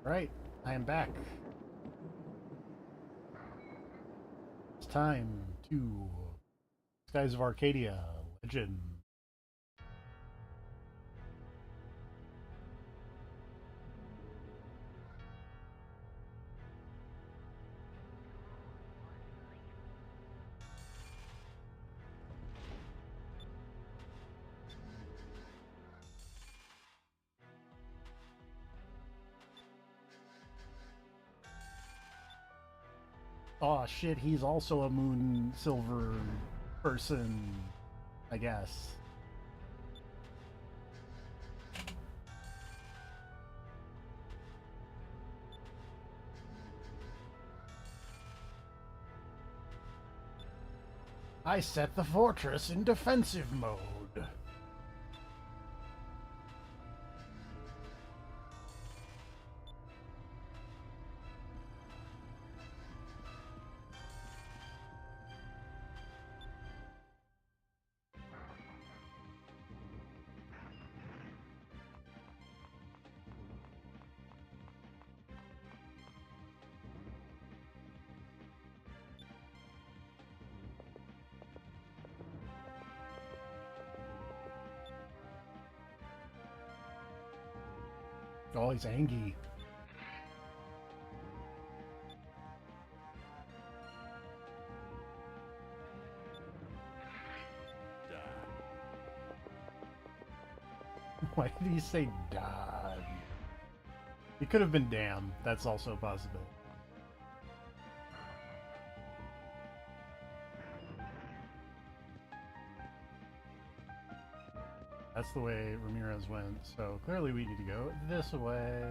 Right, I am back. It's time to Skies of Arcadia Legend. Oh shit, he's also a moon silver person, I guess. I set the fortress in defensive mode. Oh, he's angry. Why did he say "dad"? It could have been "damn." That's also possible. That's the way Ramirez went, so clearly we need to go this way.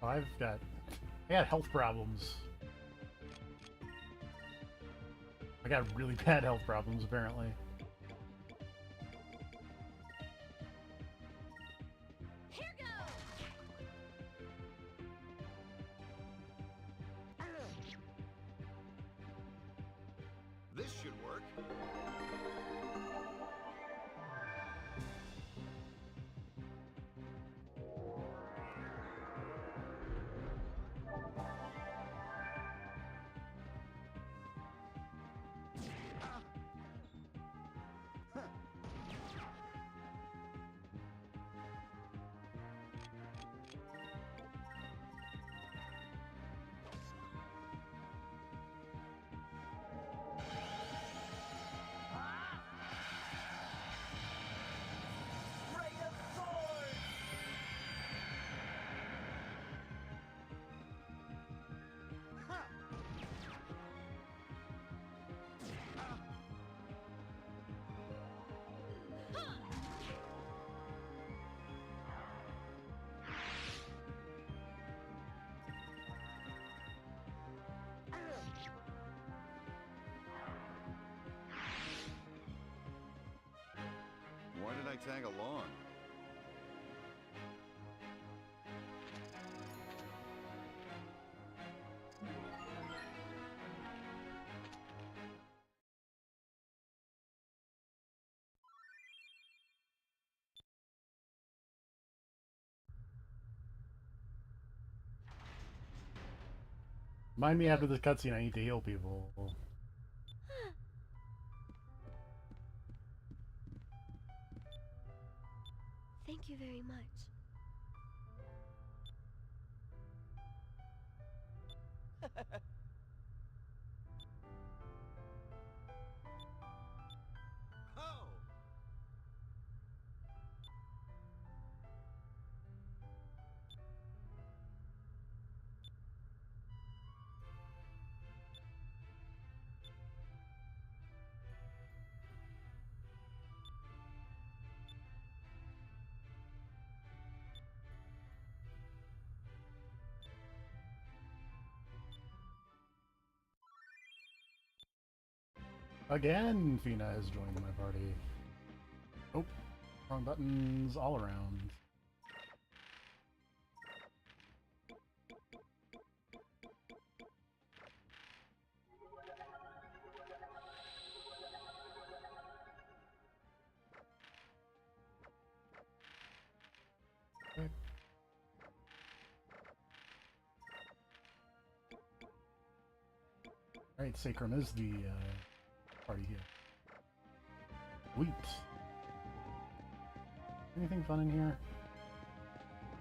Oh, I got health problems. I got really bad health problems, apparently. Here goes! This should work. Ray of sword! Why did I tag along? Remind me after this cutscene I need to heal people. Thank you very much. Oh! Again, Fina has joined my party. Oh, wrong buttons all around. right, Sacrum is the party here. Wheat. Anything fun in here?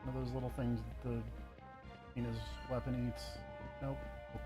One of those little things that the Tina's weapon eats? Nope. Okay.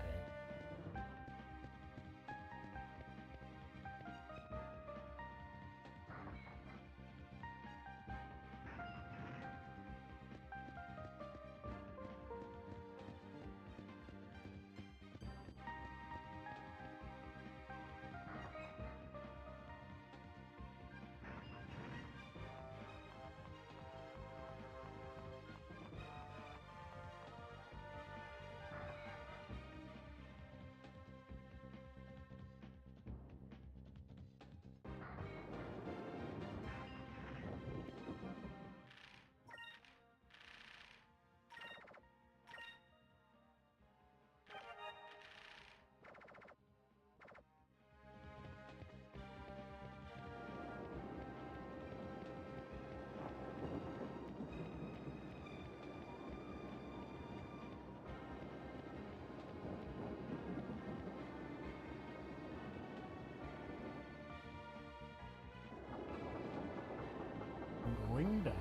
Going down.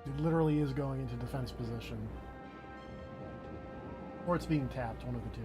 It literally is going into defense position. Or it's being tapped, one of the two.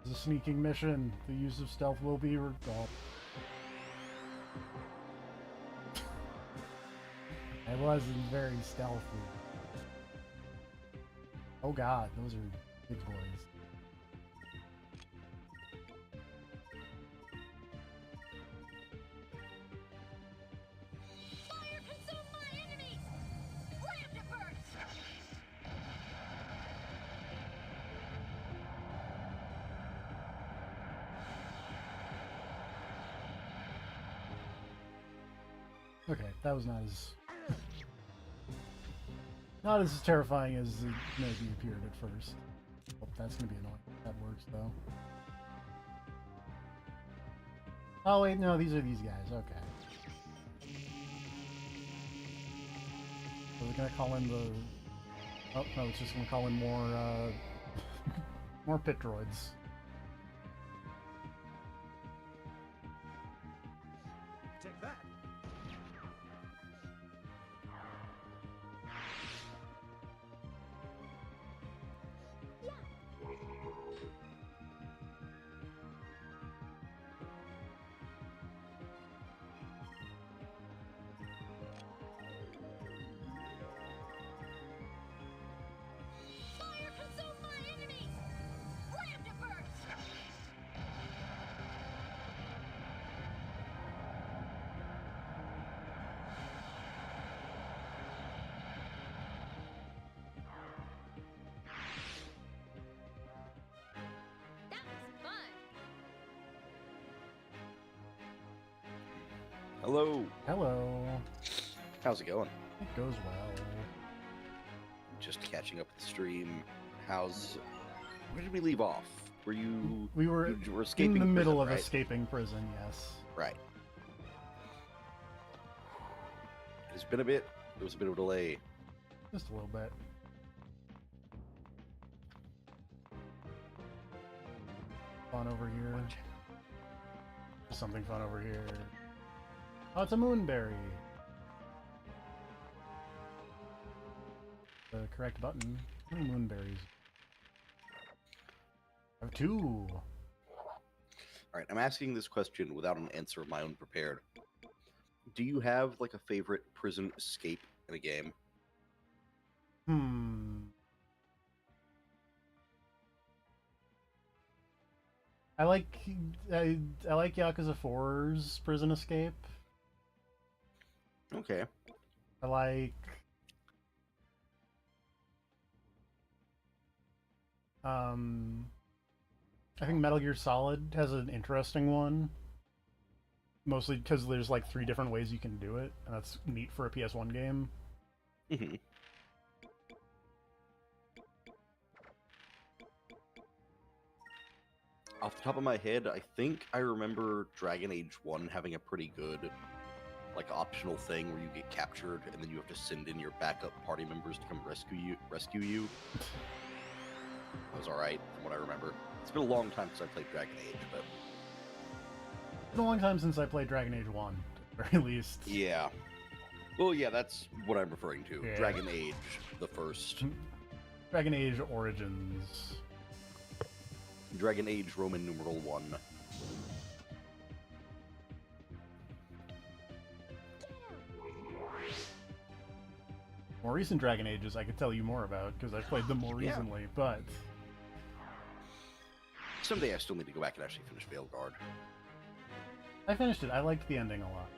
It's a sneaking mission. The use of stealth will be oh. I wasn't very stealthy. Oh god, those are big boys. Fire consume my enemies! Slammed it first! Okay, that was not as terrifying as it maybe appeared at first. Oh, that's gonna be annoying. That works though. Oh wait, no, these are these guys. Okay. So we're gonna call in the. Oh no, it's just gonna call in more more pit droids. Take that. Fire consume my enemies! Slammed it first! That was fun! Hello. Hello. How's it going? It goes well. Just catching up with the stream. Where did we leave off? Were you? We were you were escaping in the middle prison, of right? escaping prison. Yes. Right. It's been a bit. There was a bit of a delay. Just a little bit. Fun over here. There's something fun over here. Oh, it's a moonberry. The correct button. How many moonberries? I have 2. All All right, I'm asking this question without an answer of my own prepared. Do you have like a favorite prison escape in a game? I like I like Yakuza 4's Prison Escape. Okay. I like I think Metal Gear Solid has an interesting one. Mostly because there's like 3 different ways you can do it, and that's neat for a PS1 game. hmm Off the top of my head, I think I remember Dragon Age 1 having a pretty good, like, optional thing where you get captured and then you have to send in your backup party members to come rescue you. That was alright, from what I remember. It's been a long time since I played Dragon Age, but... It's been a long time since I played Dragon Age 1, at the very least. Yeah. Well, yeah, that's what I'm referring to. Yeah. Dragon Age, the first. Dragon Age Origins. Dragon Age Roman numeral 1. More recent Dragon Ages I could tell you more about, because I've played them more Yeah. recently, but... Someday I still need to go back and actually finish Veilguard. I finished it. I liked the ending a lot.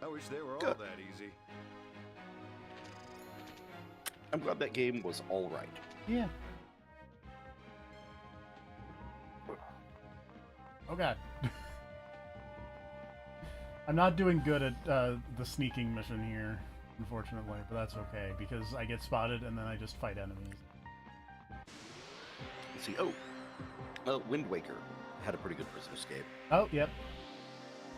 I wish they were all Good. that easy. I'm glad that game was alright. Yeah. Oh god. I'm not doing good at the sneaking mission here, unfortunately, but that's okay, because I get spotted and then I just fight enemies. Let's see. Wind Waker had a pretty good prison escape. Oh, yep.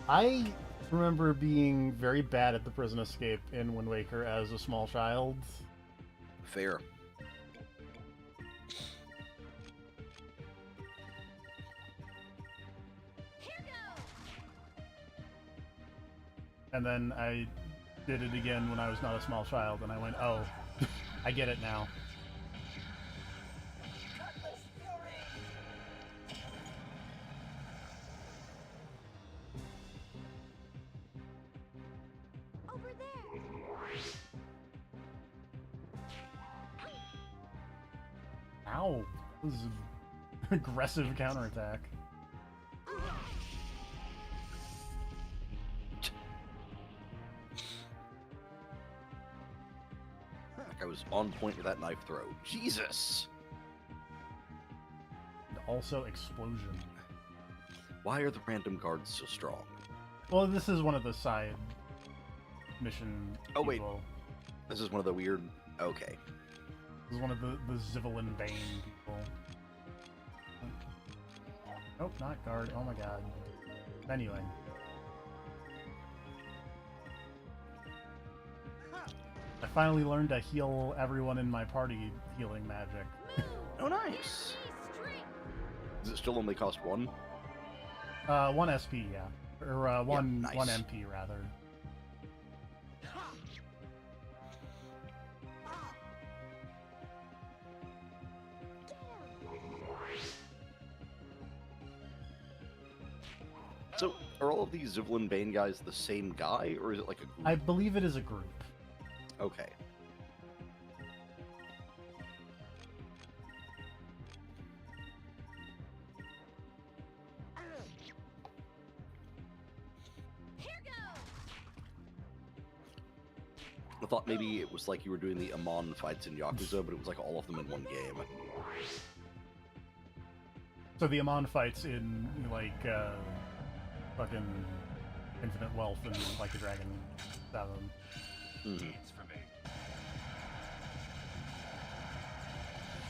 I remember being very bad at the prison escape in Wind Waker as a small child. Fair. Here goes. And then I did it again when I was not a small child, and I went, oh, I get it now. Over there. Ow. This is an aggressive counterattack. Like I was on point with that knife throw. Jesus! And also explosion. Why are the random guards so strong? Well, this is one of the side mission Oh, wait. people. This is one of the weird... Okay. This is one of the Zivelin Bane people. Nope, not guard. Oh my god. Anyway. I finally learned to heal everyone in my party healing magic. Oh, nice! Straight. Does it still only cost 1? 1 SP, yeah. Or one nice. 1 MP, rather. So, are all of these Zivelin Bane guys the same guy, or is it like a group? I believe it is a group. Okay. Here goes. I thought maybe it was like you were doing the Amon fights in Yakuza, but it was like all of them in one game. So the Amon fights in, like, fucking Infinite Wealth and, like, the Dragon 7. Mhm.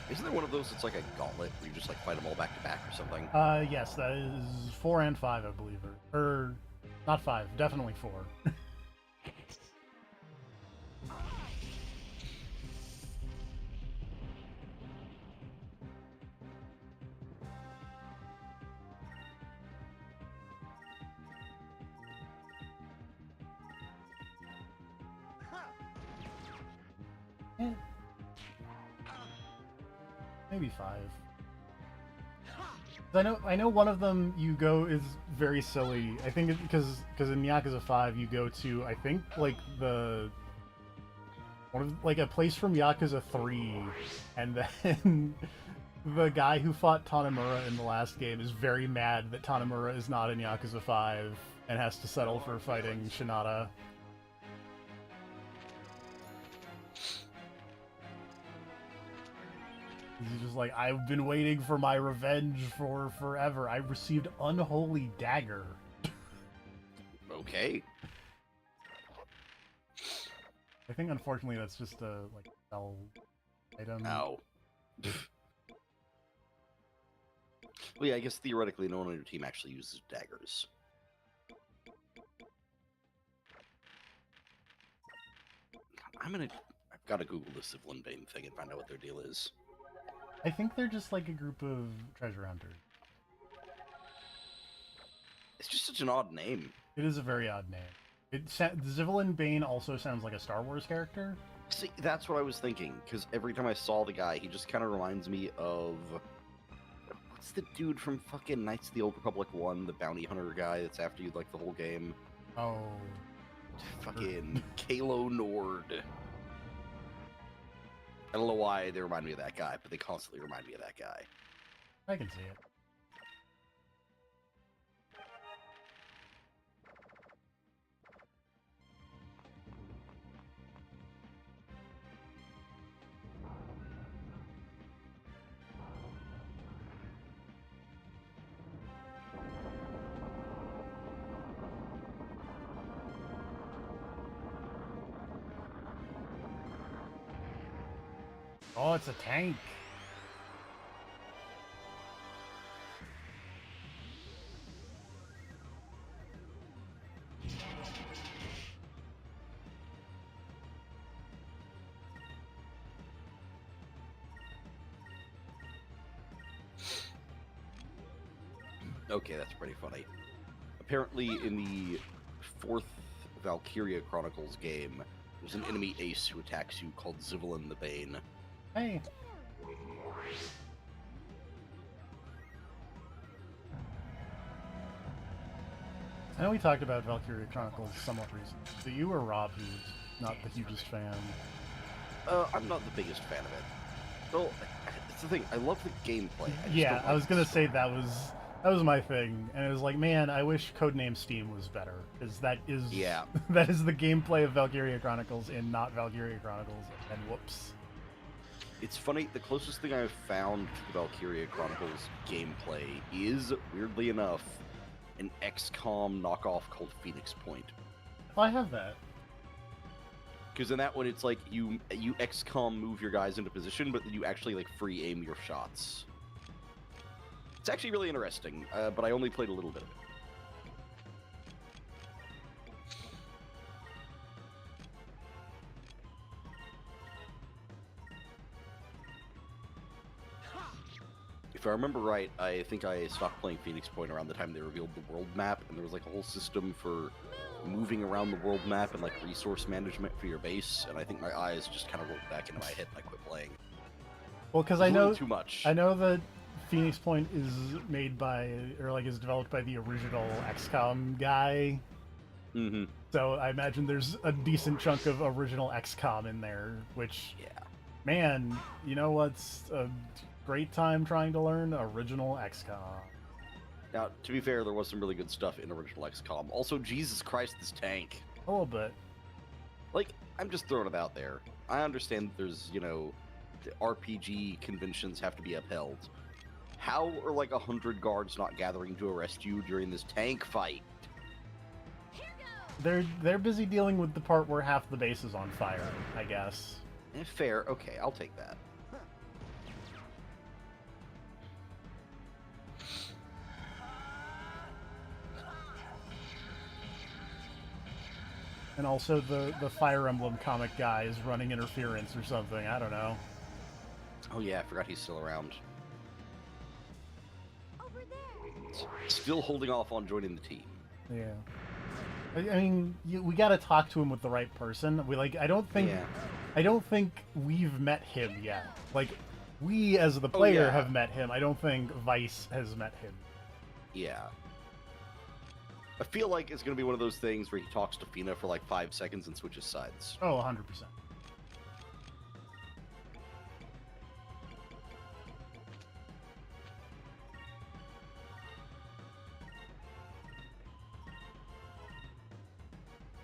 Isn't there one of those that's like a gauntlet where you just like fight them all back to back or something? Yes, that is 4 and 5, I believe. Or not 5, definitely 4. Eh. Maybe 5. I know one of them you go is very silly. I think because in Yakuza 5 you go to I think like the one of like a place from Yakuza 3, and then the guy who fought Tanimura in the last game is very mad that Tanimura is not in Yakuza 5 and has to settle for fighting Shinada. He's just like, I've been waiting for my revenge for forever. I received Unholy Dagger. Okay. I think unfortunately that's just a like spell item. Ow. Well, yeah, I guess theoretically no one on your team actually uses daggers. I've got to Google the Civil Bane thing and find out what their deal is. I think they're just like a group of treasure hunters. It's just such an odd name. It is a very odd name. Zivelin Bane also sounds like a Star Wars character. See, that's what I was thinking, because every time I saw the guy, he just kind of reminds me of... What's the dude from fucking Knights of the Old Republic 1, the bounty hunter guy that's after you, like, the whole game? Oh. Fucking Kalo Nord. I don't know why they remind me of that guy, but they constantly remind me of that guy. I can see it. Oh, it's a tank. Okay, that's pretty funny. Apparently, in the 4th Valkyria Chronicles game, there's an enemy ace who attacks you called Zivelin the Bane. Hey. I know we talked about Valkyria Chronicles somewhat recently. So you or Rob, who's not the hugest fan? I'm not the biggest fan of it. Well, it's the thing. I love the gameplay. Yeah, I was gonna say that was my thing, and it was like, man, I wish Codename Steam was better, because that is that is the gameplay of Valkyria Chronicles in not Valkyria Chronicles, and whoops. It's funny, the closest thing I've found to the Valkyria Chronicles gameplay is, weirdly enough, an XCOM knockoff called Phoenix Point. Oh, I have that. Because in that one, it's like you XCOM move your guys into position, but then you actually like free aim your shots. It's actually really interesting, but I only played a little bit of it. If I remember right, I think I stopped playing Phoenix Point around the time they revealed the world map, and there was like a whole system for moving around the world map and like resource management for your base, and I think my eyes just kind of rolled back into my head and I quit playing. Well, because I know too much. I know that Phoenix Point is made by, or like is developed by the original XCOM guy. Mm-hmm. So I imagine there's a decent chunk of original XCOM in there, which, Yeah. man, you know what's a great time trying to learn? Original XCOM. Now, to be fair, there was some really good stuff in original XCOM. Also, Jesus Christ, this tank. A little bit. Like, I'm just throwing it out there. I understand that there's, you know, the RPG conventions have to be upheld. How are like 100 guards not gathering to arrest you during this tank fight? They're busy dealing with the part where half the base is on fire, I guess. Fair, okay, I'll take that. And also the Fire Emblem comic guy is running interference or something, I don't know. Oh yeah, I forgot he's still around. Over there. Still holding off on joining the team. Yeah. I mean, we gotta talk to him with the right person. I don't think we've met him yet. Like, We, as the Oh, player, yeah. have met him. I don't think Vice has met him. Yeah. I feel like it's going to be one of those things where he talks to Fina for like 5 seconds and switches sides. Oh, 100%.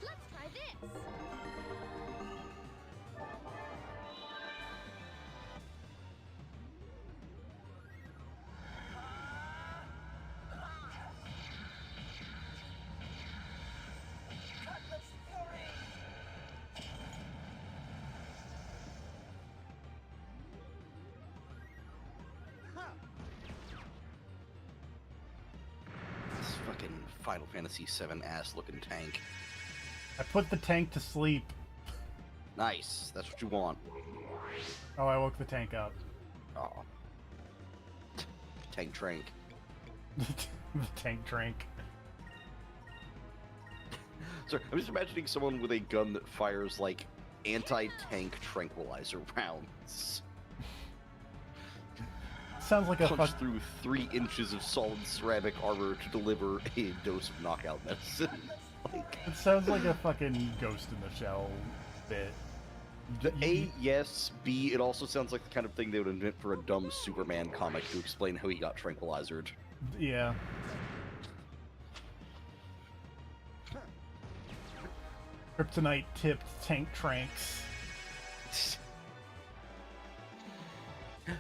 Let's try this. This fucking Final Fantasy VII ass-looking tank. I put the tank to sleep. Nice. That's what you want. Oh, I woke the tank up. Oh. Tank trank. The tank drank. Sorry, I'm just imagining someone with a gun that fires, like, anti-tank tranquilizer rounds. Sounds like a Punch fuck. through 3 inches of solid ceramic armor to deliver a dose of knockout medicine. Like, It sounds like a fucking Ghost in the Shell bit. A, yes. B, it also sounds like the kind of thing they would invent for a dumb Superman comic to explain how he got tranquilizered. Yeah. Kryptonite tipped tank tranks.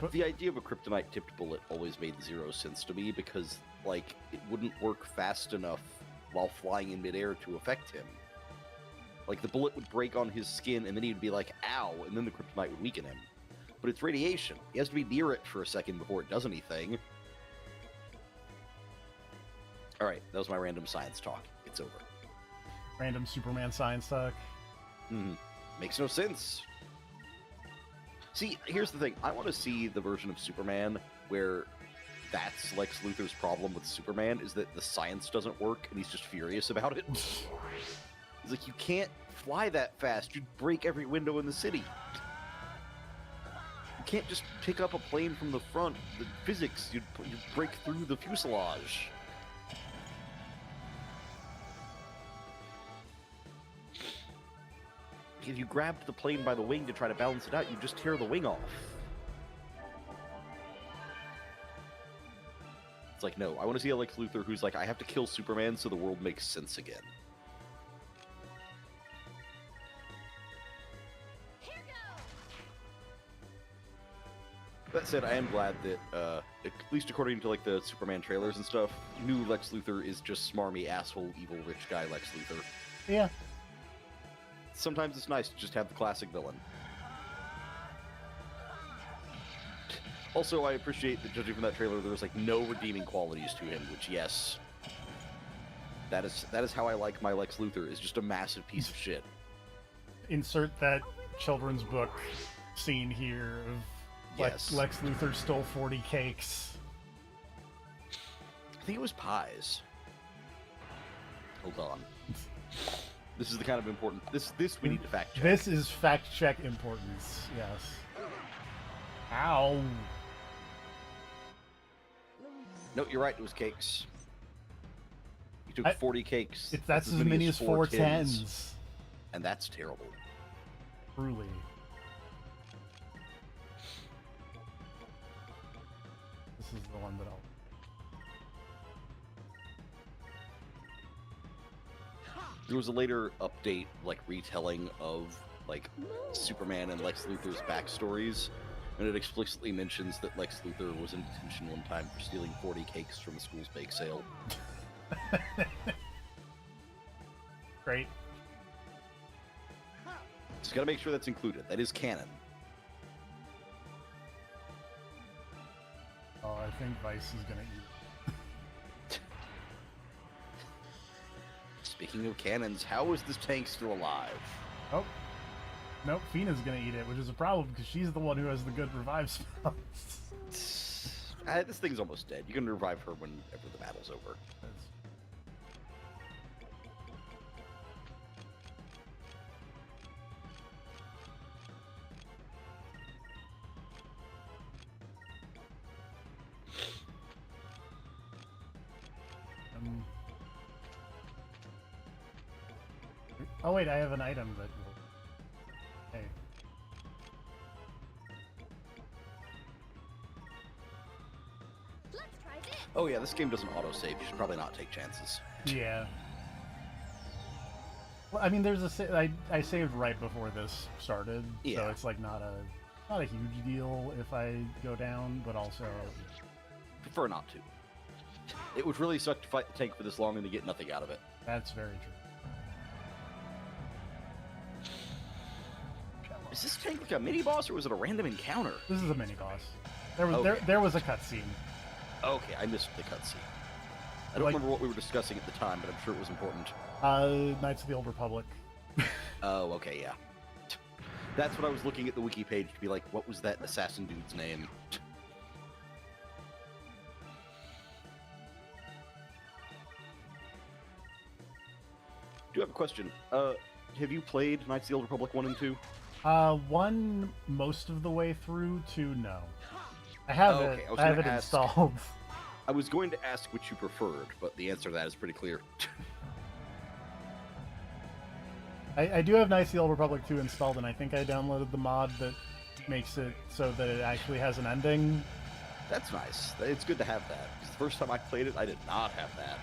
But- The idea of a kryptonite tipped bullet always made 0 sense to me because, like, it wouldn't work fast enough while flying in midair to affect him. Like, the bullet would break on his skin and then he'd be like, ow, and then the kryptonite would weaken him. But it's radiation. He has to be near it for a second before it does anything. Alright, that was my random science talk. It's over. Random Superman science talk. Makes no sense. See, here's the thing. I want to see the version of Superman where that's Lex Luthor's problem with Superman, is that the science doesn't work and he's just furious about it. He's like, you can't fly that fast. You'd break every window in the city. You can't just pick up a plane from the front. The physics, you'd break through the fuselage. If you grabbed the plane by the wing to try to balance it out, you just tear the wing off. It's like, no, I want to see a Lex Luthor who's like, I have to kill Superman so the world makes sense again. Here goes. That said, I am glad that, at least according to like the Superman trailers and stuff, new Lex Luthor is just smarmy, asshole, evil, rich guy Lex Luthor. Yeah. Sometimes it's nice to just have the classic villain. Also, I appreciate that judging from that trailer, there was like no redeeming qualities to him, which yes, that is how I like my Lex Luthor, is just a massive piece of shit. Insert that children's book scene here of Yes. Lex Luthor stole 40 cakes. I think it was pies. Hold on. This is the kind of important. This we need to fact check. This is fact check importance. Yes. Ow. No, you're right. It was cakes. You took 40 cakes. That's as many as 4 tens. And that's terrible. Truly. This is the one that I'll. There was a later update, like retelling of like Superman and Lex Luthor's backstories, and it explicitly mentions that Lex Luthor was in detention one time for stealing 40 cakes from a school's bake sale. Great. Just gotta make sure that's included. That is canon. Oh, I think Vice is gonna eat. Speaking of cannons, how is this tank still alive? Oh. Nope, Fina's gonna eat it, which is a problem because she's the one who has the good revive spells. This thing's almost dead. You can revive her whenever the battle's over. Oh wait, I have an item that will... Hey. Let's try this. Oh yeah, this game doesn't autosave. You should probably not take chances. Yeah. Well, I mean, there's I saved right before this started, so Yeah. it's like not a huge deal if I go down, but also Prefer not to. It would really suck to fight the tank for this long and to get nothing out of it. that's very true. Is this tank like a mini boss or was it a random encounter? This is a mini boss. There was Okay. there was a cutscene. Okay, I missed the cutscene. I don't Like- remember what we were discussing at the time, but I'm sure it was important. Knights of the Old Republic. Oh, okay, yeah. That's what I was looking at the wiki page to be like, what was that assassin dude's name? Do have a question. Have you played Knights of the Old Republic 1 and 2? One most of the way through, two no. I have Okay, it. I was I have it gonna ask- installed. I was going to ask which you preferred, but the answer to that is pretty clear. I do have Knights of the Old Republic 2 installed, and I think I downloaded the mod that makes it so that it actually has an ending. That's nice. It's good to have that. 'Cause the first time I played it, I did not have that.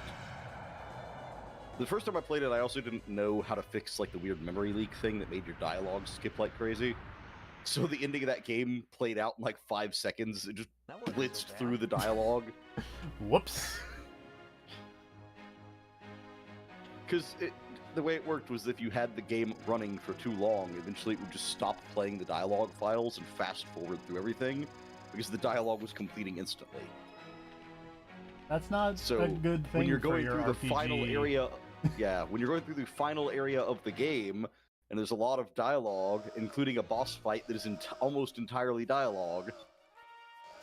The first time I played it, I also didn't know how to fix like the weird memory leak thing that made your dialogue skip like crazy. So the ending of that game played out in like 5 seconds. It just That wasn't blitzed so through bad. the dialogue. Whoops. Because the way it worked was if you had the game running for too long, eventually it would just stop playing the dialogue files and fast forward through everything because the dialogue was completing instantly. That's not So a good thing when you're for going your through the RPG. final area, yeah, when you're going through the final area of the game, and there's a lot of dialogue, including a boss fight that is almost entirely dialogue,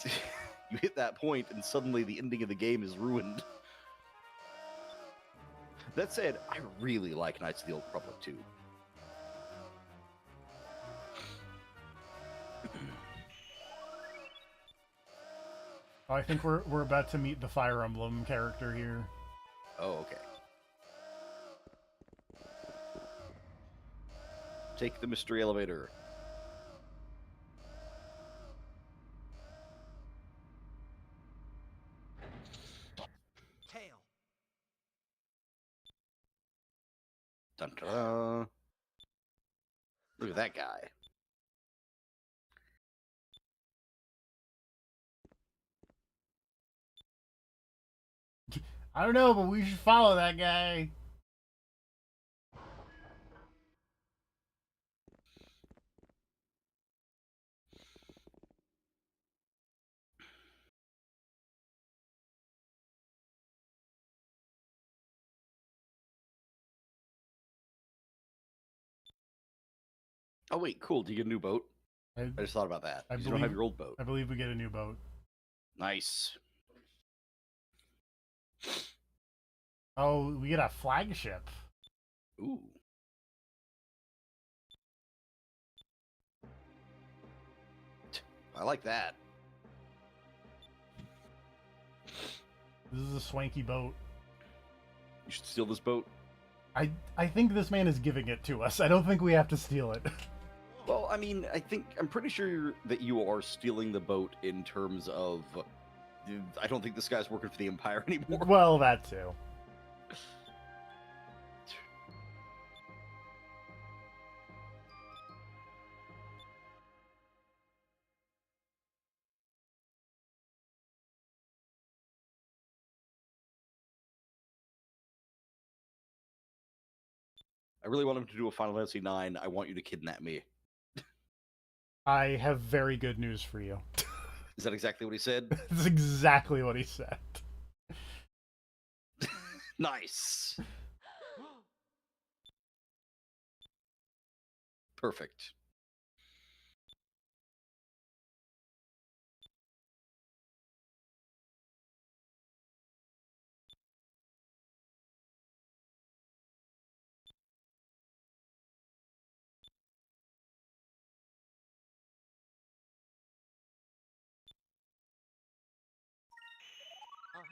you hit that point, and suddenly the ending of the game is ruined. That said, I really like Knights of the Old Republic 2. Oh, I think we're about to meet the Fire Emblem character here. Oh, okay. Take the mystery elevator. Tail. Dun, ta-da. Look at that guy. I don't know, but we should follow that guy. Oh wait, cool. Do you get a new boat? I, I just thought about that. I 'cause you don't have believe- your old boat. I believe we get a new boat. Nice. Oh, we get a flagship. Ooh. I like that. This is a swanky boat. You should steal this boat. I think this man is giving it to us. I don't think we have to steal it. Well, I mean, I'm pretty sure that you are stealing the boat in terms of. I don't think this guy's working for the Empire anymore. Well, that too. I really want him to do a Final Fantasy IX. I want you to kidnap me. I have very good news for you. Is that exactly what he said? That's exactly what he said. Nice. Perfect.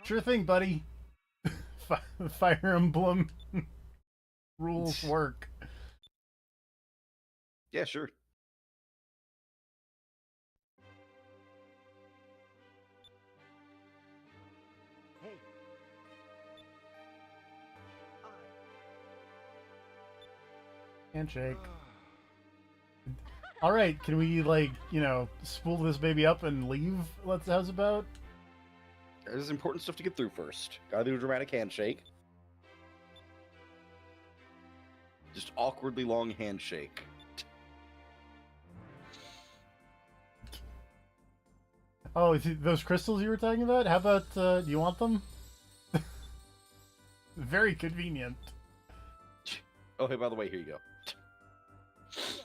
Sure thing, buddy. Fire Emblem rules work. Yeah, sure. Hey. Handshake. All right, can we like spool this baby up and leave? How's about? There's important stuff to get through first. Gotta do a dramatic handshake. Just awkwardly long handshake. Oh, those crystals you were talking about? How about, do you want them? Very convenient. Oh, hey, by the way, here you go. Yes.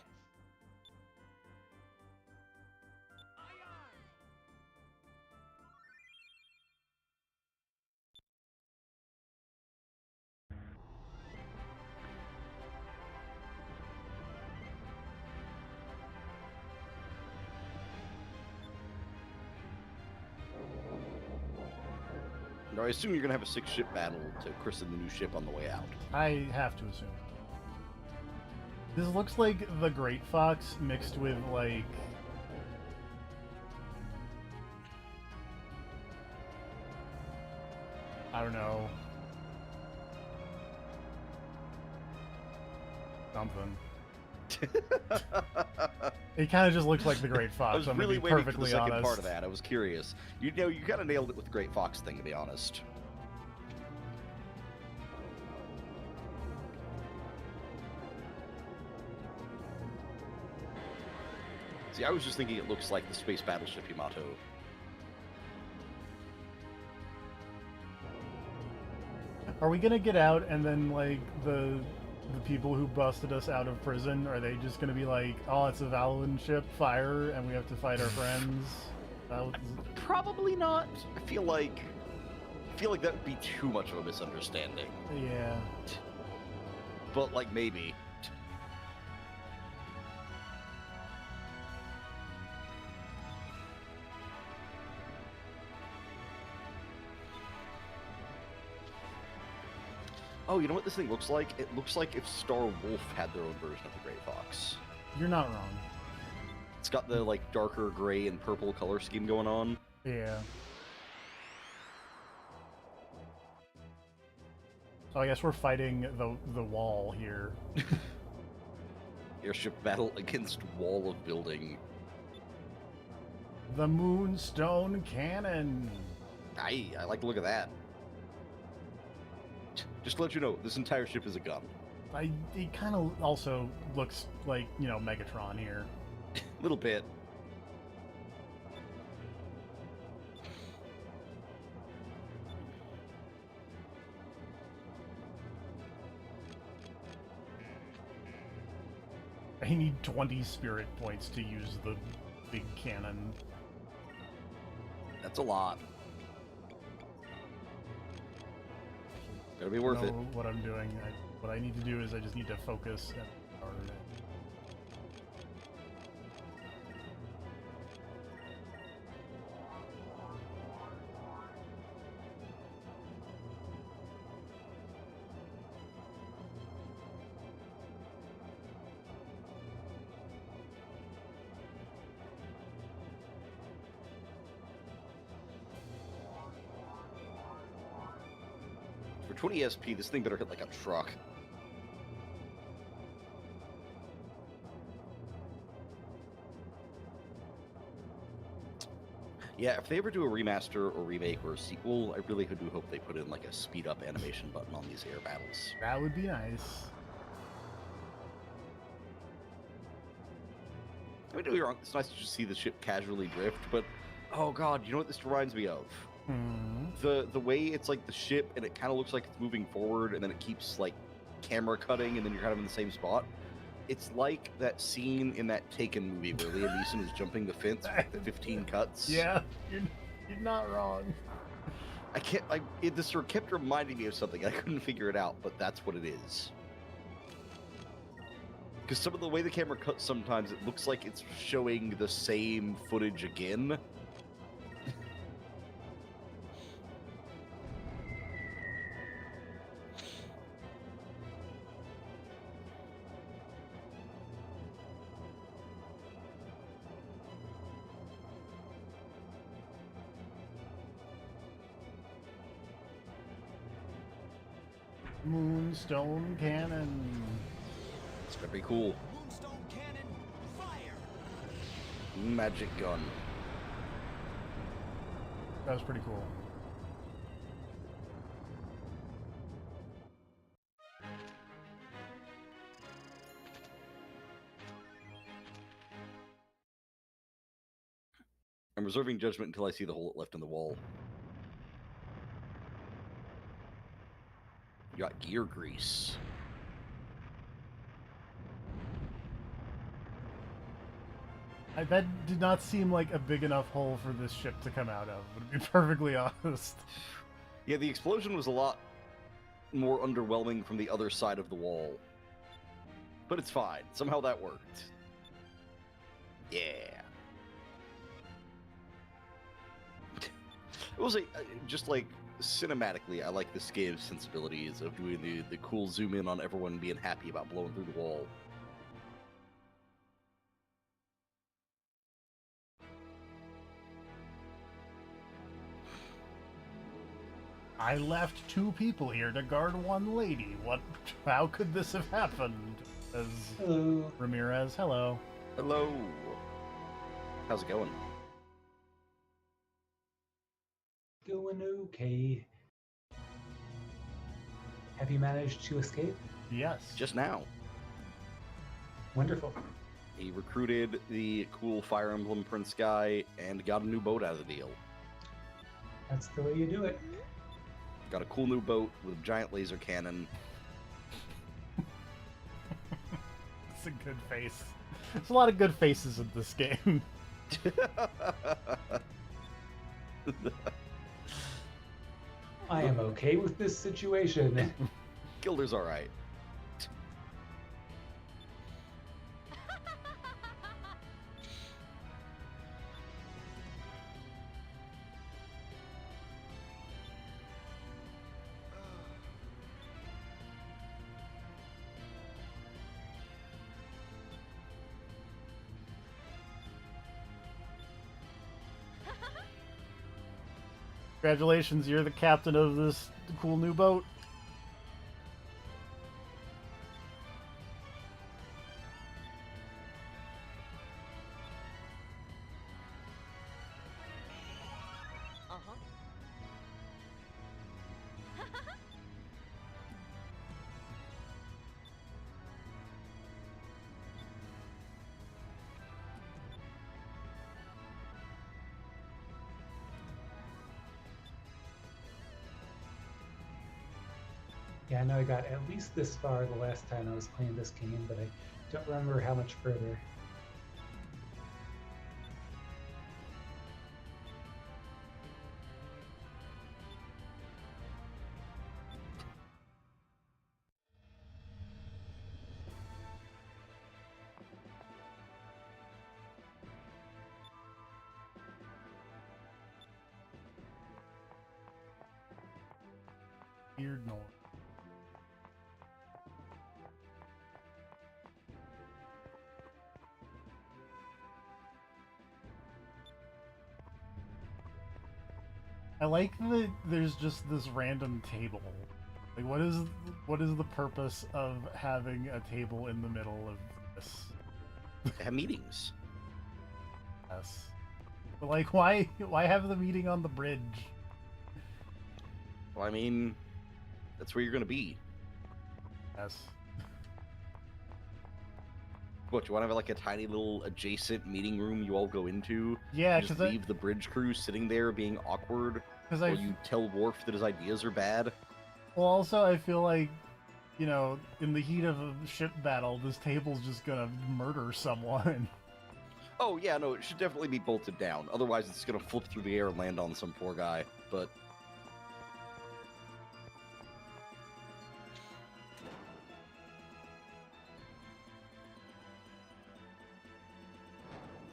Now, I assume you're gonna have a 6-ship battle to christen the new ship on the way out. I have to assume. This looks like the Great Fox mixed with, like... I don't know. Something. It kind of just looks like the Great Fox. I was I'm really gonna be waiting for the perfectly second honest. part of that. I was curious. You know, you kind of nailed it with the Great Fox thing, to be honest. See, I was just thinking it looks like the space battleship Yamato. Are we gonna get out and then, like, the people who busted us out of prison, are they just gonna be like, oh, it's a Valen ship, fire, and we have to fight our friends? Probably not. I feel like that would be too much of a misunderstanding. Yeah. But, like, maybe. Oh, you know what this thing looks like? It looks like if Star Wolf had their own version of the Great Fox. You're not wrong. It's got the, like, darker gray and purple color scheme going on. Yeah. So I guess we're fighting the wall here. Airship battle against wall of building. The Moonstone Cannon. I like the look of that. Just to let you know, this entire ship is a gun. It kind of also looks like, Megatron here. Little bit. I need 20 spirit points to use the big cannon. That's a lot. Gotta be worth I it. know what I'm doing. What I need to do is I just need to focus and start it. For 20 SP, this thing better hit like a truck. Yeah, if they ever do a remaster or remake or a sequel, I really do hope they put in like a speed up animation button on these air battles. That would be nice. I mean, don't get me wrong, it's nice to just see the ship casually drift, but oh god, you know what this reminds me of? Hmm. The way it's like the ship and it kind of looks like it's moving forward and then it keeps like camera cutting and then you're kind of in the same spot. It's like that scene in that Taken movie where Liam Neeson is jumping the fence with the 15 cuts. Yeah, you're not wrong. This sort of kept reminding me of something. I couldn't figure it out, but that's what it is. Because some of the way the camera cuts sometimes, it looks like it's showing the same footage again. Moonstone cannon. It's gonna be cool. Moonstone cannon, fire! Magic gun. That was pretty cool. I'm reserving judgment until I see the hole left in the wall. You got gear grease. That did not seem like a big enough hole for this ship to come out of, to be perfectly honest. Yeah, the explosion was a lot more underwhelming from the other side of the wall. But it's fine. Somehow that worked. Yeah. It was just like cinematically, I like this game's sensibilities of doing the cool zoom in on everyone being happy about blowing through the wall. I left 2 people here to guard 1 lady. How could this have happened? As Hello. Ramirez, hello. Hello. How's it going? Going okay. Have you managed to escape? Yes. Just now. Wonderful. He recruited the cool Fire Emblem Prince guy and got a new boat out of the deal. That's the way you do it. Got a cool new boat with a giant laser cannon. It's a good face. There's a lot of good faces in this game. I am okay with this situation. Gilder's alright. Congratulations, you're the captain of this cool new boat. Uh-huh. Yeah, I know I got at least this far the last time I was playing this game, but I don't remember how much further. Weird noise. I like that there's just this random table. Like, what is the purpose of having a table in the middle of this? They have meetings. Yes. But like, why have the meeting on the bridge? Well, I mean, that's where you're gonna be. Yes. What, you want to have like a tiny little adjacent meeting room you all go into? Yeah, You just because leave the bridge crew sitting there being awkward, or I you tell Worf that his ideas are bad. well, also I feel like, you know, in the heat of a ship battle, this table's just gonna murder someone. Oh yeah, no, it should definitely be bolted down. Otherwise, it's gonna flip through the air and land on some poor guy. But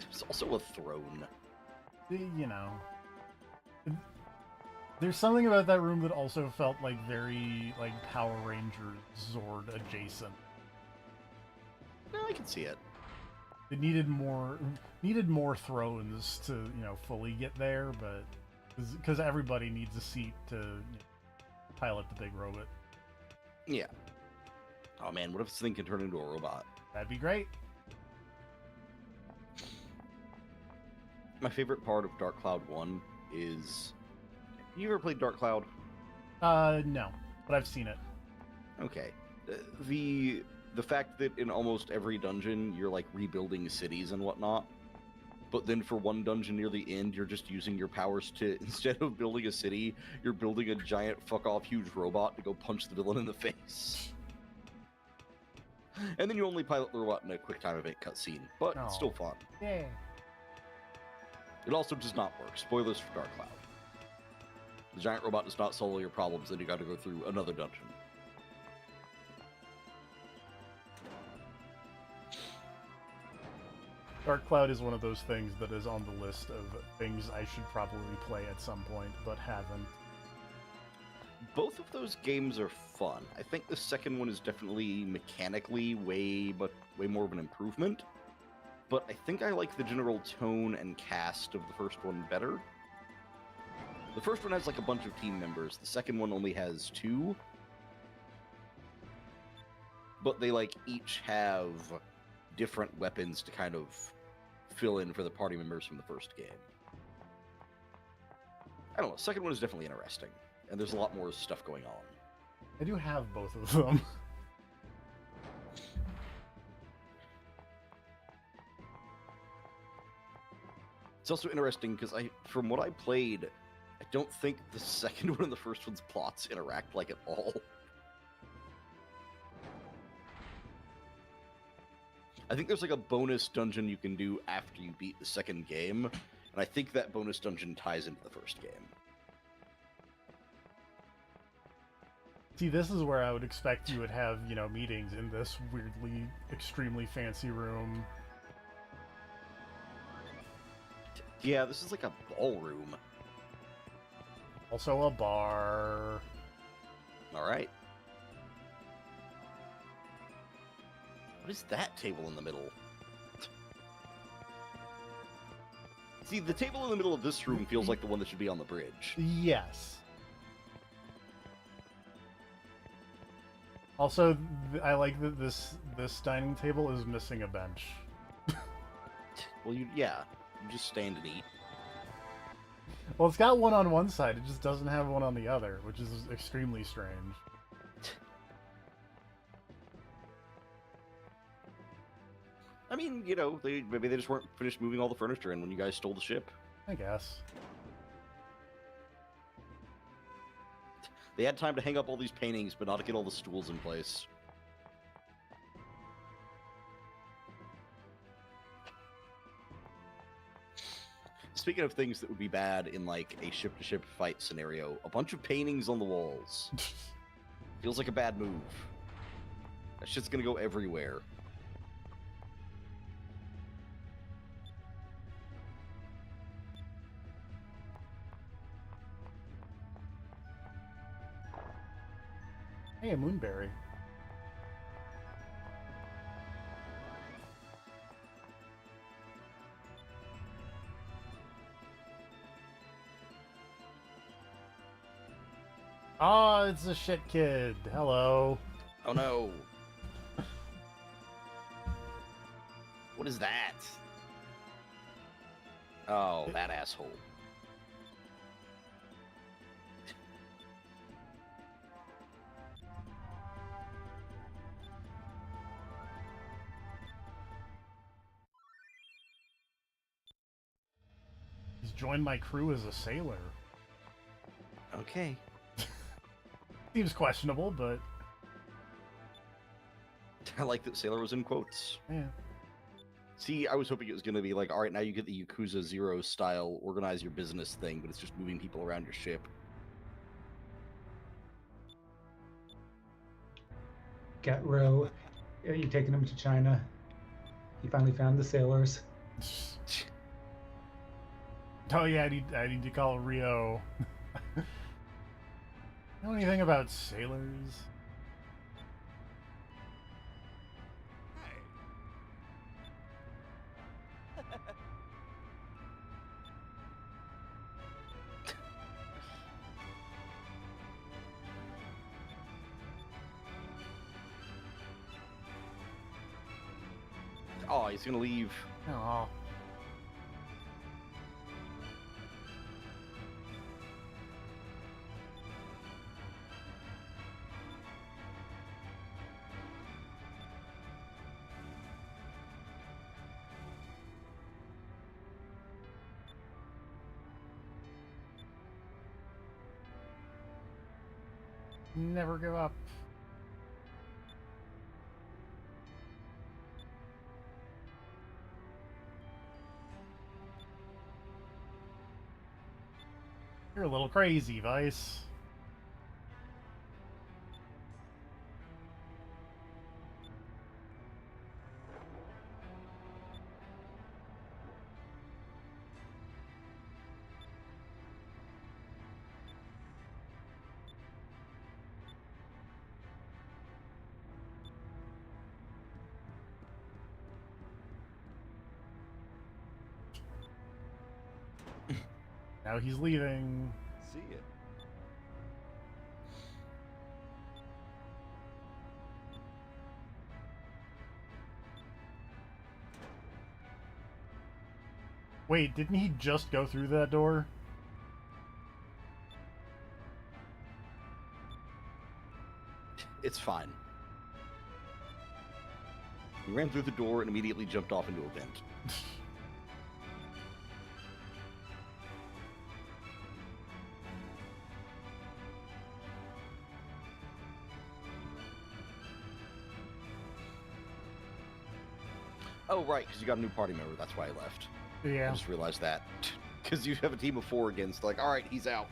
there's also a throne. You know, there's something about that room that also felt like very like Power Rangers Zord adjacent. No, I can see it. It needed more thrones to, you know, fully get there, but because everybody needs a seat to, you know, pilot the big robot. Yeah. Oh man, what if this thing can turn into a robot? That'd be great. My favorite part of Dark Cloud 1 is... You ever played Dark Cloud? No, but I've seen it. Okay. The fact that in almost every dungeon you're like rebuilding cities and whatnot, but then for one dungeon near the end you're just using your powers to, instead of building a city, you're building a giant fuck-off huge robot to go punch the villain in the face. And then you only pilot the robot in a quick time event cutscene, but it's still fun. Yeah. It also does not work. Spoilers for Dark Cloud. The giant robot does not solve all your problems, then you gotta go through another dungeon. Dark Cloud is one of those things that is on the list of things I should probably play at some point, but haven't. Both of those games are fun. I think the second one is definitely mechanically way more of an improvement. But I think I like the general tone and cast of the first one better. The first one has like a bunch of team members. The second one only has 2. But they like each have different weapons to kind of fill in for the party members from the first game. I don't know. The second one is definitely interesting. And there's a lot more stuff going on. I do have both of them. It's also interesting because from what I played, I don't think the second one and the first one's plots interact like at all. I think there's like a bonus dungeon you can do after you beat the second game, and I think that bonus dungeon ties into the first game. See, this is where I would expect you would have, you know, meetings in this weirdly, extremely fancy room. Yeah, this is like a ballroom. Also a bar. Alright. What is that table in the middle? See, the table in the middle of this room feels like the one that should be on the bridge. Yes. Also, I like that this dining table is missing a bench. Well, yeah, you just stand and eat. Well, it's got one on one side, it just doesn't have one on the other, which is extremely strange. I mean, you know, maybe they just weren't finished moving all the furniture in when you guys stole the ship. I guess. They had time to hang up all these paintings, but not to get all the stools in place. Speaking of things that would be bad in, like, a ship-to-ship fight scenario, a bunch of paintings on the walls. Feels like a bad move. That shit's gonna go everywhere. Hey, a moonberry. Oh, it's a shit kid. Hello. Oh no. What is that? Oh, that asshole. He's joined my crew as a sailor. Okay. Seems questionable, but I like that Sailor was in quotes. yeah. See, I was hoping it was going to be like, all right, now you get the Yakuza Zero style organize your business thing, but it's just moving people around your ship. Got Ro. Are you taking him to China? He finally found the sailors. Oh yeah, I need to call Rio. Know anything about sailors? Oh, he's gonna leave. Oh. Never give up. You're a little crazy, Vice. Now he's leaving. See ya. Wait, didn't he just go through that door? It's fine. He ran through the door and immediately jumped off into a vent. Oh, right, because you got a new party member. That's why I left. I Yeah. just realized that. Because you have a team of 4 against, like, alright, he's out.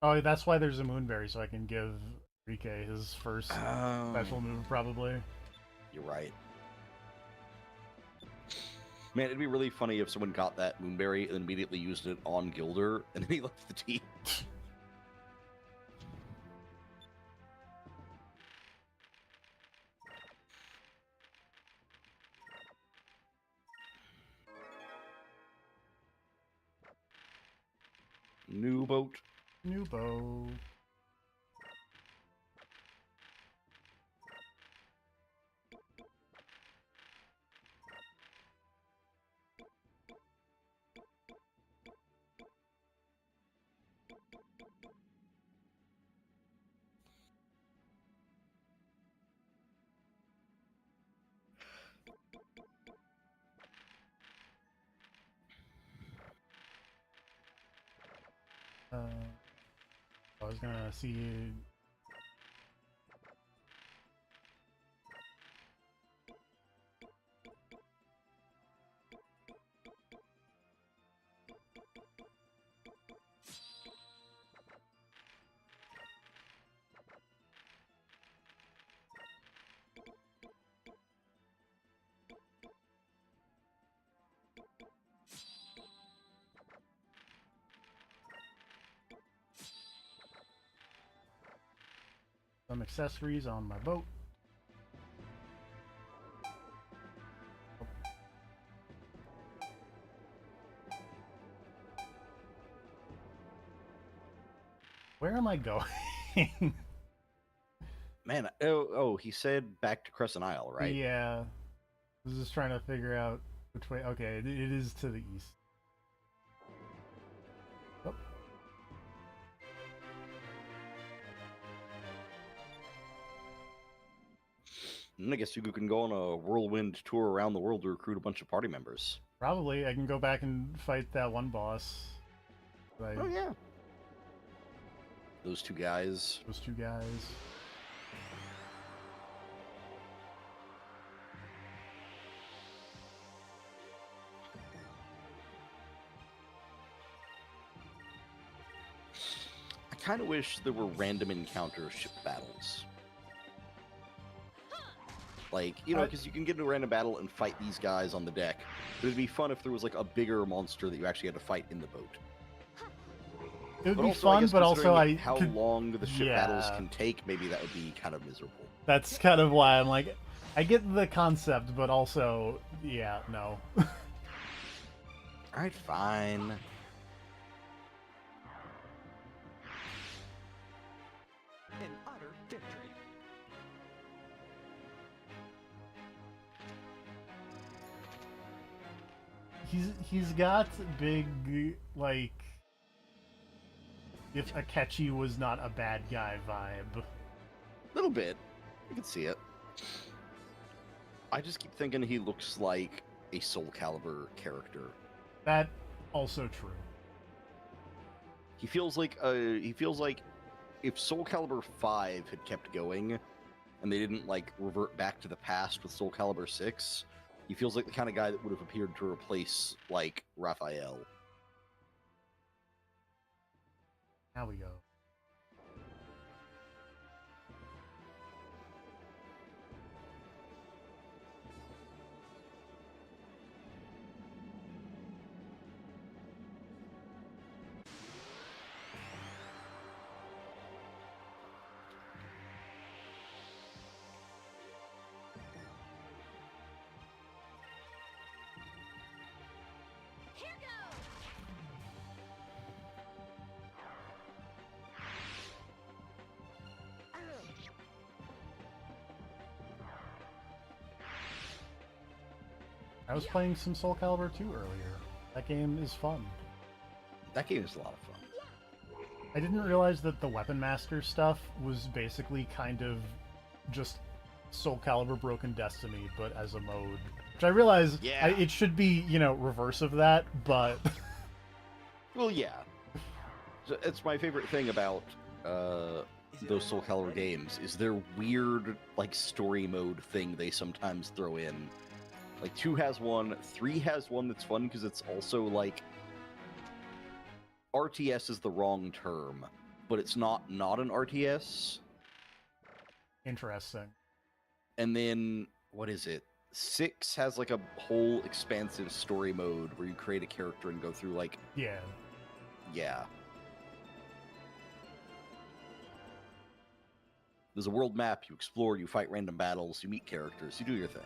Oh, that's why there's a Moonberry, so I can give Rike his first special move, probably. You're right. Man, it'd be really funny if someone got that Moonberry and then immediately used it on Gilder, and then he left the team. New boat. New bow. I was gonna see. Some accessories on my boat. Where am I going? Man, he said back to Crescent Isle, right? Yeah. I was just trying to figure out which way. Okay, it is to the east. Oh. And I guess you can go on a whirlwind tour around the world to recruit a bunch of party members. Probably. I can go back and fight that one boss. Oh, yeah. Those 2 guys. Those 2 guys. I kind of wish there were random encounter ship battles. Like, you know, because you can get into a random battle and fight these guys on the deck. But it'd be fun if there was, like, a bigger monster that you actually had to fight in the boat. It would But be also, I fun, guess but also considering I how could, long the ship battles yeah. can take, maybe that would be kind of miserable. That's kind of why I'm like, I get the concept, but also, yeah, no. Alright, fine. An utter victory. He's got big, like, if Akechi was not a bad guy vibe. Little bit. I can see it. I just keep thinking he looks like a Soul Calibur character. That also true. He feels like if Soul Calibur 5 had kept going and they didn't like revert back to the past with Soul Calibur 6, he feels like the kind of guy that would have appeared to replace like Raphael. Now we go. Here goes! I was playing some Soul Calibur 2 earlier. That game is fun. That game is a lot of fun. I didn't realize that the Weapon Master stuff was basically kind of just Soul Calibur Broken Destiny, but as a mode. Which I realize Yeah. it should be, you know, reverse of that, but... Well, yeah. So it's my favorite thing about those Soul Calibur games is their weird like story mode thing they sometimes throw in. Like 2 has one, 3 has one that's fun because it's also like RTS is the wrong term, but it's not an RTS. Interesting. And then what is it? 6 has like a whole expansive story mode where you create a character and go through like Yeah. yeah. There's a world map, you explore, you fight random battles, you meet characters, you do your thing.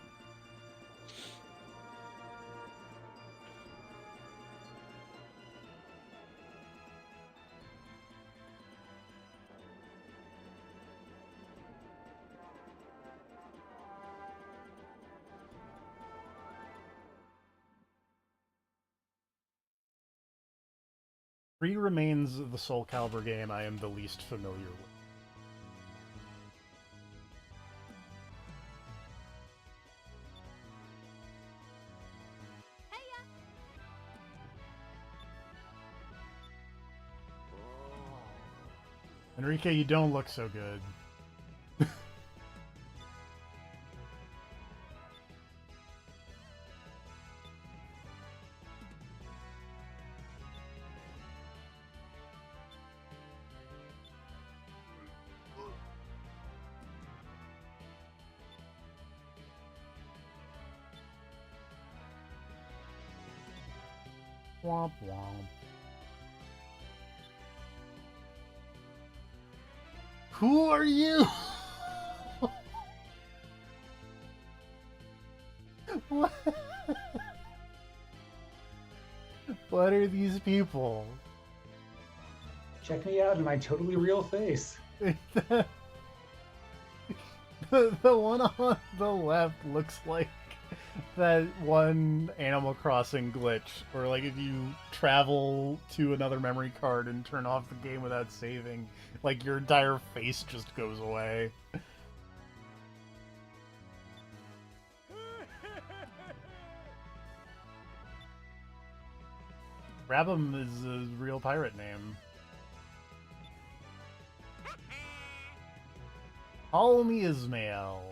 Three remains the Soul Calibur game I am the least familiar with. Hey-ya! Enrique, you don't look so good. Womp womp. Who are you? What? What are these people? Check me out in my totally real face. The one on the left looks like that one Animal Crossing glitch, or like if you travel to another memory card and turn off the game without saving, like your entire face just goes away. Rabum is a real pirate name. Call me Ismail.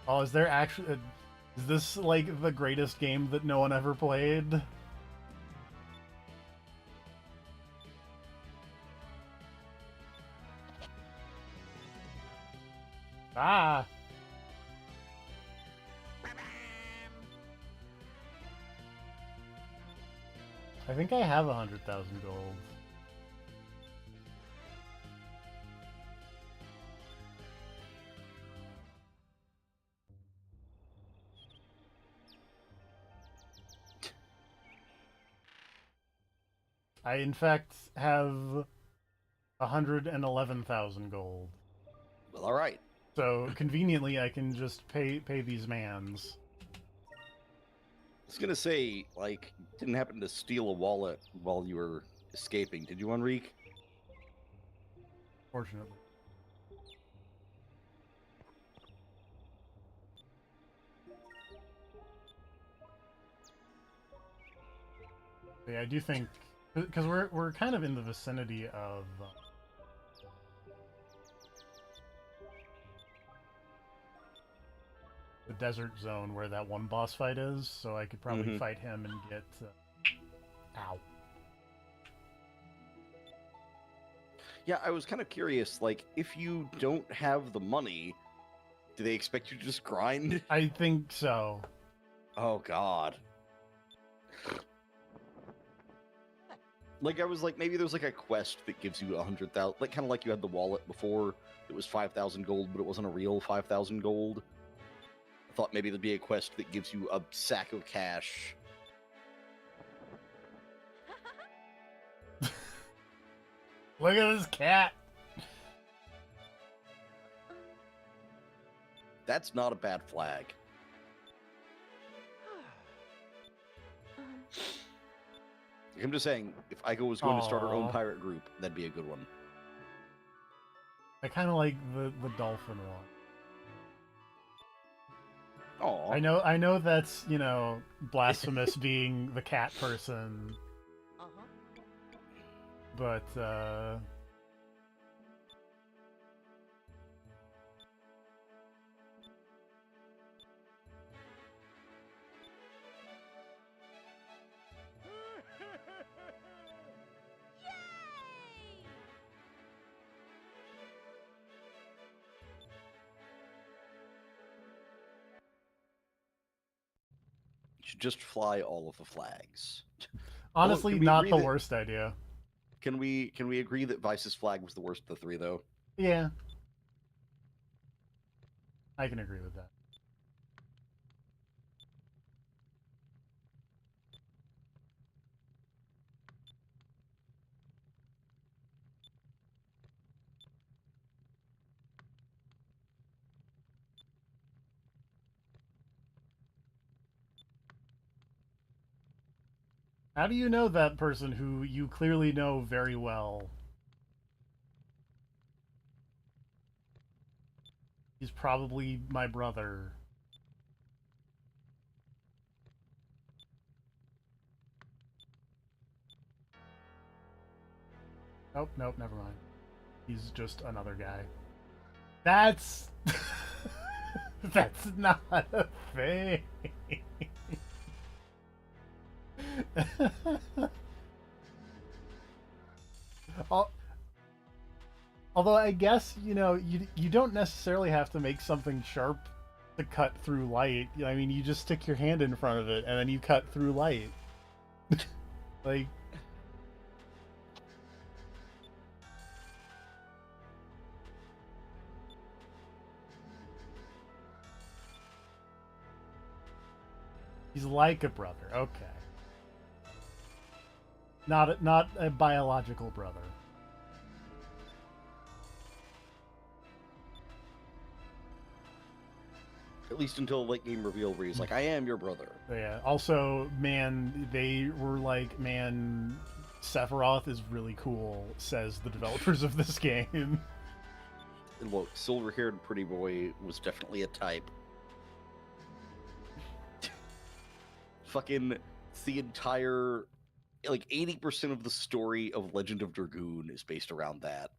Oh, is there actually... Is this, like, the greatest game that no one ever played? Ah! I think I have 100,000 gold. I in fact have 111,000 gold. Well, all right. So conveniently, I can just pay these mans. I was gonna say, like, didn't happen to steal a wallet while you were escaping, did you, Enrique? Fortunately. But yeah, I do think because we're kind of in the vicinity of the desert zone where that one boss fight is, so I could probably fight him and get ow. Yeah, I was kind of curious, like, if you don't have the money, do they expect you to just grind? I think so. Oh, God. Like, I was like, maybe there's like a quest that gives you 100,000, like, kind of like you had the wallet before. It was 5,000 gold, but it wasn't a real 5,000 gold. I thought maybe there'd be a quest that gives you a sack of cash. Look at this cat. That's not a bad flag. I'm just saying, if Ico was going to start her own Aw. pirate group, that'd be a good one. I kind of like the dolphin one. Oh, I know that's, you know, blasphemous being the cat person, but Yay! you should just fly all of the flags. honestly, can we not agree the that- worst idea. Can we agree that Vice's flag was the worst of the three, though? Yeah, I can agree with that. How do you know that person who you clearly know very well? He's probably my brother. Nope, nope, never mind. He's just another guy. That's... That's not a thing. Al- Although I guess, you know, you don't necessarily have to make something sharp to cut through light. I mean, you just stick your hand in front of it and then you cut through light. Like, he's like a brother. Okay. Not a biological brother. At least until late game reveal, where he's like, "I am your brother." So yeah. Also, man, they were like, man, Sephiroth is really cool, says the developers of this game. And look, silver-haired pretty boy was definitely a type. Fucking the entire, like, 80% of the story of Legend of Dragoon is based around that.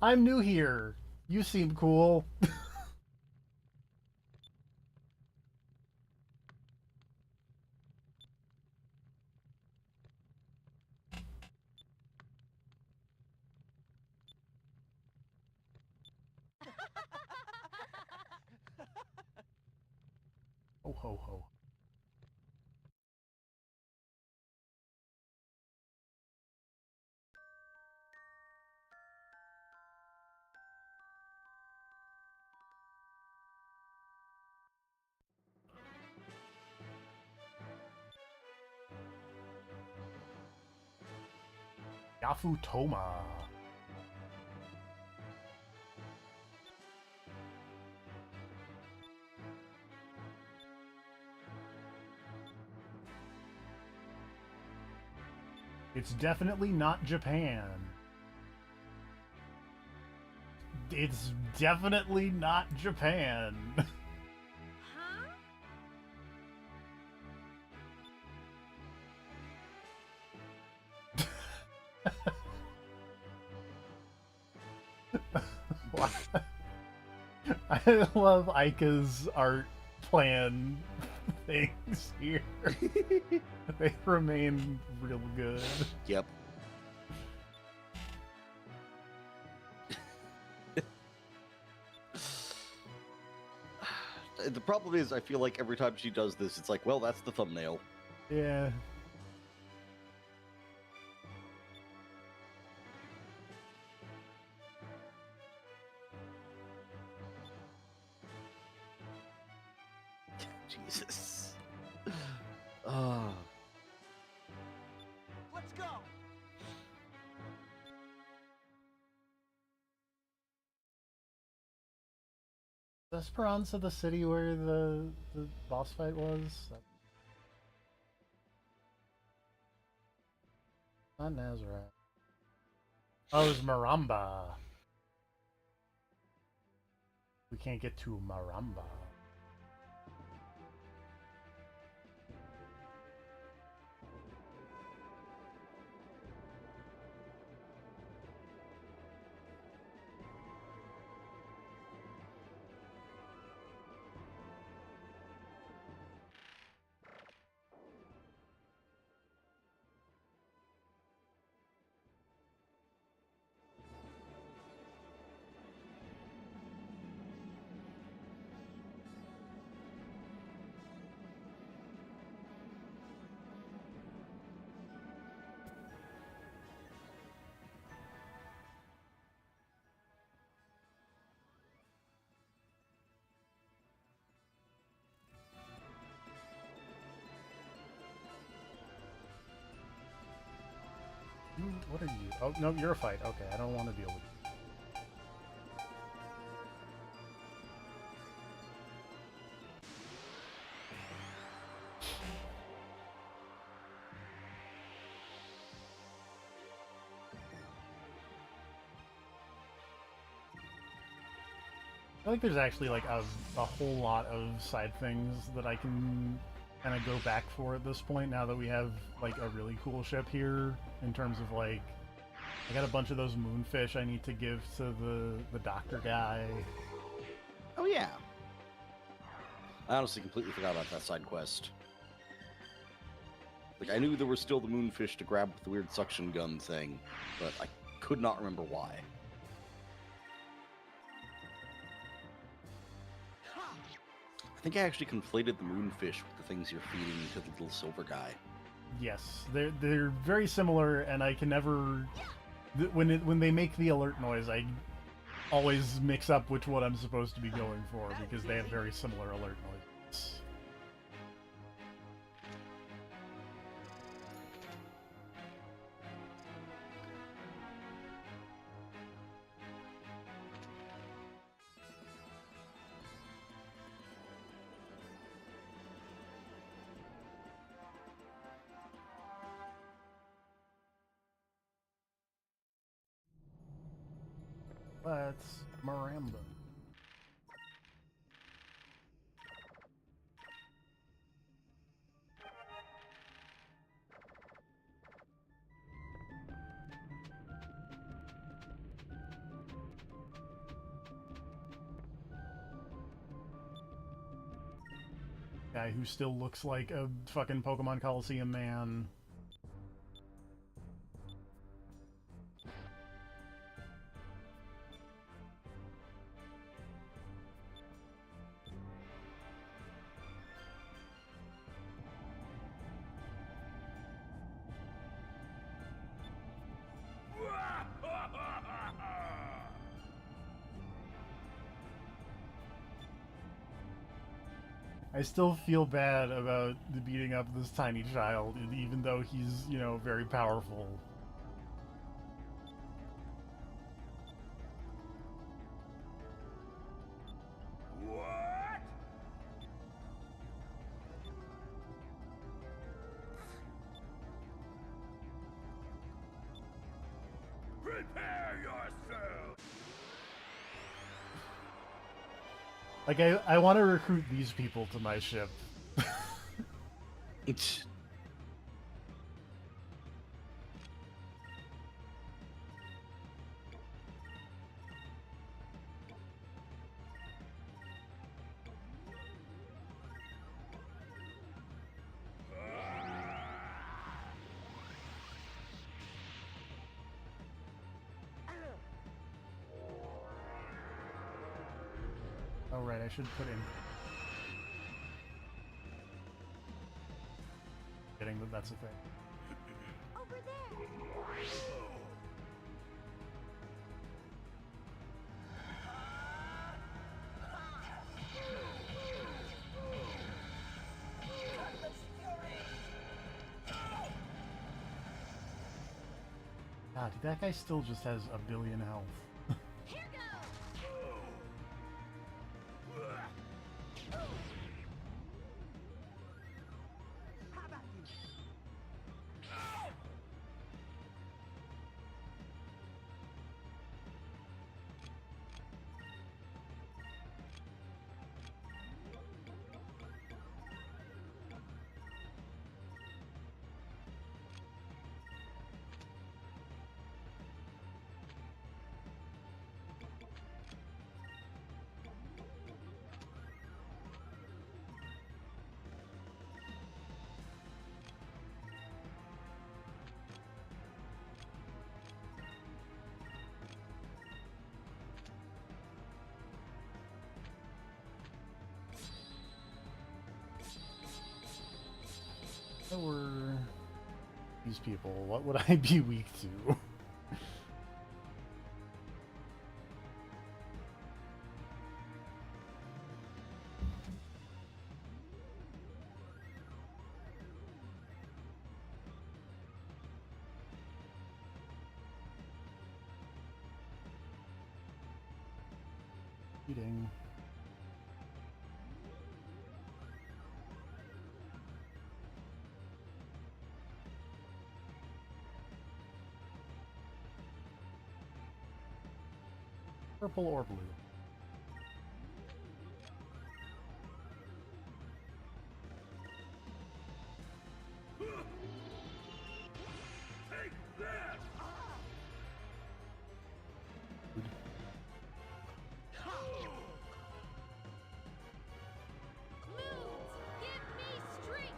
I'm new here. You seem cool. Ho ho ho. Yafutoma. It's definitely not Japan. It's definitely not Japan. Huh? I love Aika's art plan things here. They remain real good. Yep. The problem is, I feel like every time she does this, it's like, well, that's the thumbnail. Yeah. Jesus. Oh. Let's go. Is Esperanza the city where the boss fight was? Not Nazareth. Oh, it was Maramba. We can't get to Maramba. What are you? Oh, no, you're a fight. Okay, I don't want to deal with you. I feel like there's actually like a whole lot of side things that I can kind of go back for at this point now that we have like a really cool ship here in terms of like I got a bunch of those moonfish I need to give to the doctor guy. Oh, yeah. I honestly completely forgot about that side quest. Like, I knew there was still the moonfish to grab with the weird suction gun thing, but I could not remember why. I think I actually conflated the moonfish with the things you're feeding to the little silver guy. Yes, they're very similar, and I can never when they make the alert noise, I always mix up which one I'm supposed to be going for because they have very similar alert noises. Let's Maramba. Guy who still looks like a fucking Pokemon Coliseum man. I still feel bad about beating up this tiny child, even though he's, you know, very powerful. What? Prepare yourself. Like, I want to recruit these people to my ship. Oh, right, I should put in... Getting that that's a thing. Over there. God, that guy still just has a billion health. Here goes. How about you? What were these people? What would I be weak to? Eating. Purple or blue? Take that. Moons, give me strength.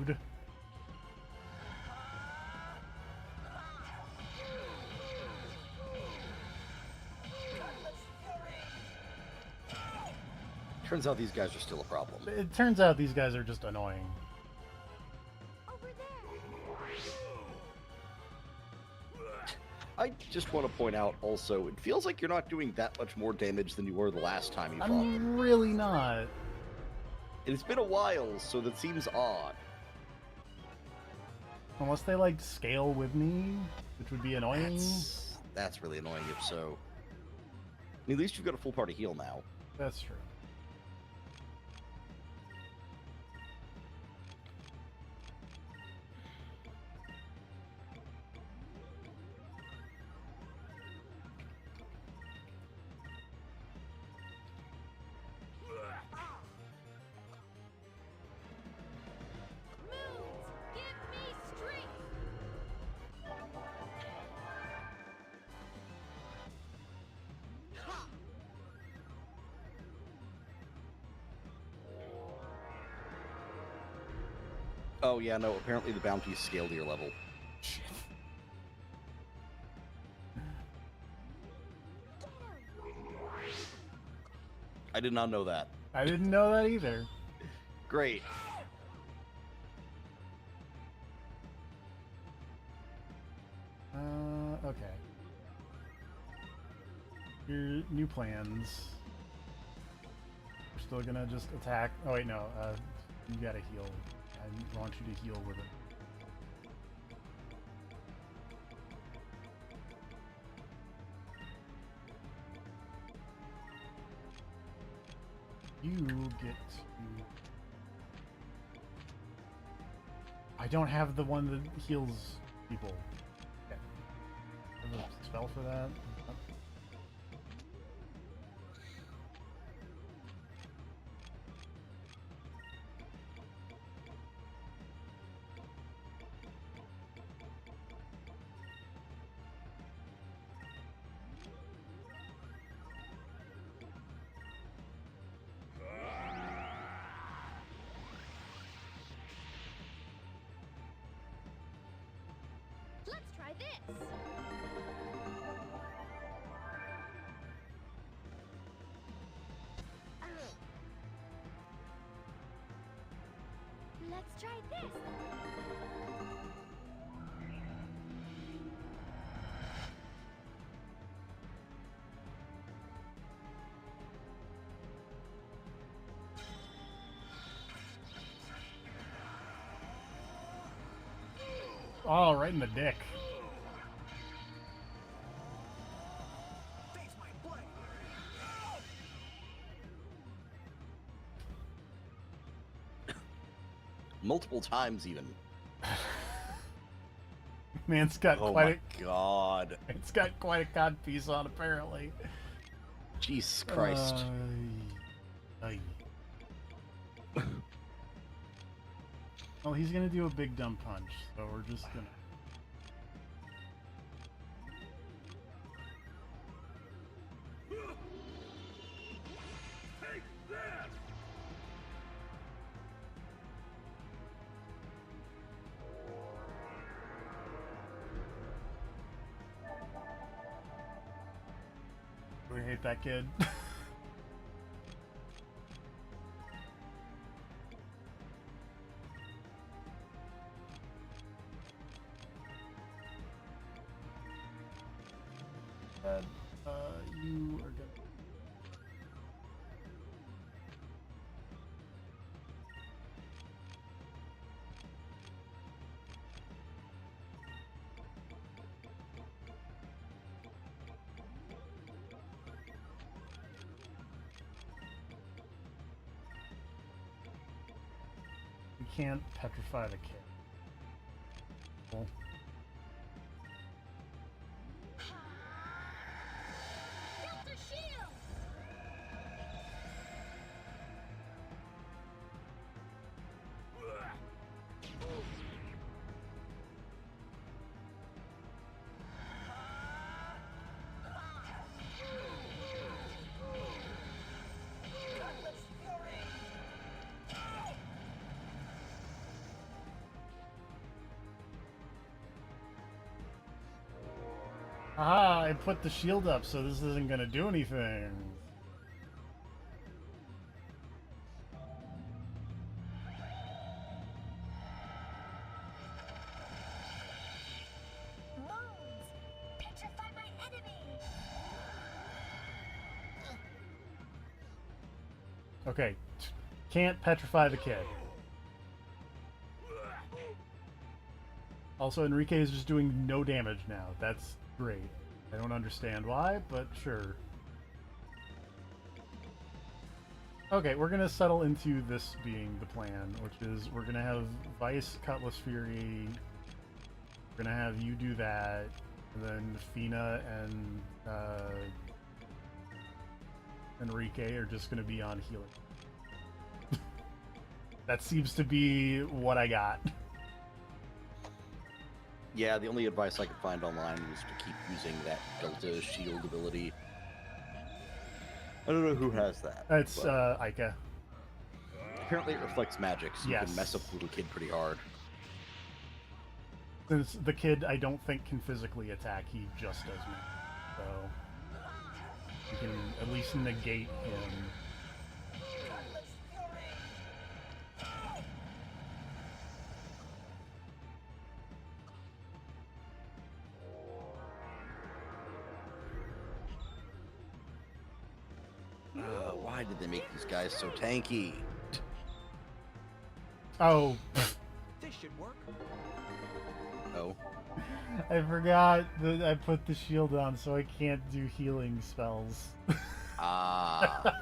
Dude. Turns out these guys are still a problem. It turns out these guys are just annoying. Over there. I just want to point out also, it feels like you're not doing that much more damage than you were the last time you fought them. I'm really not. And it's been a while, so that seems odd. Unless they, like, scale with me, which would be annoying. That's really annoying if so. I mean, at least you've got a full party heal now. That's true. Oh yeah, no. Apparently the bounties scale to your level. Shit. I did not know that. I didn't know that either. Great. Okay. Your new plans. We're still gonna just attack. Oh wait, no. You gotta heal. I want you to heal with it. You get to... I don't have the one that heals people. Okay. Have a spell for that? Let's try this. Let's try this. Oh, right in the dick. Face my blade. Multiple times even. Man's got Oh quite my god. it's got quite a cod piece on apparently. Jesus Christ. Ay. Well, he's gonna do a big dumb punch, so we're just gonna. Take that! We hate that kid. But, you are gonna. You can't petrify the kid. Cool. Filter shield. Aha, I put the shield up, so this isn't gonna do anything. Moons. Petrify my enemy. Okay, can't petrify the kid. Also, Enrique is just doing no damage now. That's great. I don't understand why, but sure. Okay, we're gonna settle into this being the plan, which is we're gonna have Vice, Cutlass Fury. We're gonna have you do that, and then Fina and Enrique are just gonna be on healing. That seems to be what I got. Yeah, the only advice I could find online was to keep using that Delta Shield ability. I don't know who has that. It's but- Ica. Apparently it reflects magic, so you Yes. can mess up the little kid pretty hard. Since the kid, I don't think can physically attack, he just does magic. So you can at least negate him. Why did they make these guys so tanky? Oh, This should work. Oh. I forgot that I put the shield on, so I can't do healing spells. Ah.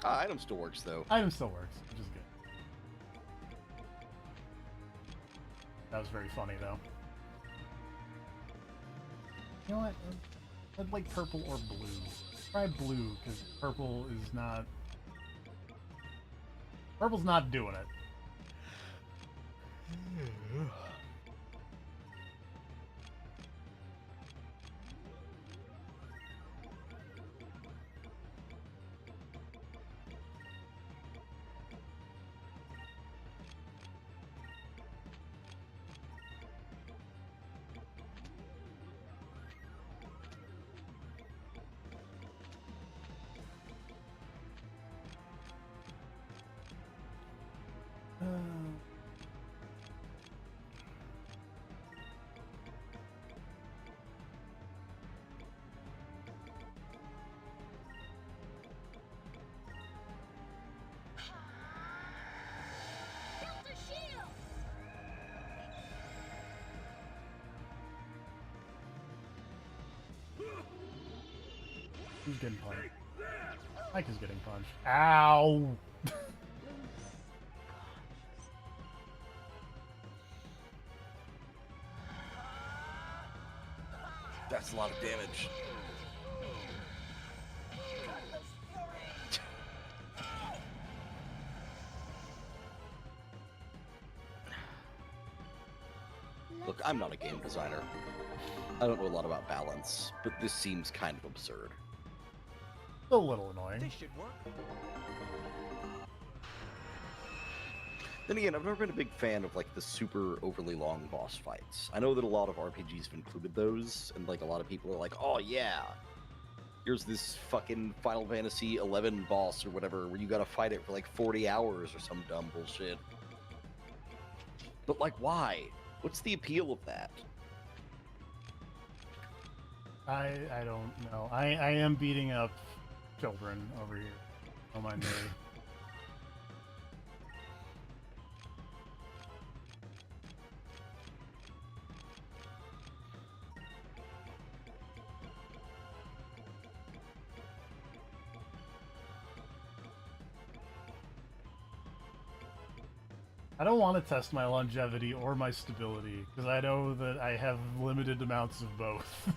Item still works, though. Item still works, which is good. That was very funny, though. You know what? I'd like purple or blue. Try blue, because purple is not... Purple's not doing it. Filter shield! Who's getting punched? Mike is getting punched. Ow! That's a lot of damage. Look, I'm not a game designer. I don't know a lot about balance, but this seems kind of absurd. A little annoying. This should work. Then again, I've never been a big fan of like the super overly long boss fights. I know that a lot of RPGs have included those, and like a lot of people are like, "Oh yeah, here's this fucking Final Fantasy 11 boss or whatever, where you gotta fight it for like 40 hours or some dumb bullshit." But like, why? What's the appeal of that? I don't know. I am beating up children over here. Don't mind me. I don't want to test my longevity or my stability, because I know that I have limited amounts of both.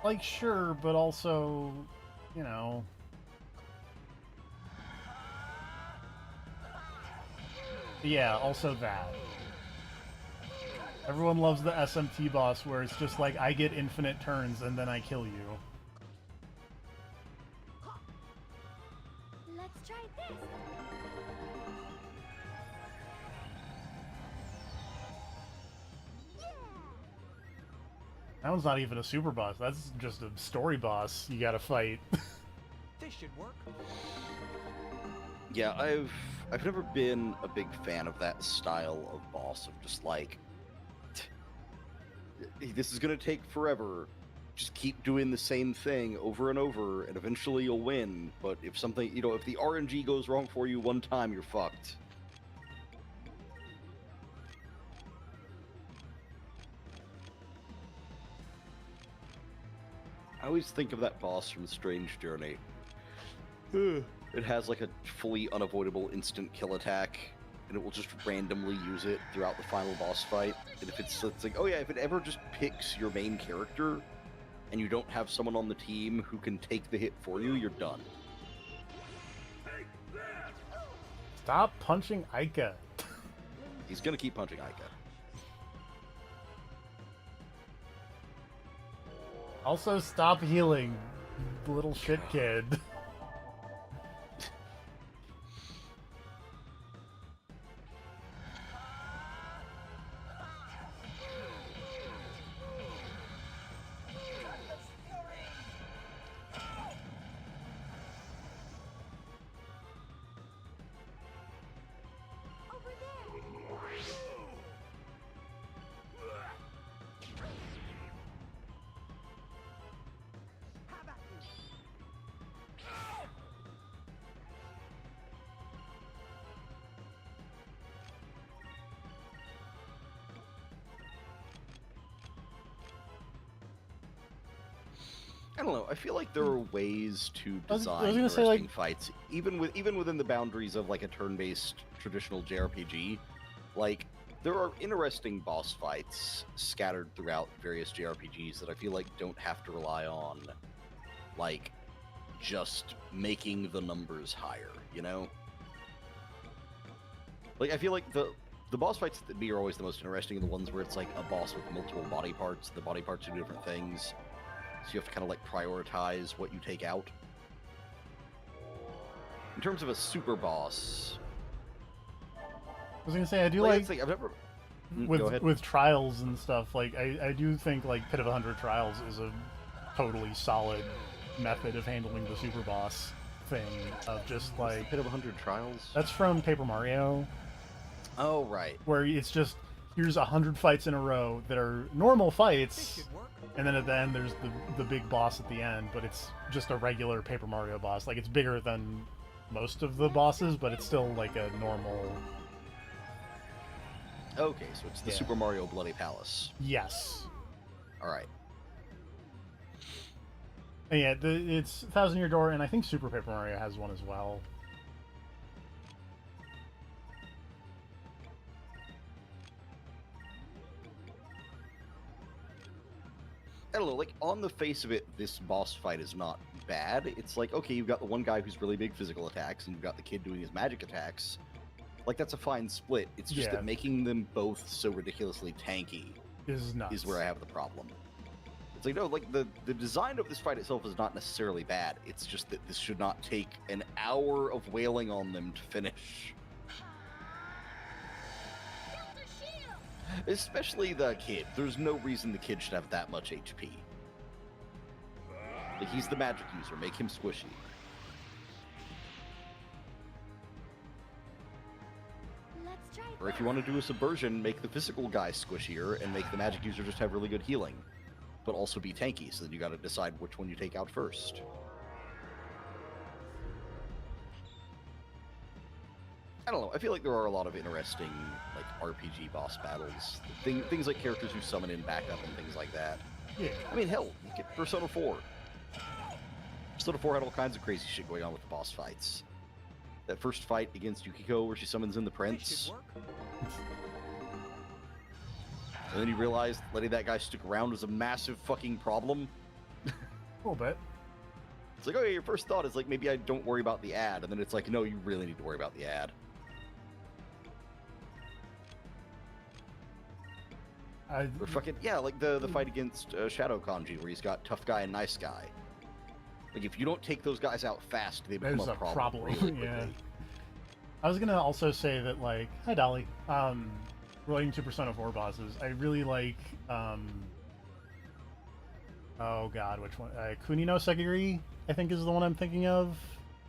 Like, sure, but also, you know... Yeah, also that. Everyone loves the SMT boss where it's just like, I get infinite turns and then I kill you. Let's try this. Yeah! That one's not even a super boss, that's just a story boss you gotta fight. This should work. Yeah, I've never been a big fan of that style of boss, of just like, this is gonna take forever. Just keep doing the same thing over and over, and eventually you'll win. But if something, you know, if the RNG goes wrong for you one time, you're fucked. I always think of that boss from Strange Journey. It has like a fully unavoidable instant kill attack, and it will just randomly use it throughout the final boss fight. And if it's like, oh yeah, if it ever just picks your main character, and you don't have someone on the team who can take the hit for you, you're done. Stop punching Aika. He's gonna keep punching Aika. Also, stop healing, you little shit kid. Over there. How about you? I don't know. I feel like there are ways to I was design gonna interesting say, like- fights, even within the boundaries of like a turn-based traditional JRPG. Like there are interesting boss fights scattered throughout various JRPGs that I feel like don't have to rely on like just making the numbers higher. You know, like I feel like the boss fights that me are always the most interesting, the ones where it's like a boss with multiple body parts. The body parts do different things. So you have to kind of like prioritize what you take out. In terms of a super boss, I was gonna say, I do like, like it's like I've never. Go ahead. with trials and stuff. Like, I do think like Pit of 100 Trials is a totally solid method of handling the super boss thing. Of just like Pit of 100 Trials. that's from Paper Mario, Oh right. where it's just here's 100 fights in a row that are normal This fights. should work. And then at the end, there's the big boss at the end, but it's just a regular Paper Mario boss. Like, it's bigger than most of the bosses, but it's still like a normal... Okay, so it's the Yeah. Super Mario Bloody Palace. Yes. All right. And yeah, it's Thousand Year Door, and I think Super Paper Mario has one as well. I don't know, like, on the face of it, this boss fight is not bad. It's like, okay, you've got the one guy who's really big physical attacks, and you've got the kid doing his magic attacks. Like, that's a fine split. It's just Yeah. that making them both so ridiculously tanky Is nuts. is where I have the problem. It's like, no, like, the design of this fight itself is not necessarily bad. It's just that this should not take an hour of wailing on them to finish. Build a shield. Especially the kid. There's no reason the kid should have that much HP. Like, he's the magic user. Make him squishy. Let's try. Or if you want to do a subversion, make the physical guy squishier and make the magic user just have really good healing. But also be tanky, so then you gotta decide which one you take out first. I don't know, I feel like there are a lot of interesting, like, RPG boss battles. Things like characters who summon in backup and things like that. Yeah. I mean, hell, you get Persona 4. Persona 4 had all kinds of crazy shit going on with the boss fights. That first fight against Yukiko where she summons in the This prince, should work. and then you realize letting that guy stick around was a massive fucking problem. A little bit. It's like, okay, your first thought is like, maybe I don't worry about the ad, and then it's like, no, you really need to worry about the ad. Or fucking, yeah, like the fight against Shadow Kanji, where he's got tough guy and nice guy. Like, if you don't take those guys out fast, they become There's a a problem, problem, really quickly. yeah. I was gonna also say that, like, hi Dolly. Relating to Persona 4 bosses, I really like, oh god, which one? Kunino Segiri, I think is the one I'm thinking of.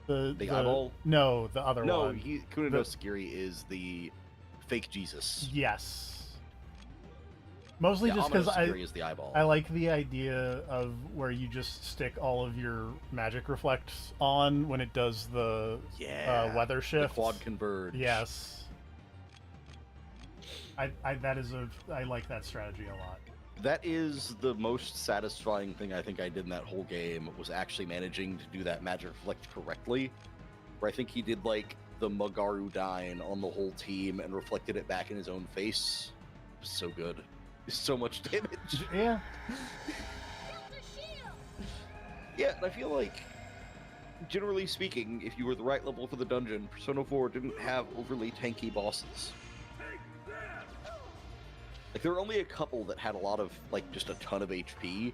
The eyeball? No, the other No, one. Kunino The- Sagiri is the fake Jesus. Yes. Mostly Yeah, just Amano because Sagiri is the eyeball. I like the idea of where you just stick all of your magic reflects on when it does the weather the shift. quad converge. Yes. I like that strategy a lot. That is the most satisfying thing I think I did in that whole game, was actually managing to do that magic reflect correctly. Where I think he did like the Magaru Dine on the whole team and reflected it back in his own face. It was so good. So much damage. Yeah. Build a shield. Yeah, and I feel like generally speaking, if you were the right level for the dungeon, Persona 4 didn't have overly tanky bosses. Like, there were only a couple that had a lot of, like, just a ton of HP.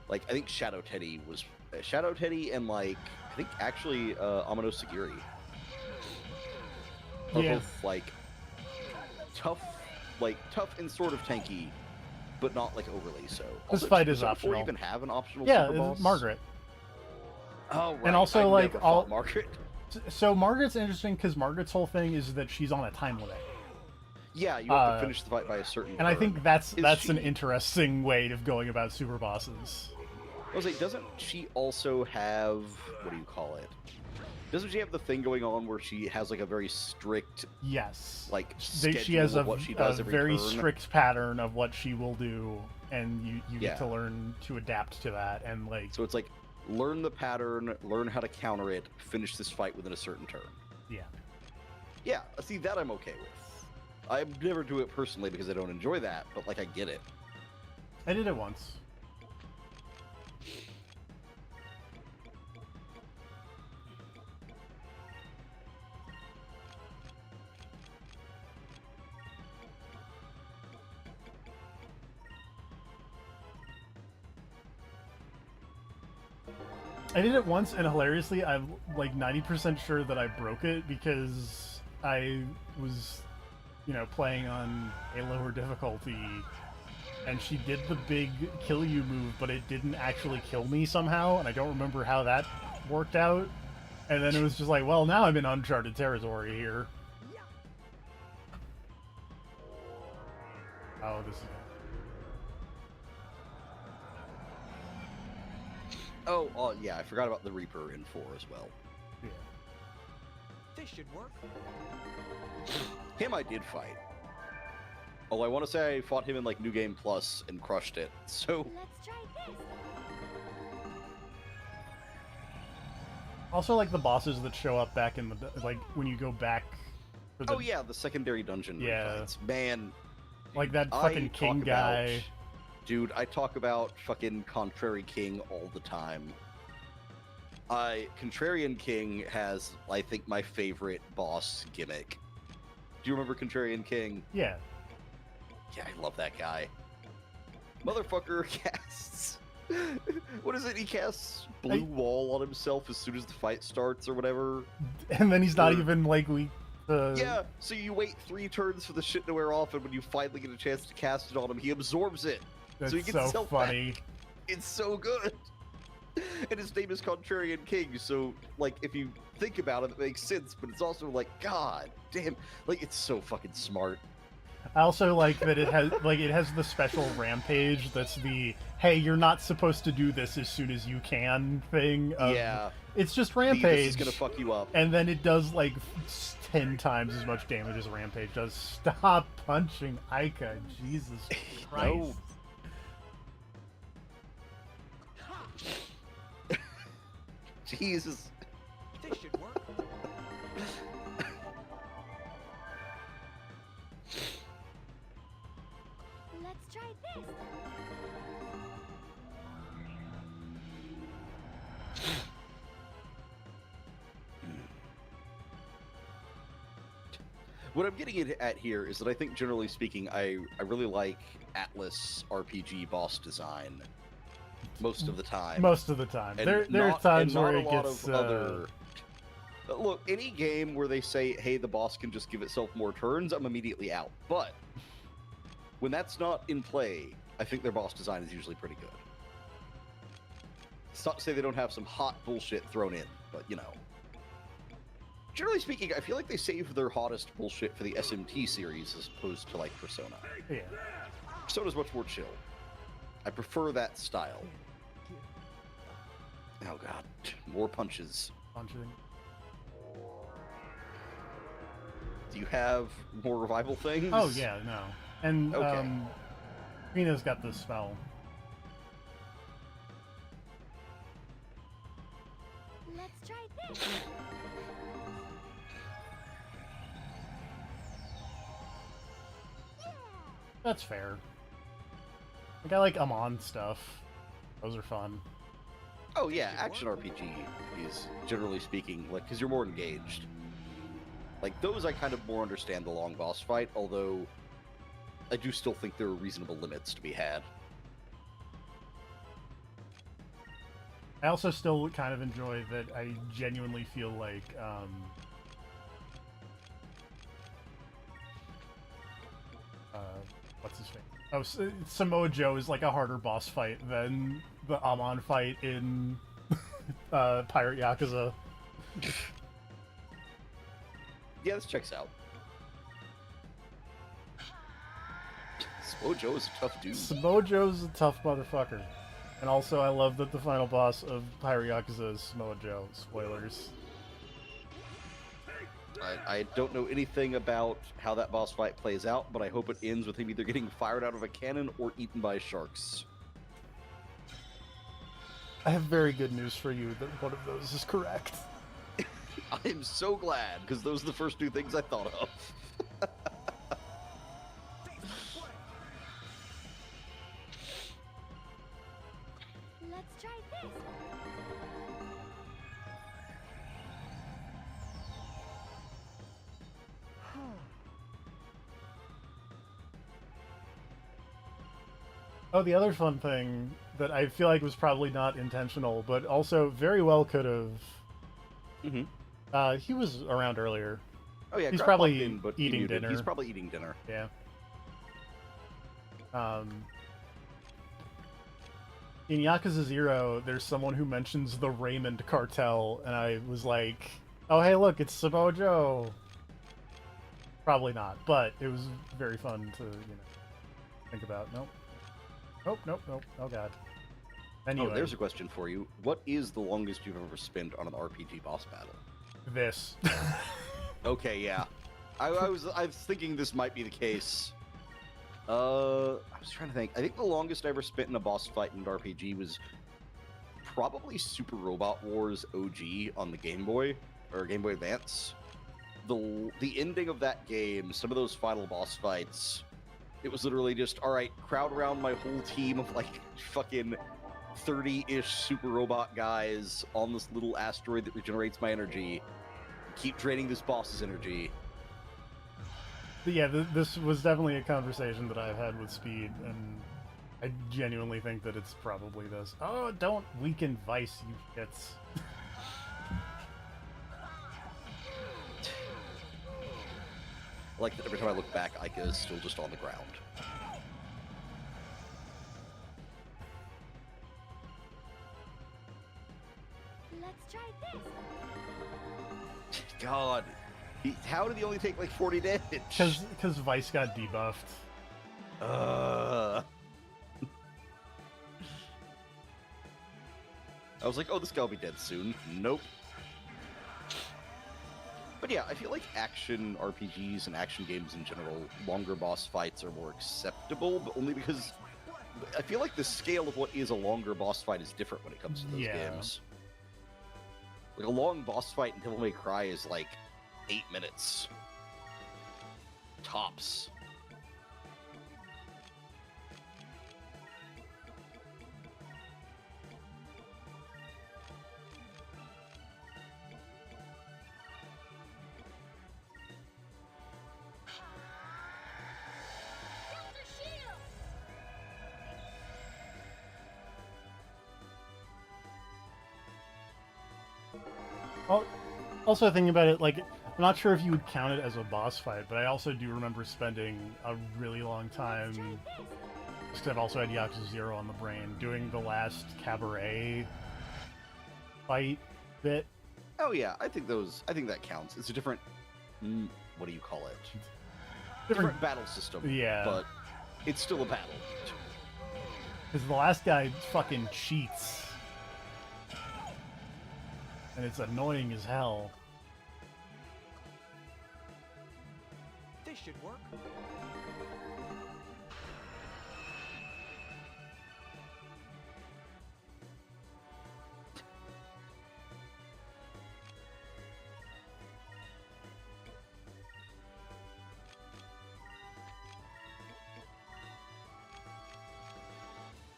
Like, I think Shadow Teddy was... Shadow Teddy and, like, I think actually Amano Sagiri are Yeah. both, like, tough and sort of tanky, but not, like, overly so. This Also, fight does is Persona 4 optional. even have an optional Yeah, super boss? Margaret. Oh, right. And also, I like, never all- fought Margaret. So Margaret's interesting because Margaret's whole thing is that she's on a time limit. Yeah, you have to finish the fight by a certain And I turn. think that's Is an she- interesting way of going about super bosses. I was like, doesn't she also have, what do you call it? Doesn't she have the thing going on where she has like a very strict, Yes. like, She has schedule a, of what she does a every very turn? strict pattern of what she will do, and you get Yeah. to learn to adapt to that. And like, So it's like, learn the pattern, learn how to counter it, finish this fight within a certain turn. yeah. Yeah, see, that I'm okay with. I never do it personally because I don't enjoy that, but like, I get it. I did it once. I did it once, and hilariously, I'm like 90% sure that I broke it because I was, playing on a lower difficulty, and she did the big kill you move, but it didn't actually kill me somehow, and I don't remember how that worked out. And then it was just like, well, now I'm in uncharted territory here. Oh, this is... Oh, yeah, I forgot about the Reaper in 4 as well. Yeah. This should work. Him I did fight. Oh, I want to say I fought him in like New Game Plus and crushed it. So Let's try this. Also, like, the bosses that show up back in the... Like, when you go back... For the, oh yeah, the secondary dungeon Yeah. fights. Man, Like, that I fucking talk king guy... about- dude, I talk about fucking Contrary King all the time. Contrarian King has, I think, my favorite boss gimmick. Do you remember Contrarian King? Yeah. Yeah, I love that guy. Motherfucker casts... what is it? He casts blue wall on himself as soon as the fight starts or whatever. And then he's not Or- even, like, Yeah, so you wait 3 turns for the shit to wear off, and when you finally get a chance to cast it on him, he absorbs it. That's so he gets so himself back. funny. It's so good. And his name is Contrarian King, so, like, if you think about it, it makes sense, but it's also like, god damn, like, it's so fucking smart. I also like that it has the special rampage that's the hey, you're not supposed to do this as soon as you can thing. Yeah. It's just This rampage. is gonna fuck you up. And then it does like 10 times as much damage as rampage does. Stop punching Aika, Jesus Christ. No. Jesus. This should work. Let's try this. What I'm getting at here is that I think, generally speaking, I really like Atlas RPG boss design most of the time. Most of the time. And There are not- times and where not it a lot gets of other. Look, any game where they say, "Hey, the boss can just give itself more turns," I'm immediately out. But when that's not in play, I think their boss design is usually pretty good. It's not to say they don't have some hot bullshit thrown in, but you know. Generally speaking, I feel like they save their hottest bullshit for the SMT series as opposed to like Persona. yeah. Persona's much more chill. I prefer that style. Oh god, more punches. Punching. Do you have more revival things? Oh yeah, no. And Okay. Rina's got this spell. Let's try this. That's fair. Like I like Amon stuff. Those are fun. Oh yeah, action RPG is generally speaking like because you're more engaged. Like those, I kind of more understand the long boss fight, although I do still think there are reasonable limits to be had. I also still kind of enjoy that I genuinely feel like what's his name? Oh, Samoa Joe is like a harder boss fight than the Amon fight in Pirate Yakuza. Yeah, this checks out. Swojo is a tough dude. Samoa Joe's a tough motherfucker. And also, I love that the final boss of Pirate Yakuza is Samoa Joe. Spoilers. I don't know anything about how that boss fight plays out, but I hope it ends with him either getting fired out of a cannon or eaten by sharks. I have very good news for you that one of those is correct. I'm so glad, because those are the first two things I thought of. Let's try this. Oh, the other fun thing that I feel like was probably not intentional, but also very well could have. Mm-hmm. He was around earlier. Oh yeah, He's Grab probably popped in, but he eating muted. dinner. He's probably eating dinner. Yeah. In Yakuza 0, there's someone who mentions the Raymond cartel, and I was like, oh, hey, look, it's Samoa Joe. Probably not, but it was very fun to, think about. Nope. Nope. Oh, God. Anyway, Oh, there's a question for you. What is the longest you've ever spent on an RPG boss battle? this. Okay, yeah. I was thinking this might be the case. I was trying to think. I think the longest I ever spent in a boss fight in an RPG was probably Super Robot Wars OG on the Game Boy or Game Boy Advance. The ending of that game, some of those final boss fights, it was literally just, all right, crowd around my whole team of like fucking 30-ish super robot guys on this little asteroid that regenerates my energy. Keep draining this boss's energy. But yeah, this was definitely a conversation that I've had with Speed, and I genuinely think that it's probably this. Oh, don't weaken Vice, you shits. I like that every time I look back, Ica is still just on the ground. Let's try this. God, how did he only take like 40 damage? Because Vice got debuffed. I was like, oh, this guy will be dead soon. Nope. But yeah, I feel like action RPGs and action games in general, longer boss fights are more acceptable, but only because I feel like the scale of what is a longer boss fight is different when it comes to those games. Like a long boss fight in Devil May Cry is like 8 minutes. Tops. Delta Shield. Also thinking about it, like, I'm not sure if you would count it as a boss fight, but I also do remember spending a really long time, because I've also had Yakuza 0 on the brain, doing the last cabaret fight bit. Oh yeah, I think that counts. It's a different, what do you call it? Different battle system. Yeah. But it's still a battle. Because the last guy fucking cheats. And it's annoying as hell. This should work.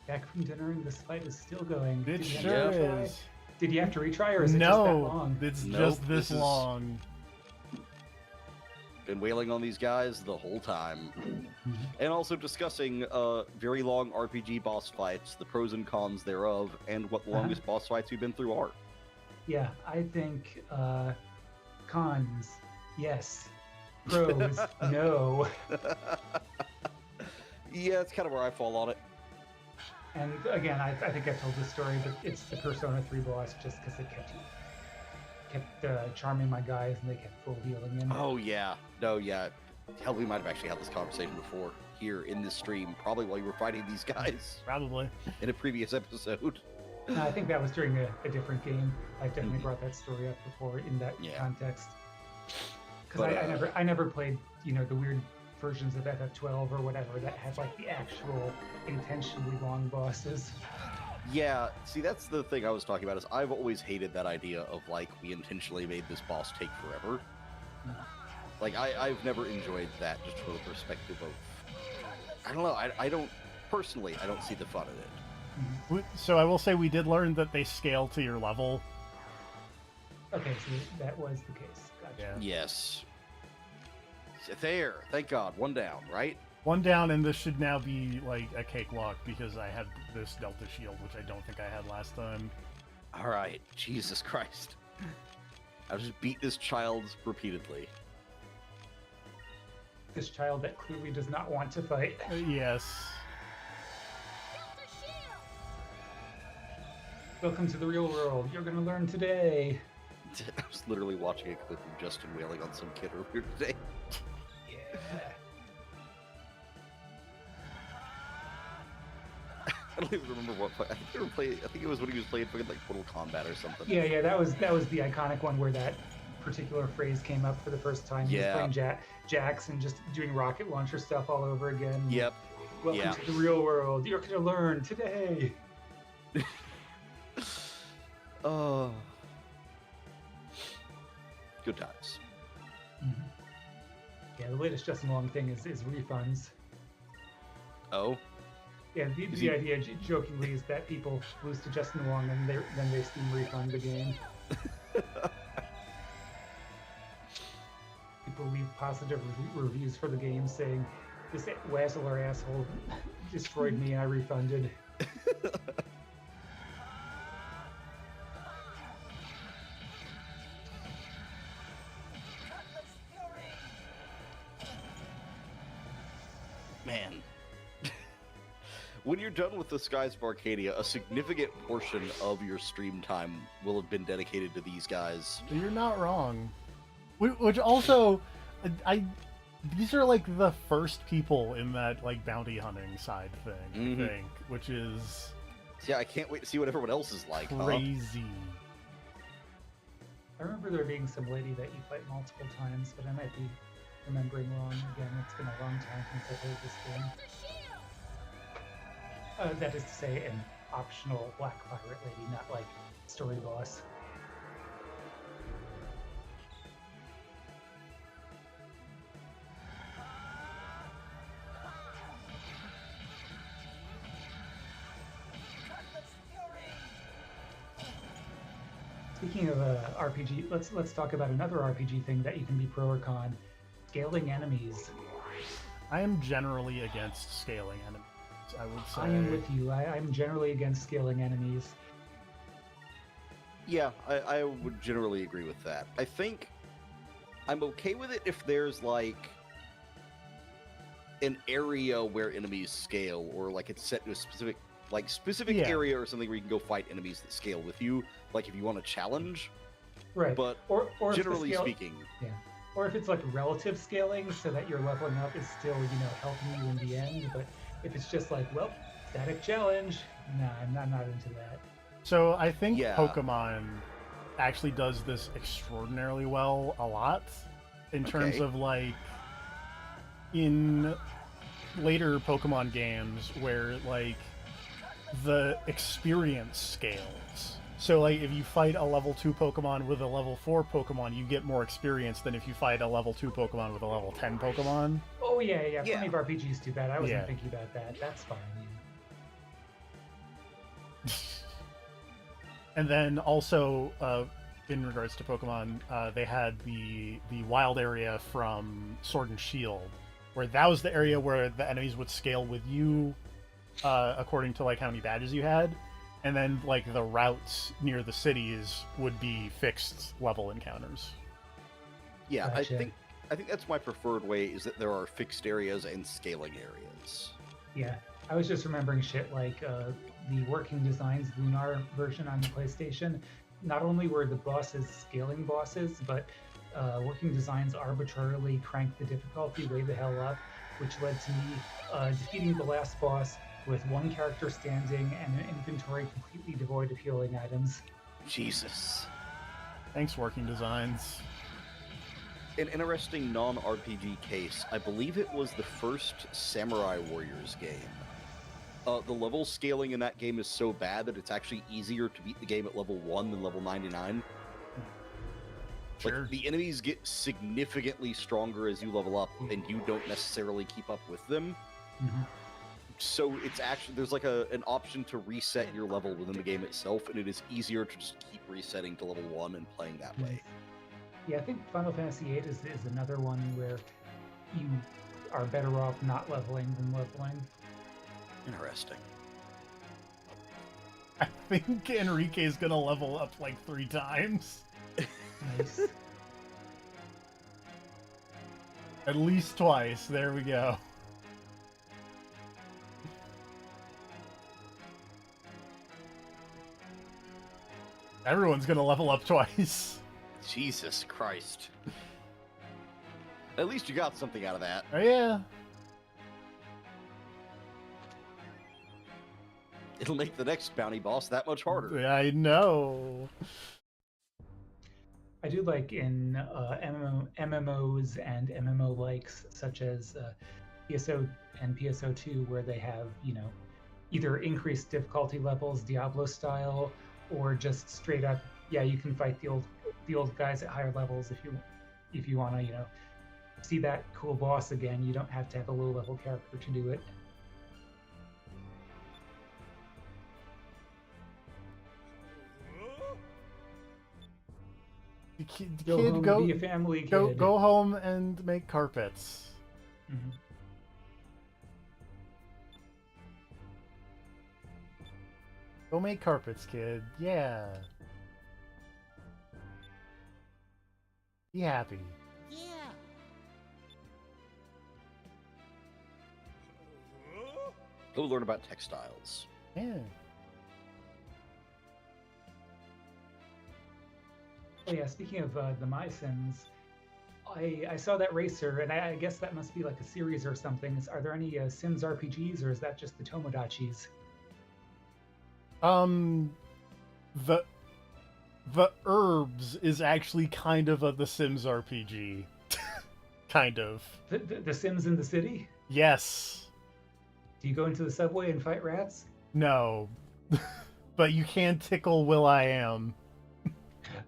Back from dinner and this fight is still going. It Did you have sure to retry? is. Did you have to retry, or is it just that No, long? it's Nope, just this this is- long. Been wailing on these guys the whole time. And also discussing very long RPG boss fights, the pros and cons thereof, and what the longest boss fights we've been through are. Yeah, I think cons, yes. Pros, no. Yeah, it's kind of where I fall on it. And again, I think I've told this story, but it's the Persona 3 boss just because it kept charming my guys and they kept full healing in. Oh yeah, no, yeah. Hell, we might have actually had this conversation before here in this stream, probably while you were fighting these guys Probably. in a previous episode. No, I think that was during a different game. I've definitely brought that story up before in that Yeah. context. Because But, I never played, the weird versions of FF12 or whatever that had like the actual intentionally long bosses. Yeah, see, that's the thing I was talking about. Is I've always hated that idea of like we intentionally made this boss take forever. Like I've never enjoyed that, just from the perspective of I don't know. I don't personally. I don't see the fun in it. So I will say we did learn that they scale to your level. Okay, so that was the case. Gotcha. Yeah. Yes. There. Thank God. One down. Right. One down, and this should now be like a cakewalk because I had this Delta Shield, which I don't think I had last time. All right. Jesus Christ. I'll just beat this child repeatedly. This child that clearly does not want to fight. Yes. Delta Shield! Welcome to the real world. You're gonna learn today. I was literally watching a clip of Justin wailing on some kid earlier today. Yeah. I don't even remember what. I think it was when he was playing fucking like Mortal Kombat or something. Yeah, that was the iconic one where that particular phrase came up for the first time. He was Yeah. playing Jax and just doing rocket launcher stuff all over again. Yep. Welcome Yeah. to the real world. You're gonna learn today. Oh. Good times. Yeah, the latest Justin Long thing is refunds. Oh. Yeah, Is the he- idea jokingly is that people lose to Justin Long and then they Steam refund the game. People leave positive reviews for the game saying, "This Wazzler asshole destroyed me and I refunded." Man. When you're done with the Skies of Arcadia, a significant portion of your stream time will have been dedicated to these guys. You're not wrong. Which also, these are like the first people in that like bounty hunting side thing, Mhm. I think, which is Yeah, I can't wait to see what everyone else is like, huh? crazy. I remember there being some lady that you fight multiple times, but I might be remembering wrong. Again, it's been a long time since I played this game. Delta Shield! That is to say, an optional black pirate lady, not like story boss. Speaking of RPG, let's talk about another RPG thing that you can be pro or con: scaling enemies. I am generally against scaling enemies. I would say. I am with you. I'm generally against scaling enemies. Yeah, I would generally agree with that. I think I'm okay with it if there's like an area where enemies scale, or like it's set to a specific Yeah. area or something where you can go fight enemies that scale with you. Like if you want a challenge, Right. but or if the generally scale- speaking, Yeah. Or if it's like relative scaling, so that your leveling up is still, helping you in the end. But if it's just like, well, static challenge, nah, I'm not into that. So I think Yeah. Pokemon actually does this extraordinarily well a lot in terms Okay. of like in later Pokemon games where like the experience scales. So like if you fight a level 2 Pokemon with a level 4 Pokemon, you get more experience than if you fight a level 2 Pokemon with a level 10 Pokemon. Oh yeah. Yeah. Plenty of RPGs do that. I wasn't Yeah. thinking about that. That's fine. Yeah. And then also, in regards to Pokemon, they had the wild area from Sword and Shield, where that was the area where the enemies would scale with you, according to like how many badges you had, and then like the routes near the cities would be fixed level encounters. Yeah, Gotcha. I think that's my preferred way, is that there are fixed areas and scaling areas. Yeah, I was just remembering shit like the Working Designs Lunar version on the PlayStation. Not only were the bosses scaling bosses, but Working Designs arbitrarily cranked the difficulty way the hell up, which led to me defeating the last boss with one character standing and an inventory completely devoid of healing items. Jesus. Thanks, Working Designs. An interesting non-RPG case, I believe it was the first Samurai Warriors game. The level scaling in that game is so bad that it's actually easier to beat the game at level 1 than level 99. Sure. Like, the enemies get significantly stronger as you level up, and you don't necessarily keep up with them. Mhm. So it's actually, there's like an option to reset your level within the game itself, and it is easier to just keep resetting to level 1 and playing that way. Yeah, I think Final Fantasy VIII is another one where you are better off not leveling than leveling. Interesting. I think Enrique is gonna level up like 3 times. Nice. At least twice. There we go. Everyone's gonna level up twice. Jesus Christ. At least you got something out of that. Oh yeah. It'll make the next bounty boss that much harder. I know. I do like in MMOs and MMO likes such as PSO and PSO2, where they have, you know, either increased difficulty levels, Diablo style, or just straight up, yeah, you can fight the old guys at higher levels if you want to, you know, see that cool boss again. You don't have to have a low level character to do it. Go Kid, home, go, be a family kid. go home and make carpets. Mhm. Go make carpets, kid. Yeah. Be happy. Yeah. Go learn about textiles. Yeah. Oh yeah, speaking of the My Sims, I saw that racer, and I guess that must be like a series or something. Are there any Sims RPGs, or is that just the Tomodachi's? The herbs is actually kind of the Sims RPG. Kind of. The Sims in the city? Yes. Do you go into the subway and fight rats? No. But you can tickle Will.I.Am.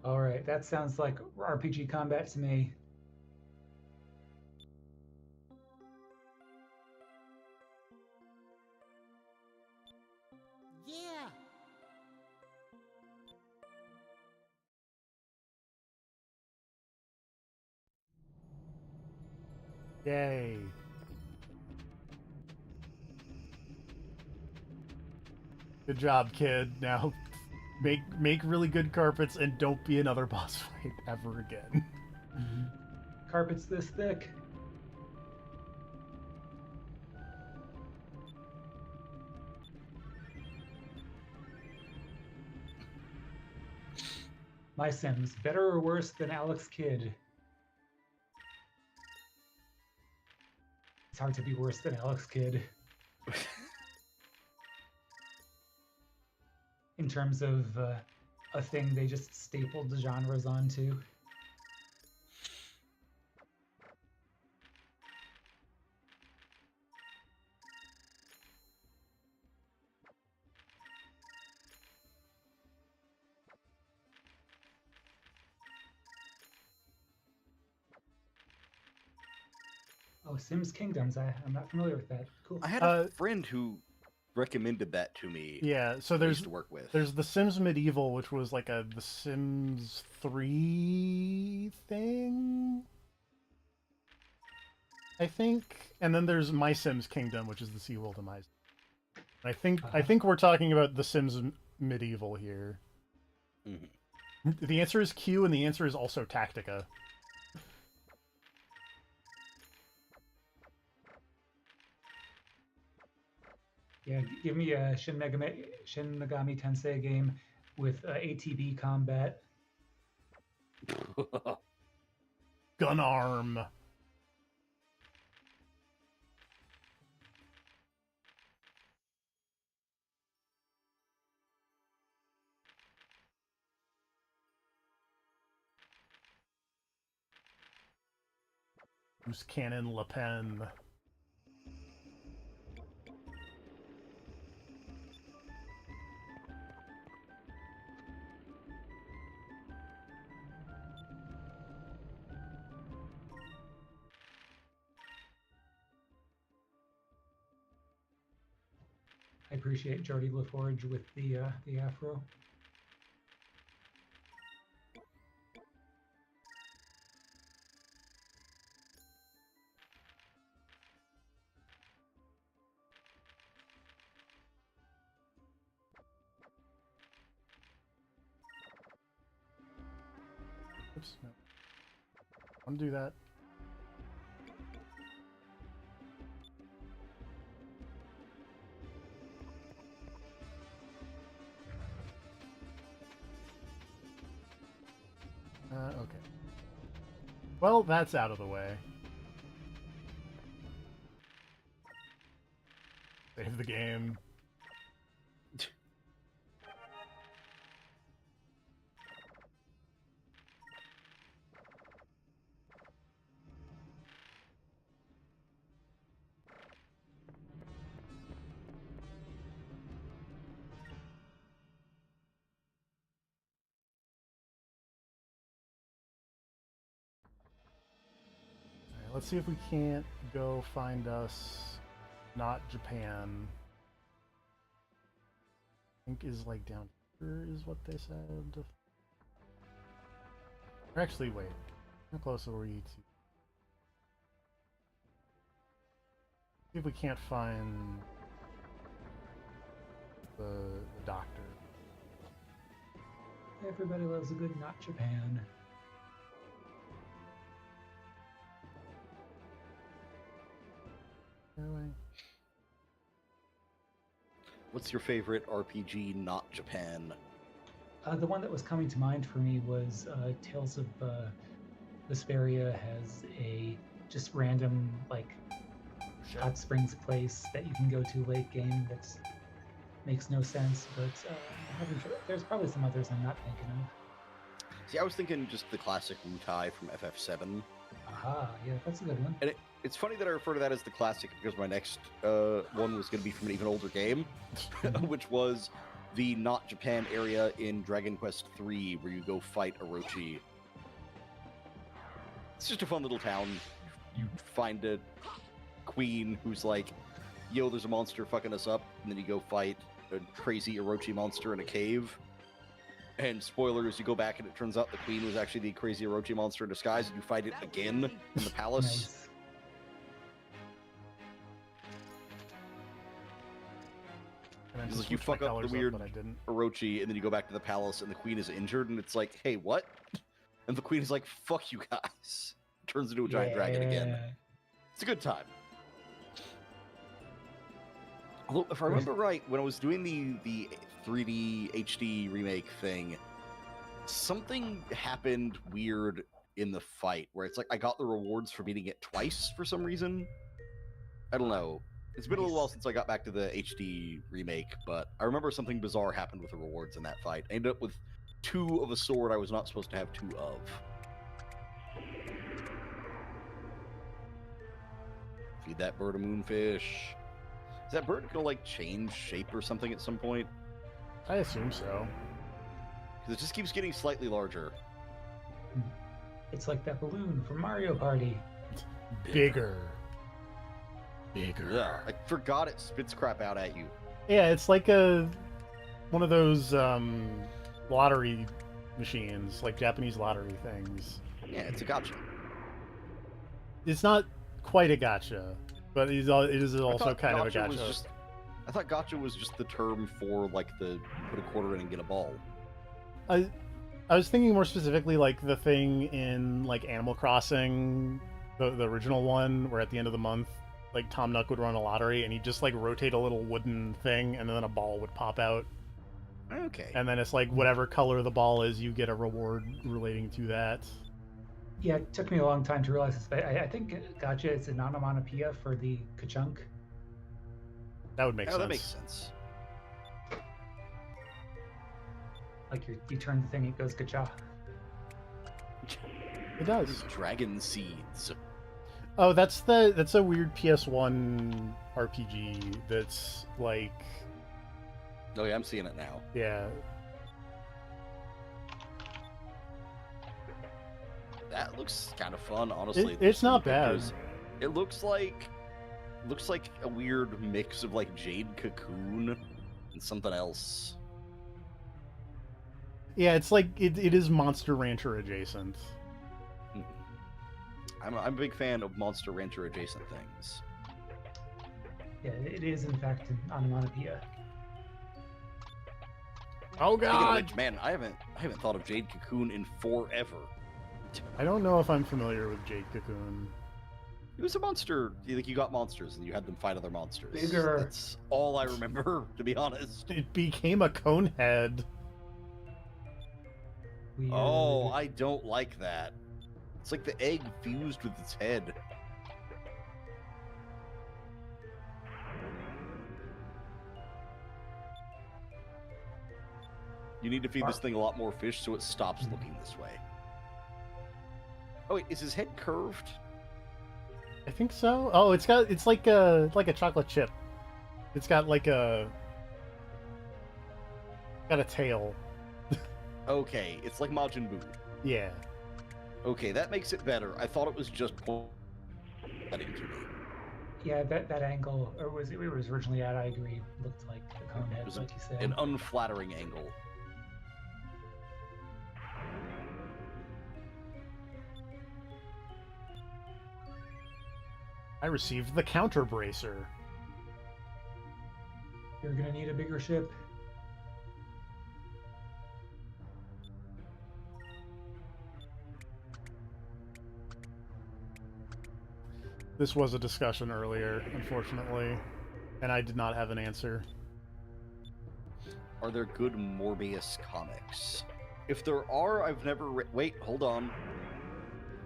All right, that sounds like RPG combat to me. Yeah. Yay. Good job, kid. Now make really good carpets and don't be another boss fight ever again. Carpets this thick. My Sims, better or worse than Alex Kidd? It's hard to be worse than Alex Kidd. In terms of a thing they just stapled the genres onto. Oh, Sims Kingdoms. I'm not familiar with that. Cool. I had a friend who recommended that to me. Yeah, so I used there's to work with. The Sims Medieval, which was like a The Sims 3 thing, I think, and then there's My Sims Kingdom, which is the SeaWorld of My Sims. I think we're talking about The Sims Medieval here. Mhm. The answer is Q, and the answer is also Tactica. Yeah, give me a Shin Megami Tensei game with ATB combat. Gun arm. Loose Cannon Le Pen. I appreciate Jody LaForge with the afro. Oops, no. Undo that. Okay. Well, that's out of the way. Save the game. Alright, let's see if we can't go find us not Japan. I think is like down here is what they said. Or actually, wait. How close are we to? See if we can't find the doctor. Everybody loves a good not Japan. Anyway. What's your favorite RPG not Japan? The one that was coming to mind for me was Tales of Vesperia has a just random like hot springs place that you can go to late game that's makes no sense, but there's probably some others I'm not thinking of. See, I was thinking just the classic Wutai from FF7. Aha, yeah, that's a good one. And it's funny that I refer to that as the classic because my next one was going to be from an even older game, which was the not Japan area in Dragon Quest III, where you go fight Orochi. It's just a fun little town. You find a queen who's like, yo, there's a monster fucking us up, and then you go fight a crazy Orochi monster in a cave. And spoilers, you go back and it turns out the queen was actually the crazy Orochi monster in disguise, and you fight it again in the palace. Nice. And then It's like switch you my fuck up the colors weird but I didn't. Orochi, and then you go back to the palace, and the queen is injured, and it's like, hey, what? And the queen is like, fuck you guys. Turns into a giant dragon again. Yeah. It's a good time. Although, if I remember right, when I was doing the 3D HD remake thing, something happened weird in the fight, where it's like I got the rewards for beating it twice for some reason. I don't know. It's been a little while since I got back to the HD remake, but I remember something bizarre happened with the rewards in that fight. I ended up with 2 of a sword I was not supposed to have 2 of. Feed that bird a moonfish. Is that bird gonna like change shape or something at some point? I assume so. Because it just keeps getting slightly larger. It's like that balloon from Mario Party. Bigger. Bigger. Yeah, I forgot it spits crap out at you. Yeah, it's like one of those lottery machines, like Japanese lottery things. Yeah, it's a gotcha. It's not quite a gotcha, but it is I also thought kind of a gotcha was gotcha. just. I thought gotcha was just the term for like you put a quarter in and get a ball. I was thinking more specifically like the thing in like Animal Crossing, the original one, where at the end of the month, like Tom Nook would run a lottery and he'd just like rotate a little wooden thing and then a ball would pop out. Okay. And then it's like whatever color the ball is, you get a reward relating to that. Yeah, it took me a long time to realize this, but I think gotcha is an onomatopoeia for the ka-chunk. That would make Oh, sense. that makes sense. Like you turn the thing, it goes ka-cha. It does. Dragon seeds. Oh, that's a weird PS1 RPG that's like, Oh yeah, I'm seeing it now. yeah. That looks kind of fun, honestly. It's not Some bad. pictures. It looks like a weird mix of like Jade Cocoon and something else. Yeah, it's like it is Monster Rancher adjacent. I'm a big fan of Monster Rancher adjacent things. Yeah, it is in fact an onomatopoeia. Oh Speaking of god! which, man, I haven't thought of Jade Cocoon in forever. I don't know if I'm familiar with Jade Cocoon. It was a monster. You got monsters and you had them fight other monsters. Bigger. That's all I remember, to be honest. It became a cone head. Weird. Oh, I don't like that. It's like the egg fused with its head. You need to feed this thing a lot more fish so it stops looking this way. Oh wait, is his head curved? I think so. Oh, it's like a chocolate chip. It's got like a tail. Okay, it's like Majin Buu. Yeah. Okay, that makes it better. I thought it was just pointing to me. Yeah, that angle, or was it was originally at, I agree, looked like a cone head, It was like you said. an unflattering angle. I received the counter bracer. You're gonna need a bigger ship. This was a discussion earlier, unfortunately, and I did not have an answer. Are there good Morbius comics? If there are, I've never read. Wait, hold on.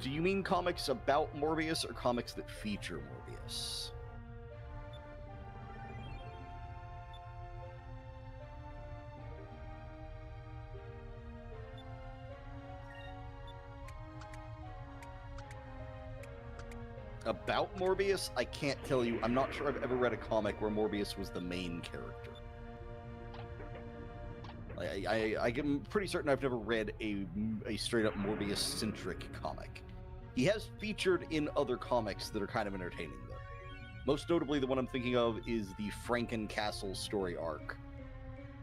Do you mean comics about Morbius or comics that feature Morbius? About Morbius, I can't tell you. I'm not sure I've ever read a comic where Morbius was the main character. I'm pretty certain I've never read a straight-up Morbius-centric comic. He has featured in other comics that are kind of entertaining, though. Most notably, the one I'm thinking of is the Franken Castle story arc,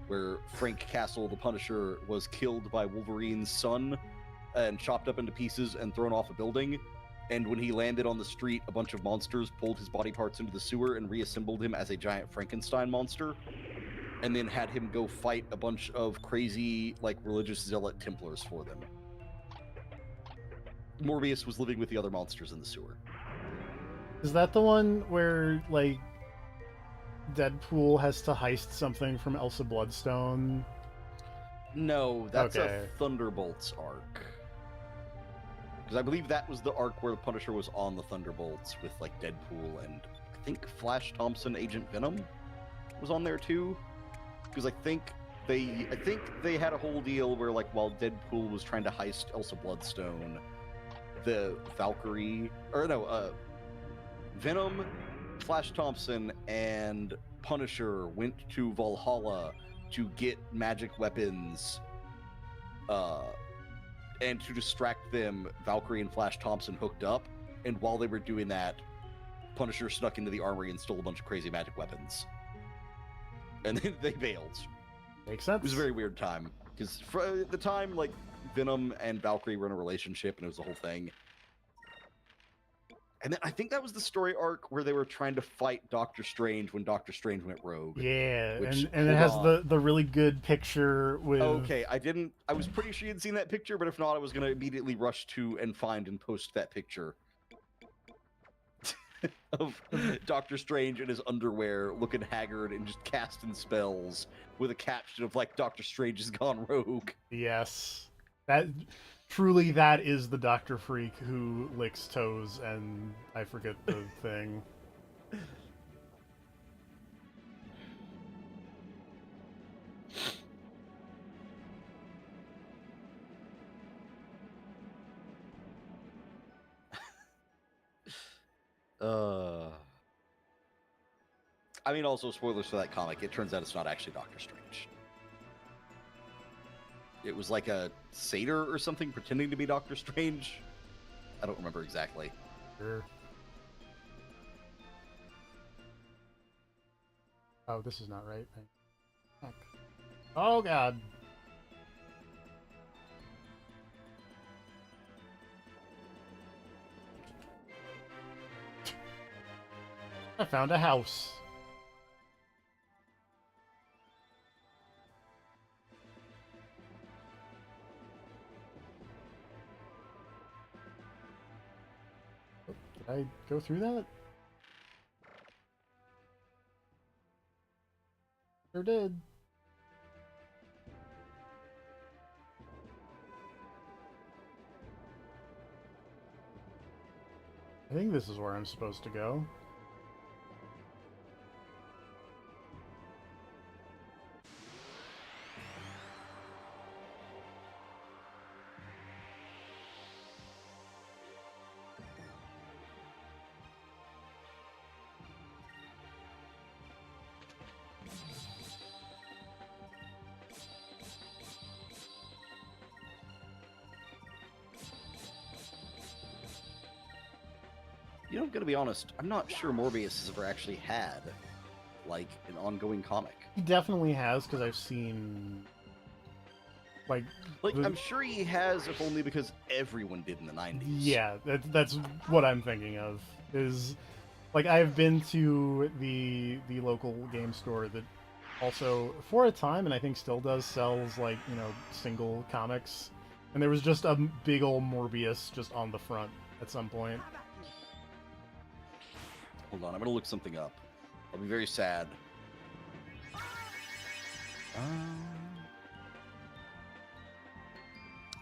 where Frank Castle, the Punisher, was killed by Wolverine's son and chopped up into pieces and thrown off a building. And when he landed on the street, a bunch of monsters pulled his body parts into the sewer and reassembled him as a giant Frankenstein monster, and then had him go fight a bunch of crazy, like, religious zealot Templars for them. Morbius was living with the other monsters in the sewer. Is that the one where, like, Deadpool has to heist something from Elsa Bloodstone? No, that's Okay. a Thunderbolts arc. Because I believe that was the arc where the Punisher was on the Thunderbolts with, like, Deadpool and I think Flash Thompson, Agent Venom was on there too. Because I think they had a whole deal where, like, while Deadpool was trying to heist Elsa Bloodstone, the Venom, Flash Thompson, and Punisher went to Valhalla to get magic weapons, and to distract them, Valkyrie and Flash Thompson hooked up, and while they were doing that, Punisher snuck into the armory and stole a bunch of crazy magic weapons. and then they bailed. Makes sense. It was a very weird time because for the time, like Venom and Valkyrie were in a relationship, and it was the whole thing. And then I think that was the story arc where they were trying to fight Doctor Strange when Doctor Strange went rogue. Yeah, Which, and it hold has on. the really good picture with. Okay, I was pretty sure you'd seen that picture, but if not, I was gonna immediately rush to and find and post that picture of Doctor Strange in his underwear, looking haggard and just casting spells, with a caption of like Doctor Strange has gone rogue. Yes, that truly that is the Doctor Freak who licks toes, and I forget the thing. I mean, also spoilers for that comic. It turns out it's not actually Doctor Strange. It was like a satyr or something pretending to be Doctor Strange. I don't remember exactly. Sure. Oh, this is not right. Heck. Oh God. I found a house. Did I go through that? Sure did. I think this is where I'm supposed to go. You know, I'm gonna be honest. I'm not sure Morbius has ever actually had like an ongoing comic. He definitely has, because I've seen like I'm sure he has, if only because everyone did in the 90s. yeah, that's what I'm thinking of. Is like I've been to the local game store that also for a time, and I think still does, sells like, you know, single comics, and there was just a big old Morbius just on the front at some point. Hold on, I'm gonna look something up. I'll be very sad.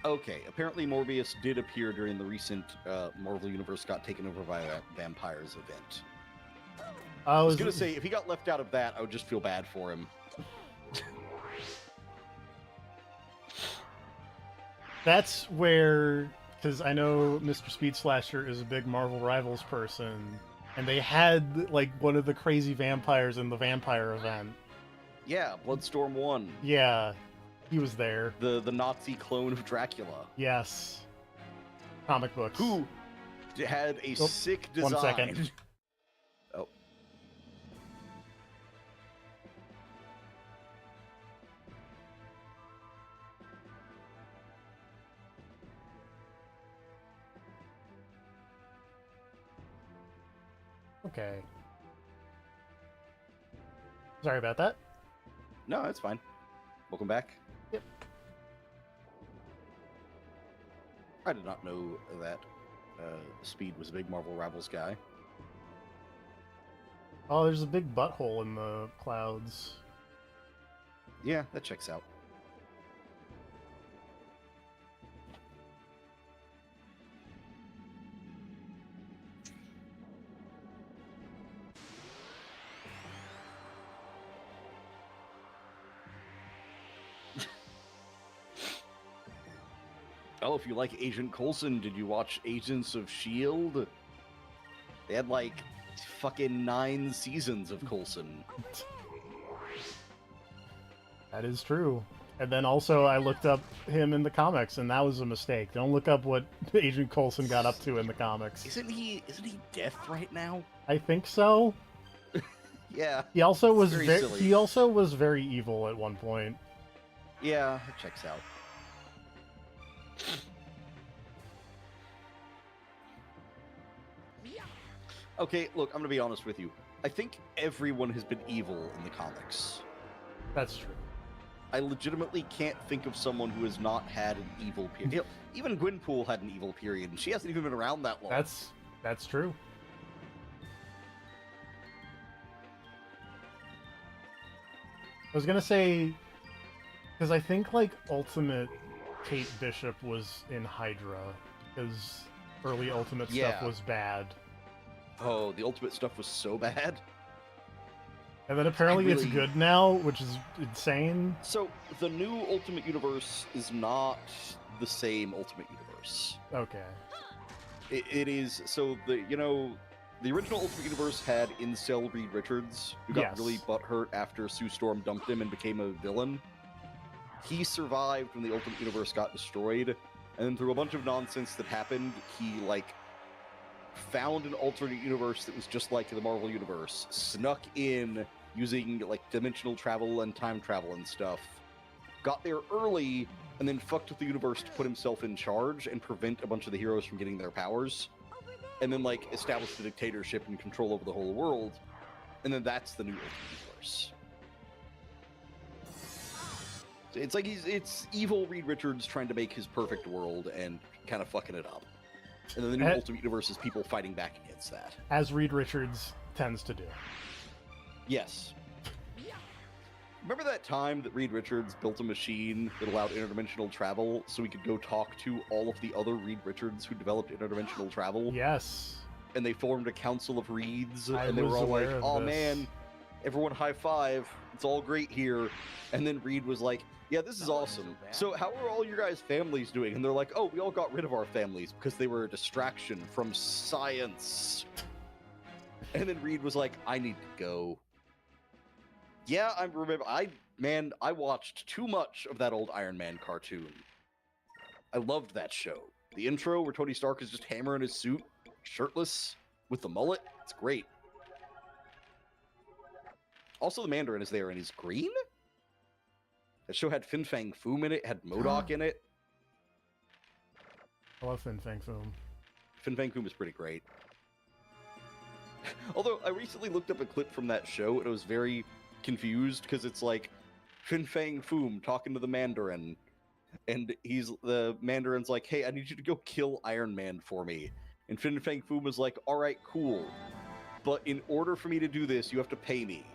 Okay, apparently Morbius did appear during the recent Marvel Universe got taken over by vampires event. I was gonna say, if he got left out of that, I would just feel bad for him. That's where, because I know Mr. Speed Slasher is a big Marvel Rivals person, and they had like one of the crazy vampires in the vampire event. Yeah, Bloodstorm 1. Yeah, he was there. The Nazi clone of Dracula. Yes. Comic books. Who had a sick design. 1 second. Oh. Okay. Sorry about that. No, that's fine. Welcome back. Yep. I did not know that Speed was a big Marvel Rivals guy. Oh, there's a big butthole in the clouds. Yeah, that checks out. Oh, if you like Agent Coulson, did you watch Agents of S.H.I.E.L.D.? They had like fucking 9 seasons of Coulson. That is true. And then also I looked up him in the comics, and that was a mistake. Don't look up what Agent Coulson got up to in the comics. Isn't he Death right now? I think so. Yeah. He also was Very very silly. he also was very evil at one point. Yeah, it checks out. Okay, look, I'm gonna be honest with you. I think everyone has been evil in the comics. That's true. I legitimately can't think of someone who has not had an evil period. You know, even Gwenpool had an evil period, and she hasn't even been around that long. That's true. I was gonna say, because I think like Ultimate Kate Bishop was in Hydra, because early Ultimate stuff Yeah. was bad, Oh, the Ultimate stuff was so bad. and then apparently it's really- good now, which is insane. So, the new Ultimate Universe is not the same Ultimate Universe. Okay. It is, so the original Ultimate Universe had incel Reed Richards, who got Yes. really butthurt after Sue Storm dumped him and became a villain. He survived when the Ultimate Universe got destroyed, and then through a bunch of nonsense that happened, he, like, found an alternate universe that was just like the Marvel Universe, snuck in using, like, dimensional travel and time travel and stuff, got there early, and then fucked with the universe to put himself in charge and prevent a bunch of the heroes from getting their powers, and then, like, established a dictatorship and control over the whole world, and then that's the new Ultimate Universe. It's like it's evil Reed Richards trying to make his perfect world and kind of fucking it up. And then the new Eh. Ultimate Universe is people fighting back against that. As Reed Richards tends to do. Yes. Remember that time that Reed Richards built a machine that allowed interdimensional travel so we could go talk to all of the other Reed Richards who developed interdimensional travel? Yes. And they formed a council of Reeds, I and they were was all like, aware of oh this. man, everyone high five, it's all great here. And then Reed was like, yeah, this is awesome. So how are all your guys' families doing? And they're like, oh, we all got rid of our families because they were a distraction from science. And then Reed was like, I need to go. Yeah, I remember. I watched too much of that old Iron Man cartoon. I loved that show. The intro where Tony Stark is just hammering his suit, shirtless, with the mullet. It's great. Also, the Mandarin is there and he's green? That show had Fin Fang Foom in it, had MODOK in it. I love Fin Fang Foom. Fin Fang Foom is pretty great. Although, I recently looked up a clip from that show and I was very confused because it's like Fin Fang Foom talking to the Mandarin. And the Mandarin's like, hey, I need you to go kill Iron Man for me. And Fin Fang Foom is like, alright, cool. But in order for me to do this, you have to pay me.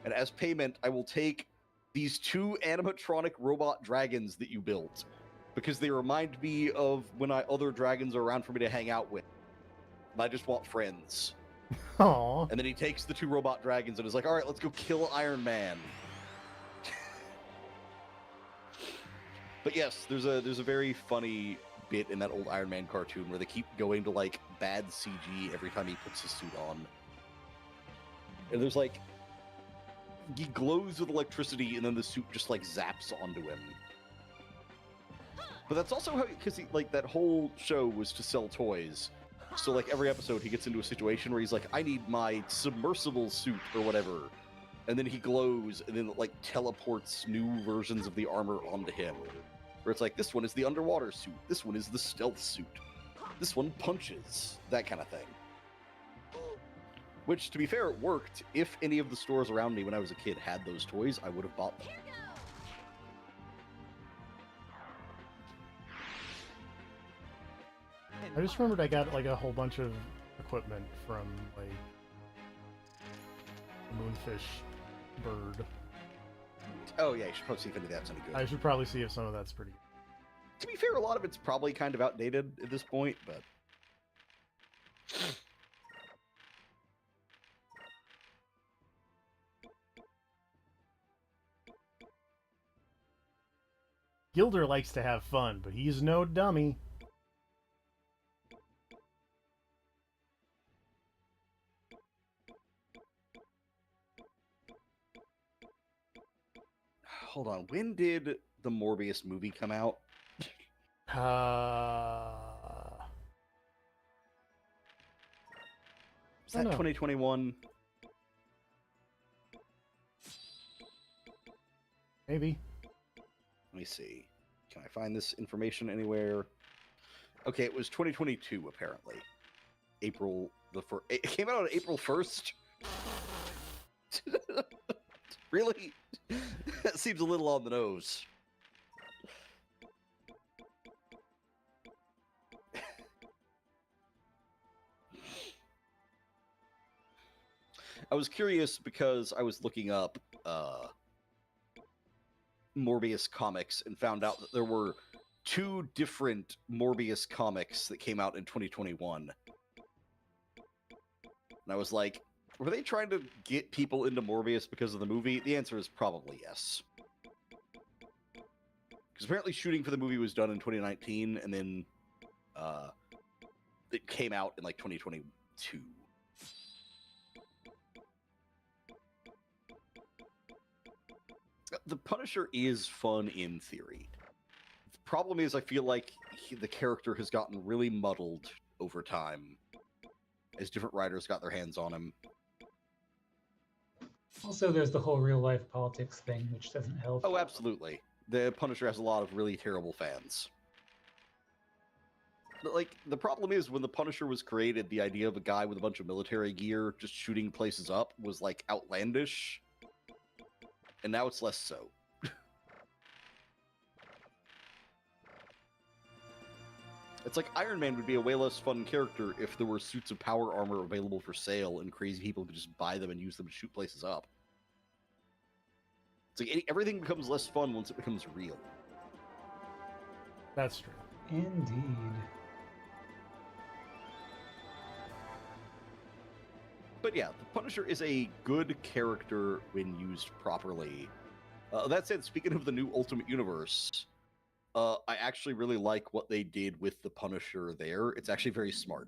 And as payment, I will take these 2 animatronic robot dragons that you built. Because they remind me of when other dragons are around for me to hang out with. And I just want friends. Aww. And then he takes the 2 robot dragons and is like, alright, let's go kill Iron Man. But yes, there's a very funny bit in that old Iron Man cartoon where they keep going to, like, bad CG every time he puts his suit on. And there's, like, he glows with electricity and then the suit just, like, zaps onto him. But that's also how, because like, that whole show was to sell toys. So, like, every episode he gets into a situation where he's like, I need my submersible suit or whatever. And then he glows and then, like, teleports new versions of the armor onto him. Where it's like, this one is the underwater suit, this one is the stealth suit, this one punches, that kind of thing. Which, to be fair, it worked. If any of the stores around me when I was a kid had those toys, I would have bought them. I just remembered I got like a whole bunch of equipment from like Moonfish Bird. Oh yeah, you should probably see if any of that's any good. I should probably see if some of that's pretty good. To be fair, a lot of it's probably kind of outdated at this point, but... Gilder likes to have fun, but he's no dummy. Hold on, when did the Morbius movie come out? Is I that don't know. 2021? Maybe. Let me see. Can I find this information anywhere? Okay, it was 2022 apparently. April the first. It came out on April 1st. Really? That seems a little on the nose. I was curious because I was looking up Morbius comics and found out that there were 2 different Morbius comics that came out in 2021. And I was like, were they trying to get people into Morbius because of the movie? The answer is probably yes. Because apparently shooting for the movie was done in 2019, and then it came out in like 2022. The Punisher is fun in theory. The problem is I feel like the character has gotten really muddled over time as different writers got their hands on him. Also, there's the whole real life politics thing, which doesn't help. Oh, absolutely. The Punisher has a lot of really terrible fans. But, like, the problem is when the Punisher was created, the idea of a guy with a bunch of military gear just shooting places up was, like, outlandish. And now it's less so. It's like Iron Man would be a way less fun character if there were suits of power armor available for sale and crazy people could just buy them and use them to shoot places up. It's like everything becomes less fun once it becomes real. That's true. Indeed. But yeah, the Punisher is a good character when used properly. That said, speaking of the new Ultimate Universe, I actually really like what they did with the Punisher there. It's actually very smart.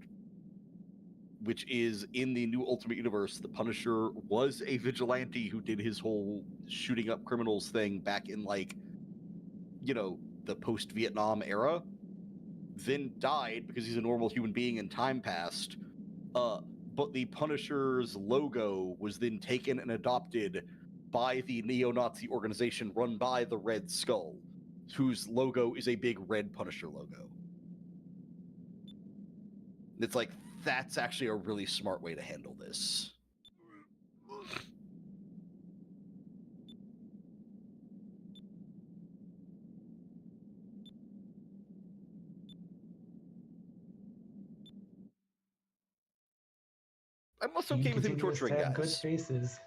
Which is, in the new Ultimate Universe, the Punisher was a vigilante who did his whole shooting up criminals thing back in, like, you know, the post-Vietnam era. Then died because he's a normal human being and time passed. But the Punisher's logo was then taken and adopted by the neo-Nazi organization run by the Red Skull, whose logo is a big red Punisher logo. It's like, that's actually a really smart way to handle this. I'm also okay with him torturing have good guys. faces.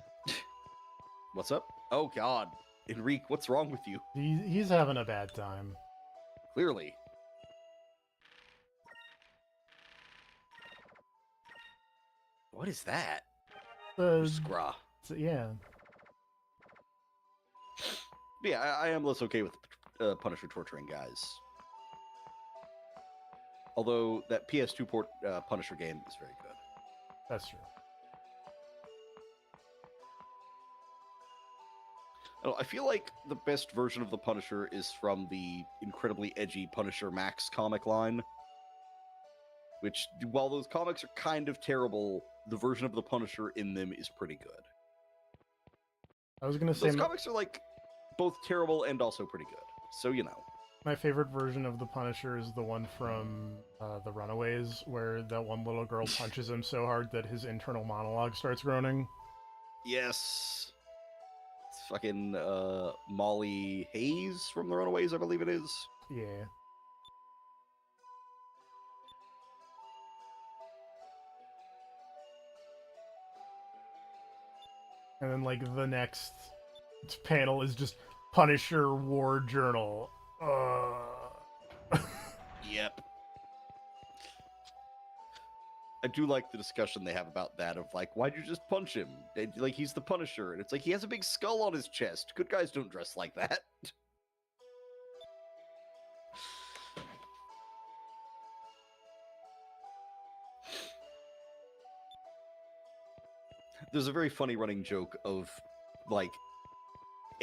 What's up? Oh god. Enrique, what's wrong with you? He's having a bad time. Clearly. What is that? Scraw. Yeah. But yeah, I am less okay with Punisher torturing guys. Although that PS2 port Punisher game is very good. That's true. I feel like the best version of the Punisher is from the incredibly edgy Punisher Max comic line. Which, while those comics are kind of terrible, the version of the Punisher in them is pretty good. I was gonna say Those comics are, like, both terrible and also pretty good. So, you know. my favorite version of the Punisher is the one from The Runaways, where that one little girl punches him so hard that his internal monologue starts groaning. Yes. It's fucking Molly Hayes from The Runaways, I believe it is. Yeah. And then, like, the next panel is just Punisher War Journal. Yep. I do like the discussion they have about that of, like, why'd you just punch him? And, like, he's the Punisher. And it's like, he has a big skull on his chest. Good guys don't dress like that. There's a very funny running joke of, like,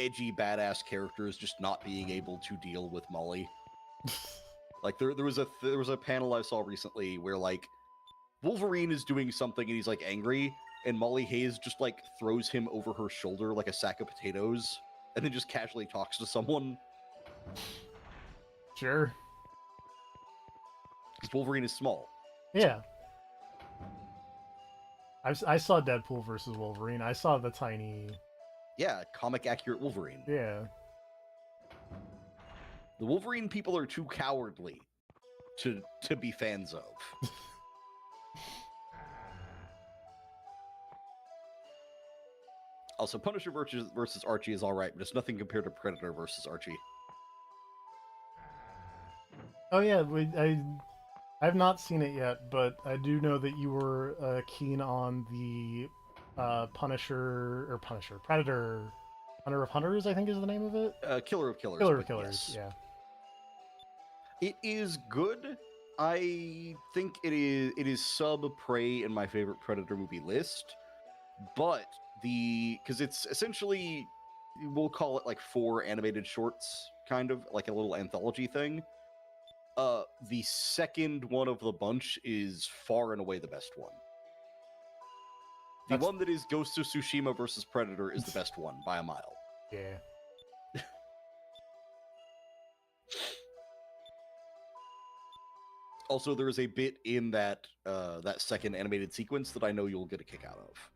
edgy badass characters just not being able to deal with Molly. Like, there was a panel I saw recently where, like, Wolverine is doing something and he's, like, angry, and Molly Hayes just, like, throws him over her shoulder like a sack of potatoes. and then just casually talks to someone. Sure. Because Wolverine is small. Yeah. I saw Deadpool versus Wolverine. I saw the tiny. Yeah, comic accurate Wolverine. Yeah. The Wolverine people are too cowardly to be fans of. Also, Punisher versus Archie is alright, but it's nothing compared to Predator versus Archie. Oh yeah, I've not seen it yet, but I do know that you were keen on the Predator, Hunter of Hunters, I think is the name of it. Killer of Killers. Killer but of Killers, yes. yeah. It is good. I think it is sub Prey in my favorite Predator movie list, but because it's essentially, we'll call it like 4 animated shorts, kind of like a little anthology thing. The second one of the bunch is far and away the best one. The one that is Ghost of Tsushima versus Predator is the best one by a mile. Yeah. Also, there is a bit in that that second animated sequence that I know you'll get a kick out of.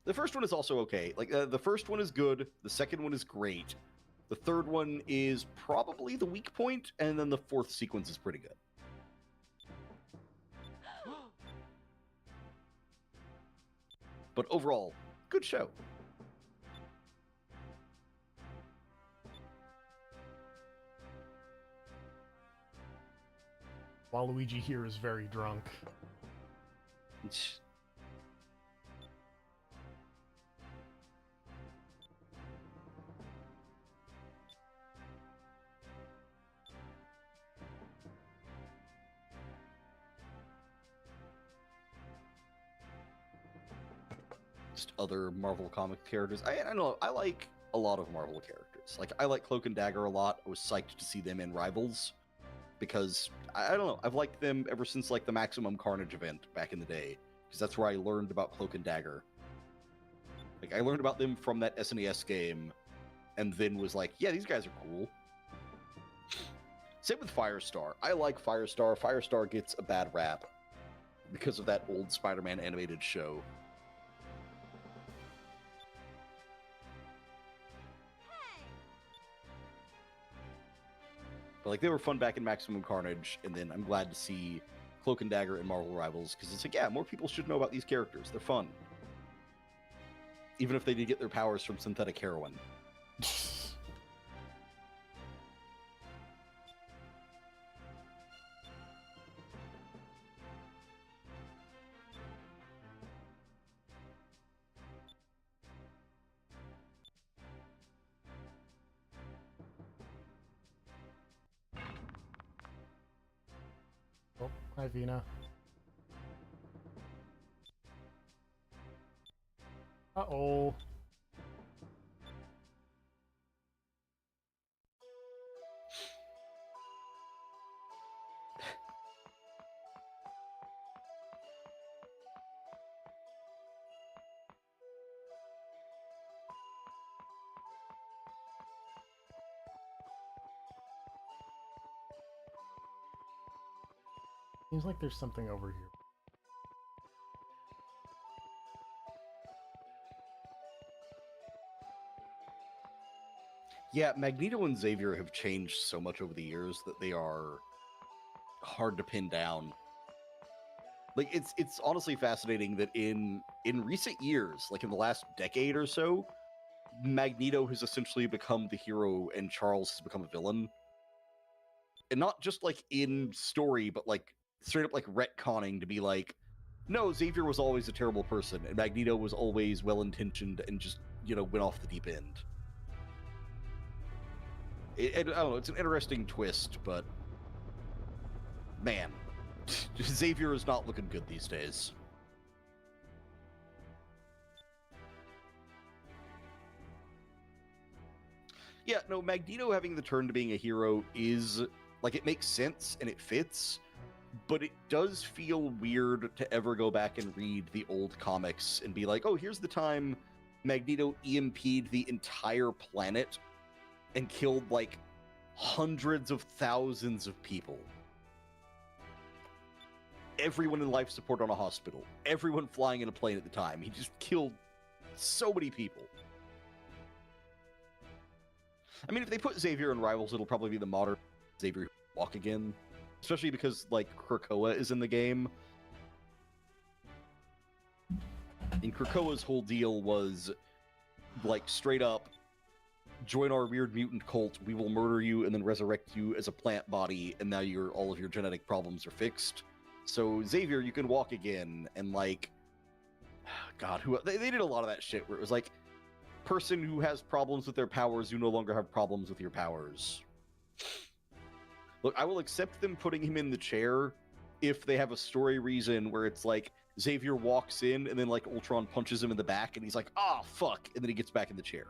The first one is also okay. Like, the first one is good. The second one is great. The third one is probably the weak point, and then the fourth sequence is pretty good. But overall, good show. Waluigi here is very drunk. Just other Marvel comic characters. I don't know. I like a lot of Marvel characters. Like, I like Cloak and Dagger a lot. I was psyched to see them in Rivals because I don't know. I've liked them ever since like the Maximum Carnage event back in the day, because that's where I learned about Cloak and Dagger. Like, I learned about them from that SNES game, and then was like, yeah, these guys are cool. Same with Firestar. I like Firestar. Firestar gets a bad rap because of that old Spider-Man animated show. But like, they were fun back in Maximum Carnage, and then I'm glad to see Cloak and Dagger in Marvel Rivals, because it's like, yeah, more people should know about these characters. They're fun. Even if they did get their powers from synthetic heroin. Oh, hi Vina. Uh-oh. Seems like there's something over here. Yeah, Magneto and Xavier have changed so much over the years that they are hard to pin down. Like, it's honestly fascinating that in recent years, like in the last decade or so, Magneto has essentially become the hero and Charles has become a villain. And not just like in story, but like straight up like retconning to be like, no, Xavier was always a terrible person, and Magneto was always well-intentioned and just, you know, went off the deep end. I don't know, it's an interesting twist, but man, Xavier is not looking good these days. Yeah, no, Magneto having the turn to being a hero is, like, it makes sense and it fits, but it does feel weird to ever go back and read the old comics and be like, oh, here's the time Magneto EMP'd the entire planet and killed like hundreds of thousands of people. Everyone in life support on a hospital, everyone flying in a plane at the time. He just killed so many people. I mean, if they put Xavier in Rivals, it'll probably be the modern Xavier who will walk again. Especially because, like, Krakoa is in the game. And Krakoa's whole deal was, like, straight up, join our weird mutant cult, we will murder you and then resurrect you as a plant body, and now all of your genetic problems are fixed. So, Xavier, you can walk again, and, like... God, they did a lot of that shit, where it was like, person who has problems with their powers, you no longer have problems with your powers. Look, I will accept them putting him in the chair if they have a story reason where it's like Xavier walks in and then like Ultron punches him in the back and he's like, "Ah, fuck," and then he gets back in the chair.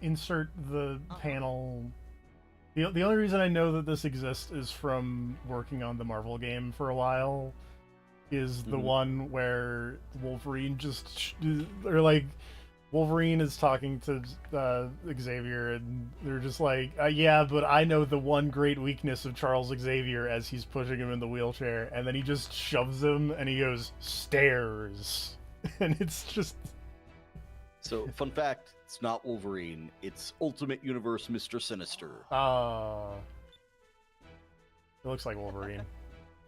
Insert the panel. The only reason I know that this exists is from working on the Marvel game for a while. Is the one where Wolverine Wolverine is talking to Xavier, and they're just like, yeah, but I know the one great weakness of Charles Xavier as he's pushing him in the wheelchair, and then he just shoves him, and he goes, stairs. And it's just... So, fun fact, it's not Wolverine, it's Ultimate Universe Mr. Sinister. It looks like Wolverine.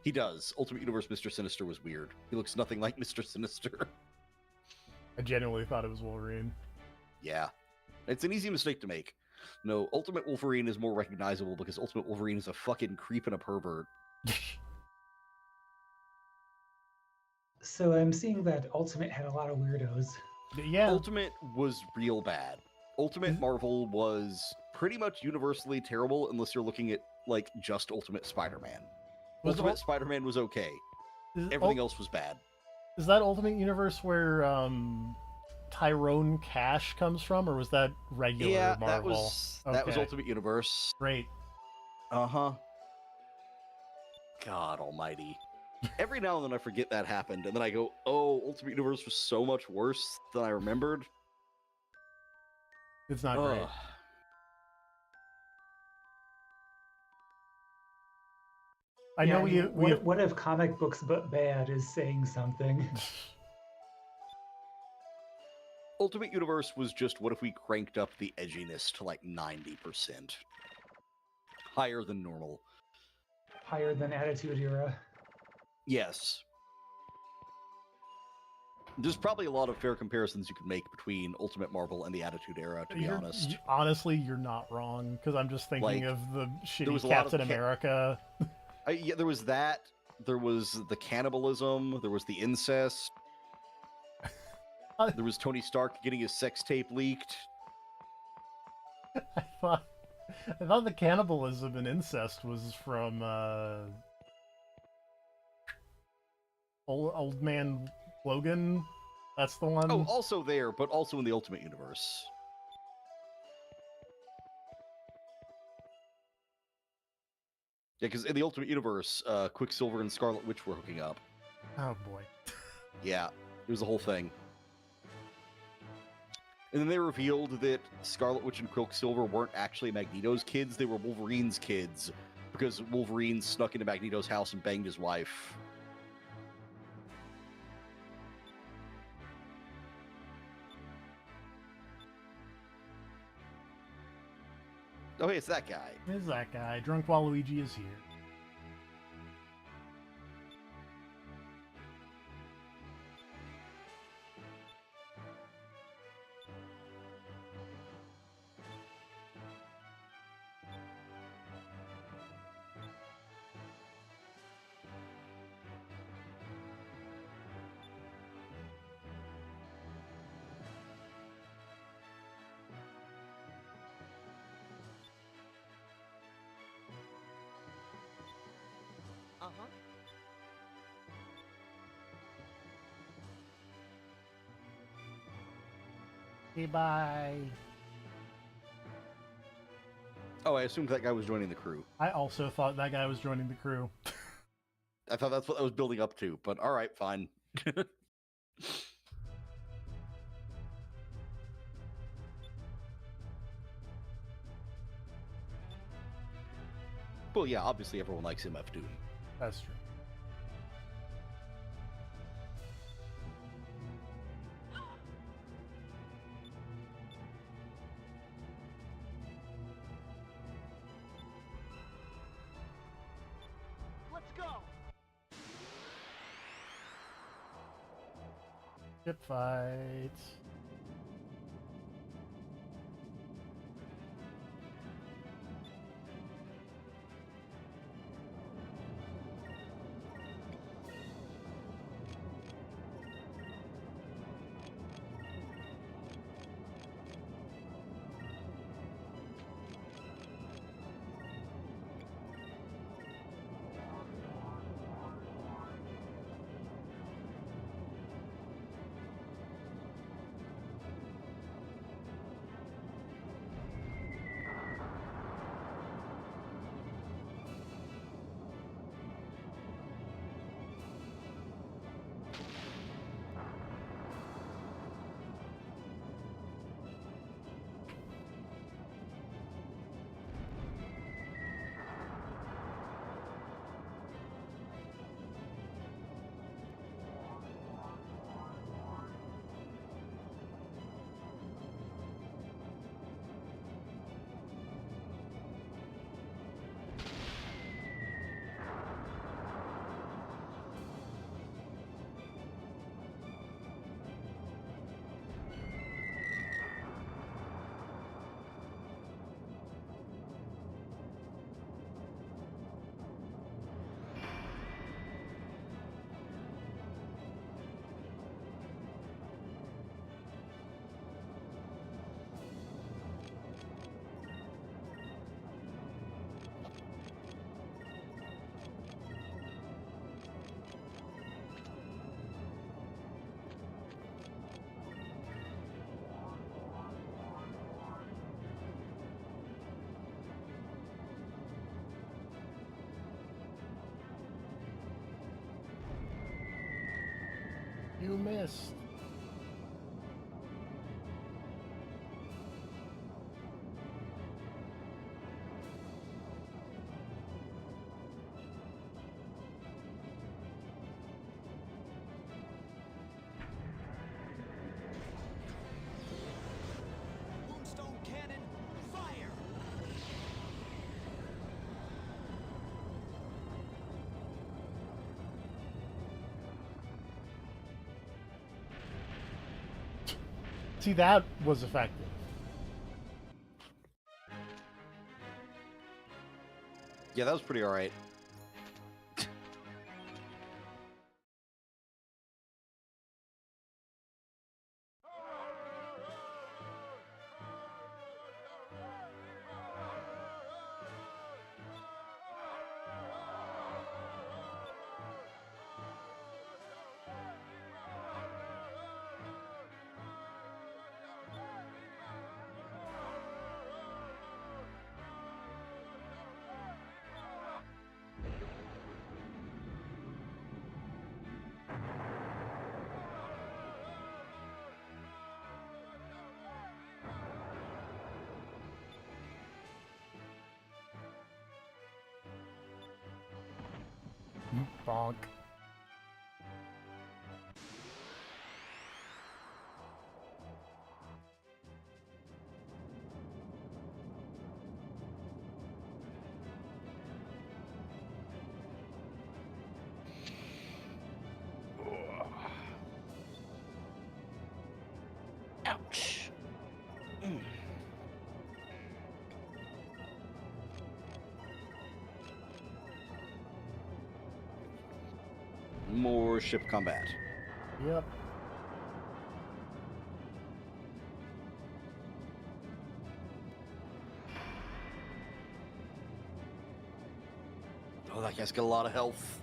He does. Ultimate Universe Mr. Sinister was weird. He looks nothing like Mr. Sinister. I genuinely thought it was Wolverine. Yeah. It's an easy mistake to make. No, Ultimate Wolverine is more recognizable because Ultimate Wolverine is a fucking creep and a pervert. So I'm seeing that Ultimate had a lot of weirdos. Yeah. Ultimate was real bad. Ultimate Marvel was pretty much universally terrible unless you're looking at, like, just Ultimate Spider-Man. Ultimate Spider-Man was okay. Everything else was bad. Is that Ultimate Universe where Tyrone Cash comes from, or was that regular Marvel? That was Ultimate Universe. Great. Uh-huh. God almighty. Every now and then I forget that happened, and then I go, oh, Ultimate Universe was so much worse than I remembered. It's not great. I know what if comic books but bad is saying something? Ultimate Universe was just, what if we cranked up the edginess to like 90%? Higher than normal. Higher than Attitude Era. Yes. There's probably a lot of fair comparisons you could make between Ultimate Marvel and the Attitude Era, to be honest. Honestly, you're not wrong, because I'm just thinking Like, of the there was shitty a lot Captain of America. Yeah, there was that. There was the cannibalism. There was the incest. There was Tony Stark getting his sex tape leaked. I thought the cannibalism and incest was from old man Logan. That's the one. Oh, also there, but also in the Ultimate Universe. Yeah, because in the Ultimate Universe, Quicksilver and Scarlet Witch were hooking up. Oh boy. Yeah, it was a whole thing. And then they revealed that Scarlet Witch and Quicksilver weren't actually Magneto's kids, they were Wolverine's kids. Because Wolverine snuck into Magneto's house and banged his wife. Oh, hey, it's that guy. It's that guy. Drunk Waluigi is here. Uh-huh. Okay, bye. Oh, I assumed that guy was joining the crew. I also thought that guy was joining the crew. I thought that's what I was building up to, but all right, fine. Well, yeah, obviously everyone likes MF Doom. That's true. Let's go. Ship fight. You missed. Moonstone cannon, fire! See, that was effective. Yeah, that was pretty all right. Bonk. Ouch. Mm. More ship combat. Yep. Oh, that guy's got a lot of health.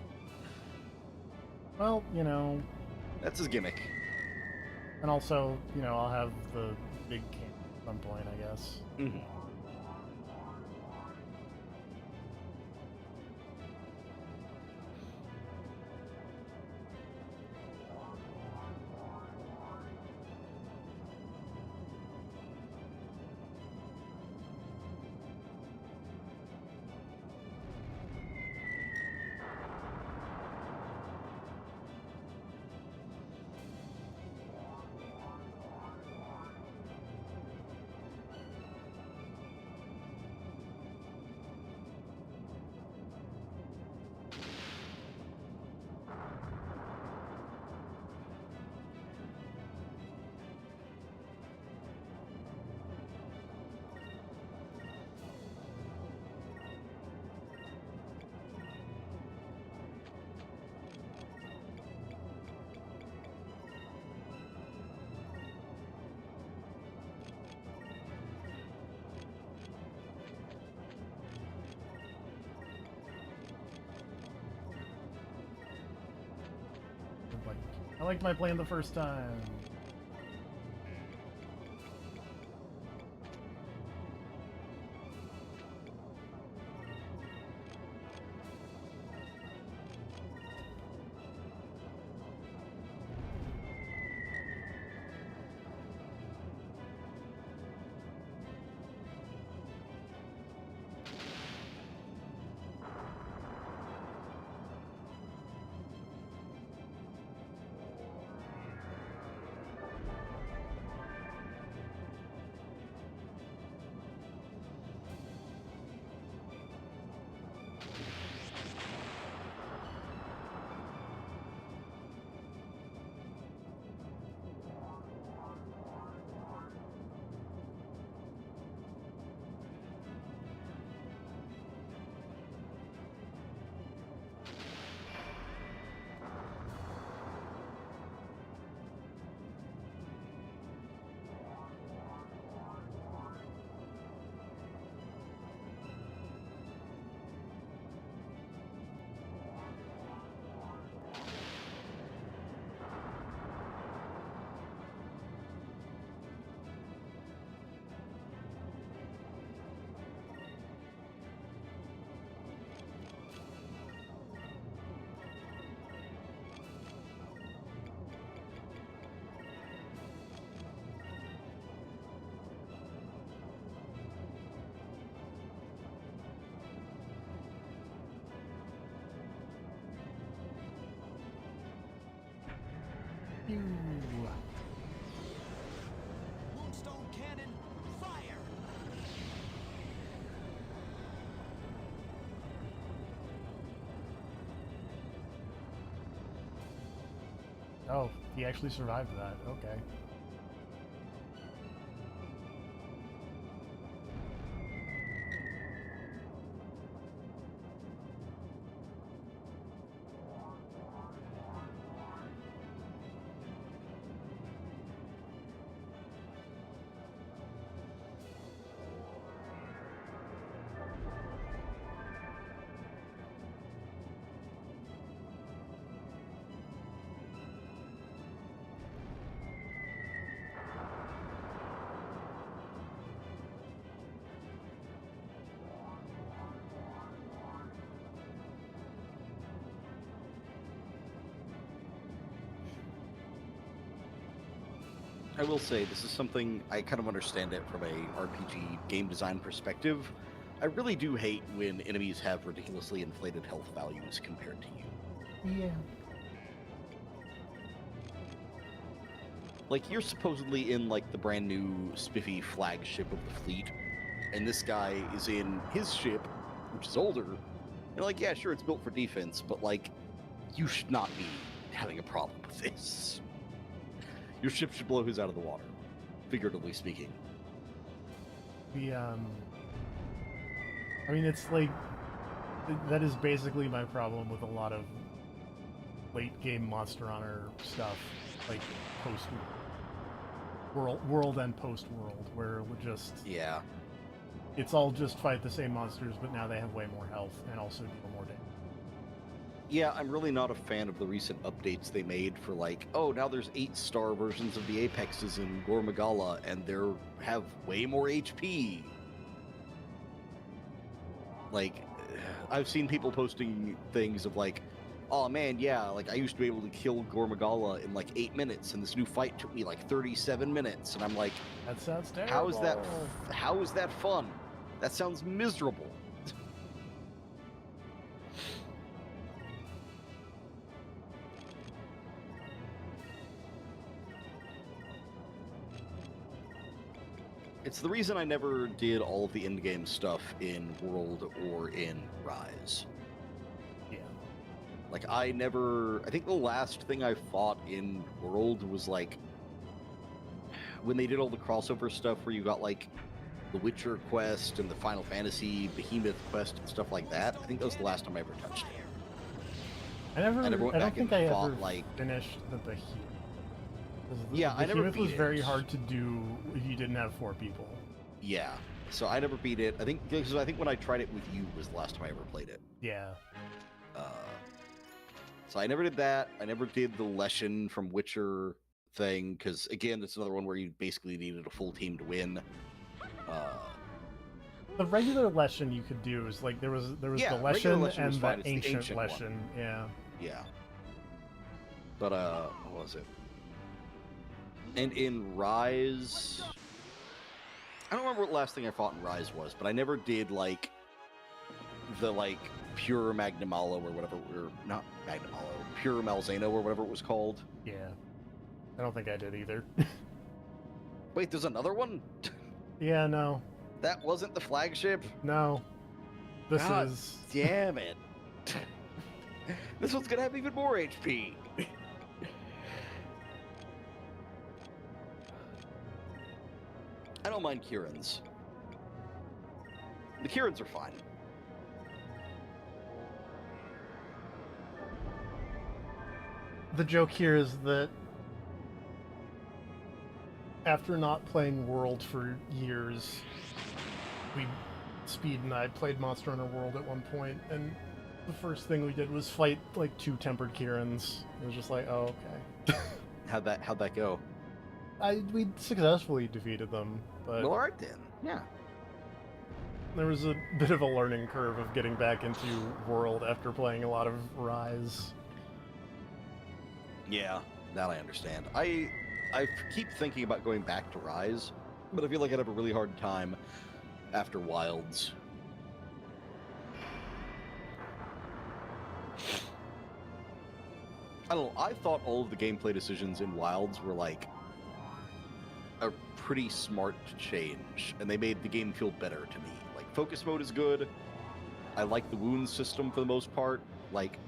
Well, you know, That's his gimmick. and also, you know, I'll have the big camp at some point, I guess. Mm-hmm. I liked my plan the first time. Ew. Moonstone cannon, fire! Oh, he actually survived that. Okay. I will say this is something I kind of understand it from a RPG game design perspective. I really do hate when enemies have ridiculously inflated health values compared to you. Yeah. Like you're supposedly in like the brand new spiffy flagship of the fleet, and this guy is in his ship, which is older. You're like, yeah, sure, it's built for defense, but like, you should not be having a problem with this. Your ship should blow his out of the water, figuratively speaking. The I mean, it's like that is basically my problem with a lot of late game Monster Hunter stuff, like post world and post world, where we're just Yeah. it's all just fight the same monsters, but now they have way more health and also deal more damage. Yeah, I'm really not a fan of the recent updates they made for like, oh, now there's 8-star versions of the Apexes in Gormagala, and they're have way more HP. Like, I've seen people posting things of like, oh man, yeah, like I used to be able to kill Gormagala in like 8 minutes, and this new fight took me like 37 minutes, and I'm like, That sounds terrible. how is that fun? That sounds miserable. It's the reason I never did all of the in-game stuff in World or in Rise. Yeah. Like, I think the last thing I fought in World was like when they did all the crossover stuff where you got like the Witcher quest and the Final Fantasy Behemoth quest and stuff like that. I think that was the last time I ever touched it. I never went don't back think and I fought, ever like- finished the Behemoth. Yeah, I never Behemoth was beat very it. hard to do if you didn't have 4 people. Yeah, so I never beat it. I think when I tried it with you was the last time I ever played it. Yeah. So I never did that. I never did the Leshen from Witcher thing because again, it's another one where you basically needed a full team to win. The regular Leshen you could do is like there was Yeah, the regular Leshen Leshen was and fine. the It's the ancient ancient one. Leshen. Yeah. Yeah. But what was it? And in Rise, I don't remember what the last thing I fought in Rise was, but I never did like the like pure Magnamalo or whatever, or not Magnamalo, pure Malzeno or whatever it was called. Yeah. I don't think I did either. Wait, there's another one? Yeah, no. That wasn't the flagship? No. This God is damn it. This one's gonna have even more HP. I don't mind Kirans. The Kirans are fine. the joke here is that after not playing World for years, Speed and I played Monster Hunter World at one point, and the first thing we did was fight like 2 tempered Kirans. It was just like, oh, okay. How'd that go? We successfully defeated them, but Well, alright then. Yeah. there was a bit of a learning curve of getting back into World after playing a lot of Rise. Yeah, that I understand. I keep thinking about going back to Rise, but I feel like I'd have a really hard time after Wilds. I don't know, I thought all of the gameplay decisions in Wilds were like a pretty smart change, and they made the game feel better to me. Like, focus mode is good. I like the wound system for the most part. Like,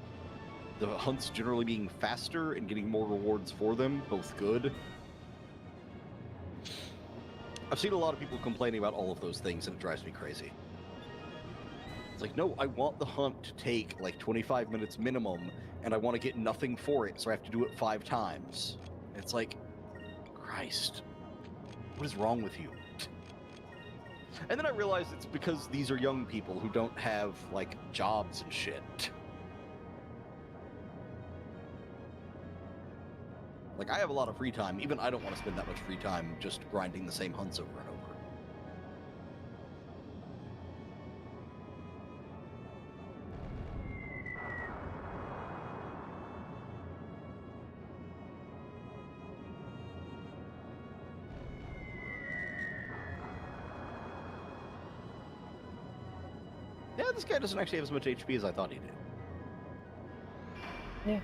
the hunts generally being faster and getting more rewards for them, both good. I've seen a lot of people complaining about all of those things, and it drives me crazy. It's like, no, I want the hunt to take like 25 minutes minimum, and I want to get nothing for it, so I have to do it 5 times. It's like, Christ, what is wrong with you? And then I realized it's because these are young people who don't have, like, jobs and shit. Like, I have a lot of free time. Even I don't want to spend that much free time just grinding the same hunts over and over. Yeah, this guy doesn't actually have as much HP as I thought he did. Yeah.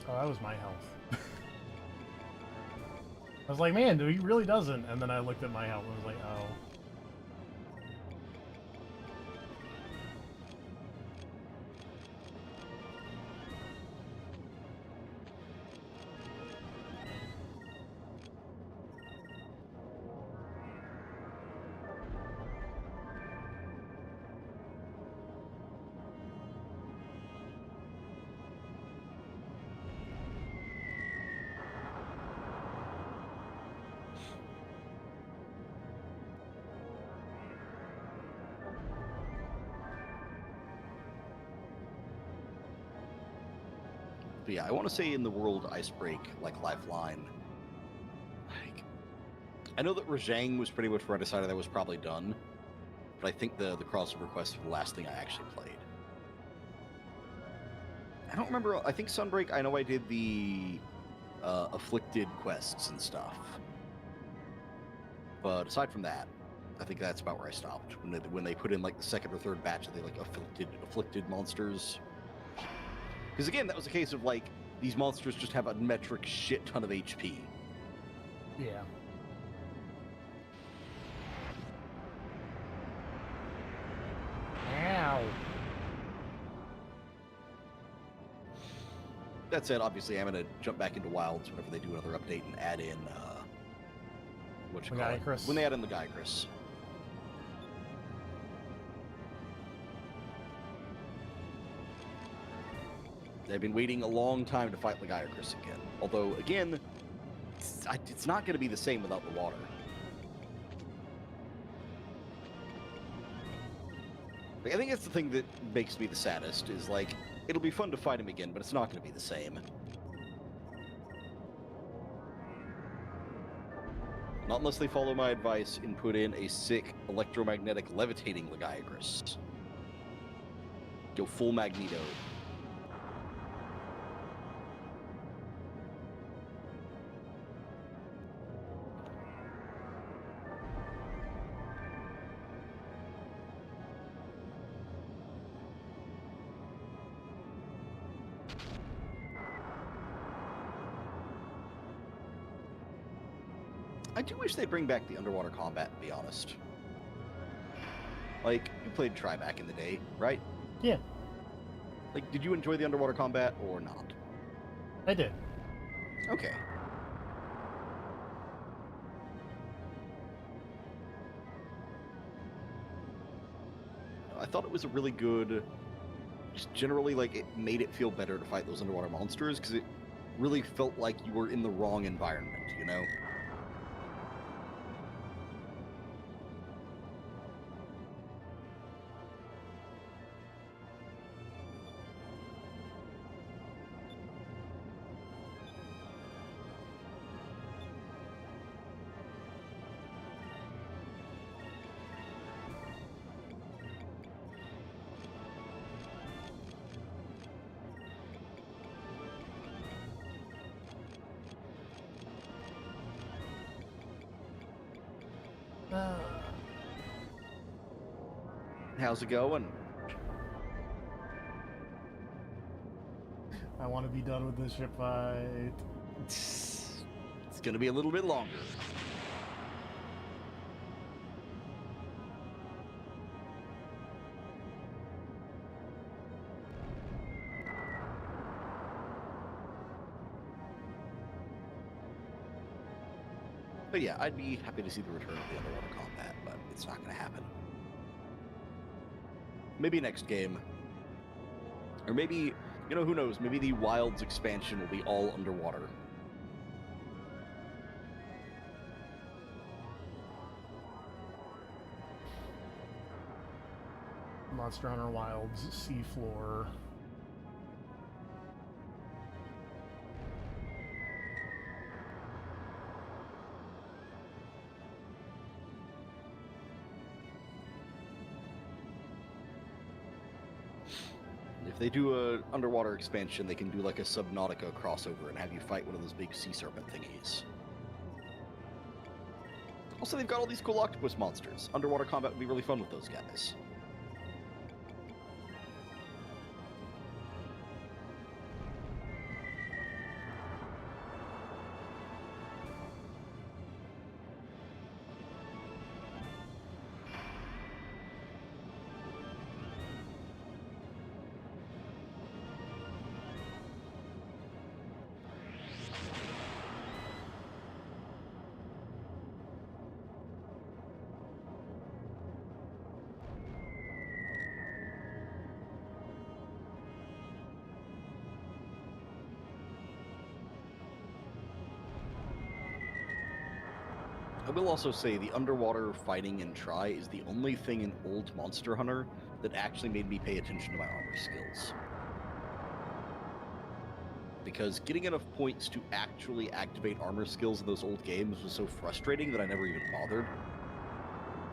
Oh, that was my health. I was like, man, he really doesn't. And then I looked at my health and was like, oh. But yeah, I want to say in the world Icebreak, like Lifeline, like I know that Rajang was pretty much where I decided that was probably done, but I think the crossover quest was the last thing I actually played. I don't remember. I think Sunbreak. I know I did the afflicted quests and stuff, but aside from that, I think that's about where I stopped when they put in like the second or third batch of the like afflicted monsters. Because again, that was a case of like these monsters just have a metric shit ton of HP. Yeah. Ow. That said, obviously, I'm going to jump back into Wilds whenever they do another update and add in, what you call it? Lagiacrus. When they add in Lagiacrus. They've been waiting a long time to fight Lagiacrus again. Although, again, it's not going to be the same without the water. Like, I think that's the thing that makes me the saddest, is like, it'll be fun to fight him again, but it's not going to be the same. Not unless they follow my advice and put in a sick electromagnetic levitating Lagiacrus. Go full Magneto. I do wish they'd bring back the underwater combat, to be honest. Like, you played Try back in the day, right? Yeah, Like, did you enjoy the underwater combat or not? I did. Okay. I thought it was a really good... Just generally, like, it made it feel better to fight those underwater monsters, because it really felt like you were in the wrong environment, you know? How's it going? I want to be done with this ship fight. It's gonna be a little bit longer. But yeah, I'd be happy to see the return of the underwater combat, but it's not gonna happen. Maybe next game. Or maybe, you know, who knows, maybe the Wilds expansion will be all underwater. Monster Hunter Wilds seafloor. If they do a underwater expansion, they can do like a Subnautica crossover and have you fight one of those big sea serpent thingies. Also, they've got all these cool octopus monsters. Underwater combat would be really fun with those guys. I will also say the underwater fighting in Try is the only thing in old Monster Hunter that actually made me pay attention to my armor skills. because getting enough points to actually activate armor skills in those old games was so frustrating that I never even bothered.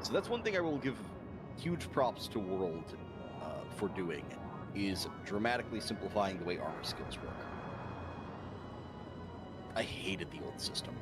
So that's one thing I will give huge props to World for doing, is dramatically simplifying the way armor skills work. I hated the old system.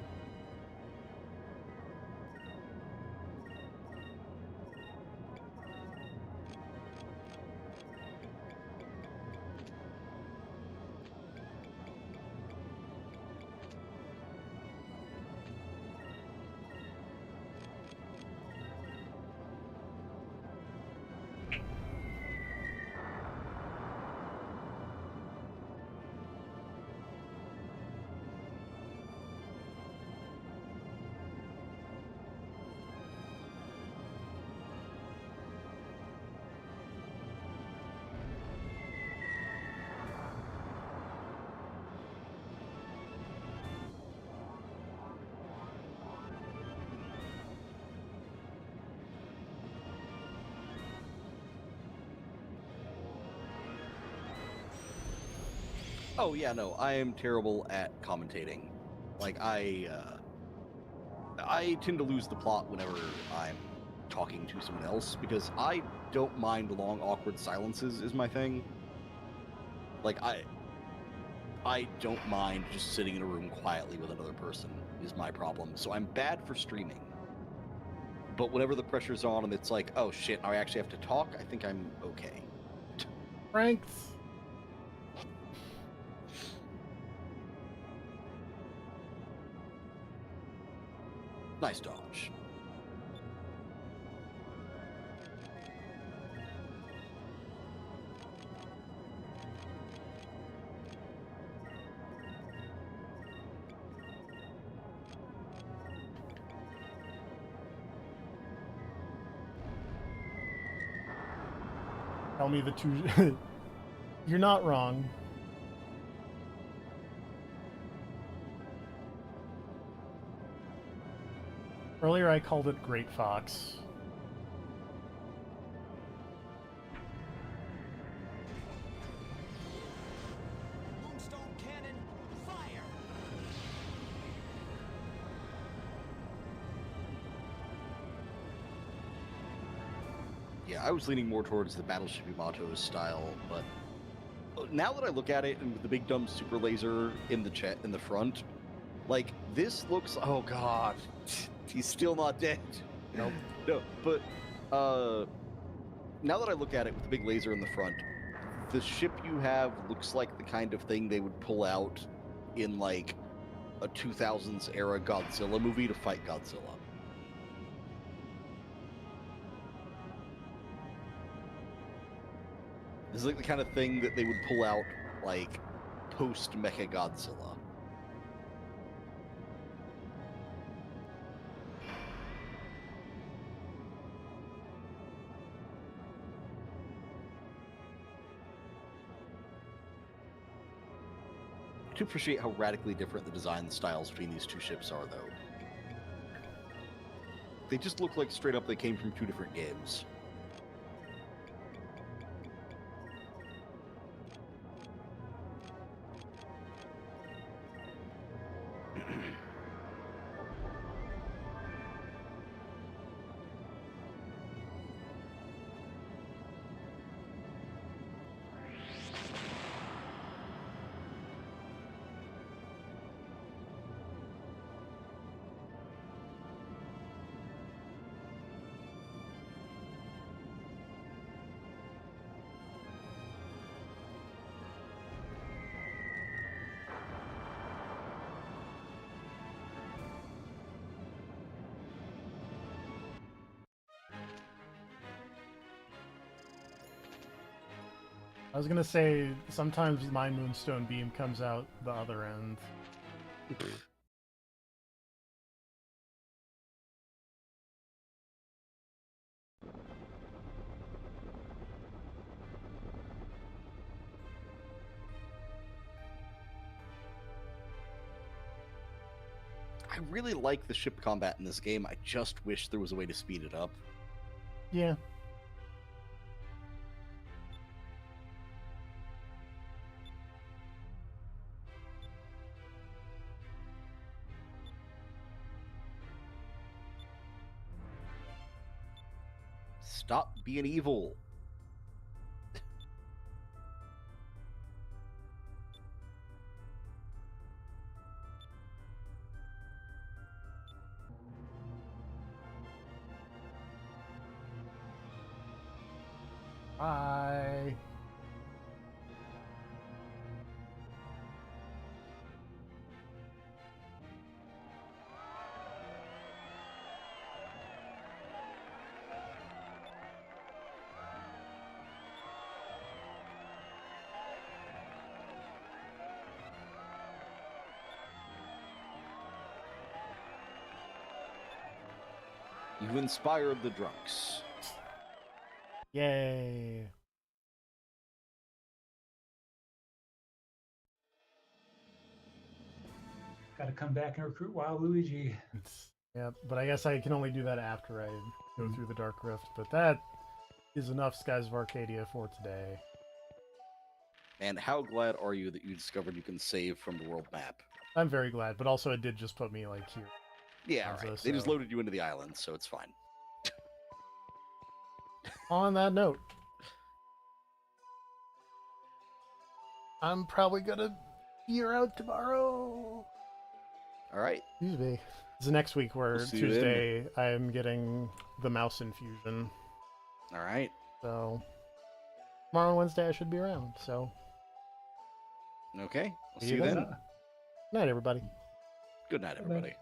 Oh yeah, no, I am terrible at commentating. Like I tend to lose the plot whenever I'm talking to someone else because I don't mind long awkward silences is my thing. Like I don't mind just sitting in a room quietly with another person is my problem. So I'm bad for streaming. But whenever the pressure's on and it's like, oh shit, now I actually have to talk, I think I'm okay. Franks. Nice dodge. Tell me the two. You're not wrong. Earlier I called it Great Fox. Moonstone cannon, fire! Yeah, I was leaning more towards the Battleship Yamato style, but now that I look at it and with the big dumb super laser in the front, like this looks. Oh god, he's still not dead. Nope. No, but now that I look at it with the big laser in the front, the ship you have looks like the kind of thing they would pull out in like a 2000s era Godzilla movie to fight Godzilla. This is like the kind of thing that they would pull out, like, post-Mecha Godzilla. I do appreciate how radically different the design styles between these two ships are, though. They just look like straight up they came from two different games. I was gonna say, sometimes my Moonstone Beam comes out the other end. I really like the ship combat in this game. I just wish there was a way to speed it up. Yeah. Stop being evil. Bye. You've inspired the drunks. Yay. Got to come back and recruit Wild Luigi. Yeah, but I guess I can only do that after I go through the Dark Rift. But that is enough Skies of Arcadia for today. And how glad are you that you discovered you can save from the world map? I'm very glad, but also it did just put me like here. Yeah, Also, right. They just so- loaded you into the island, so it's fine. On that note, I'm probably gonna be out tomorrow. All right. Excuse me. This is next week where We'll see you then. Tuesday I'm getting the mouse infusion. All right. So tomorrow and Wednesday I should be around. So Okay. We'll See see you you then. then. night, everybody. Good night, everybody.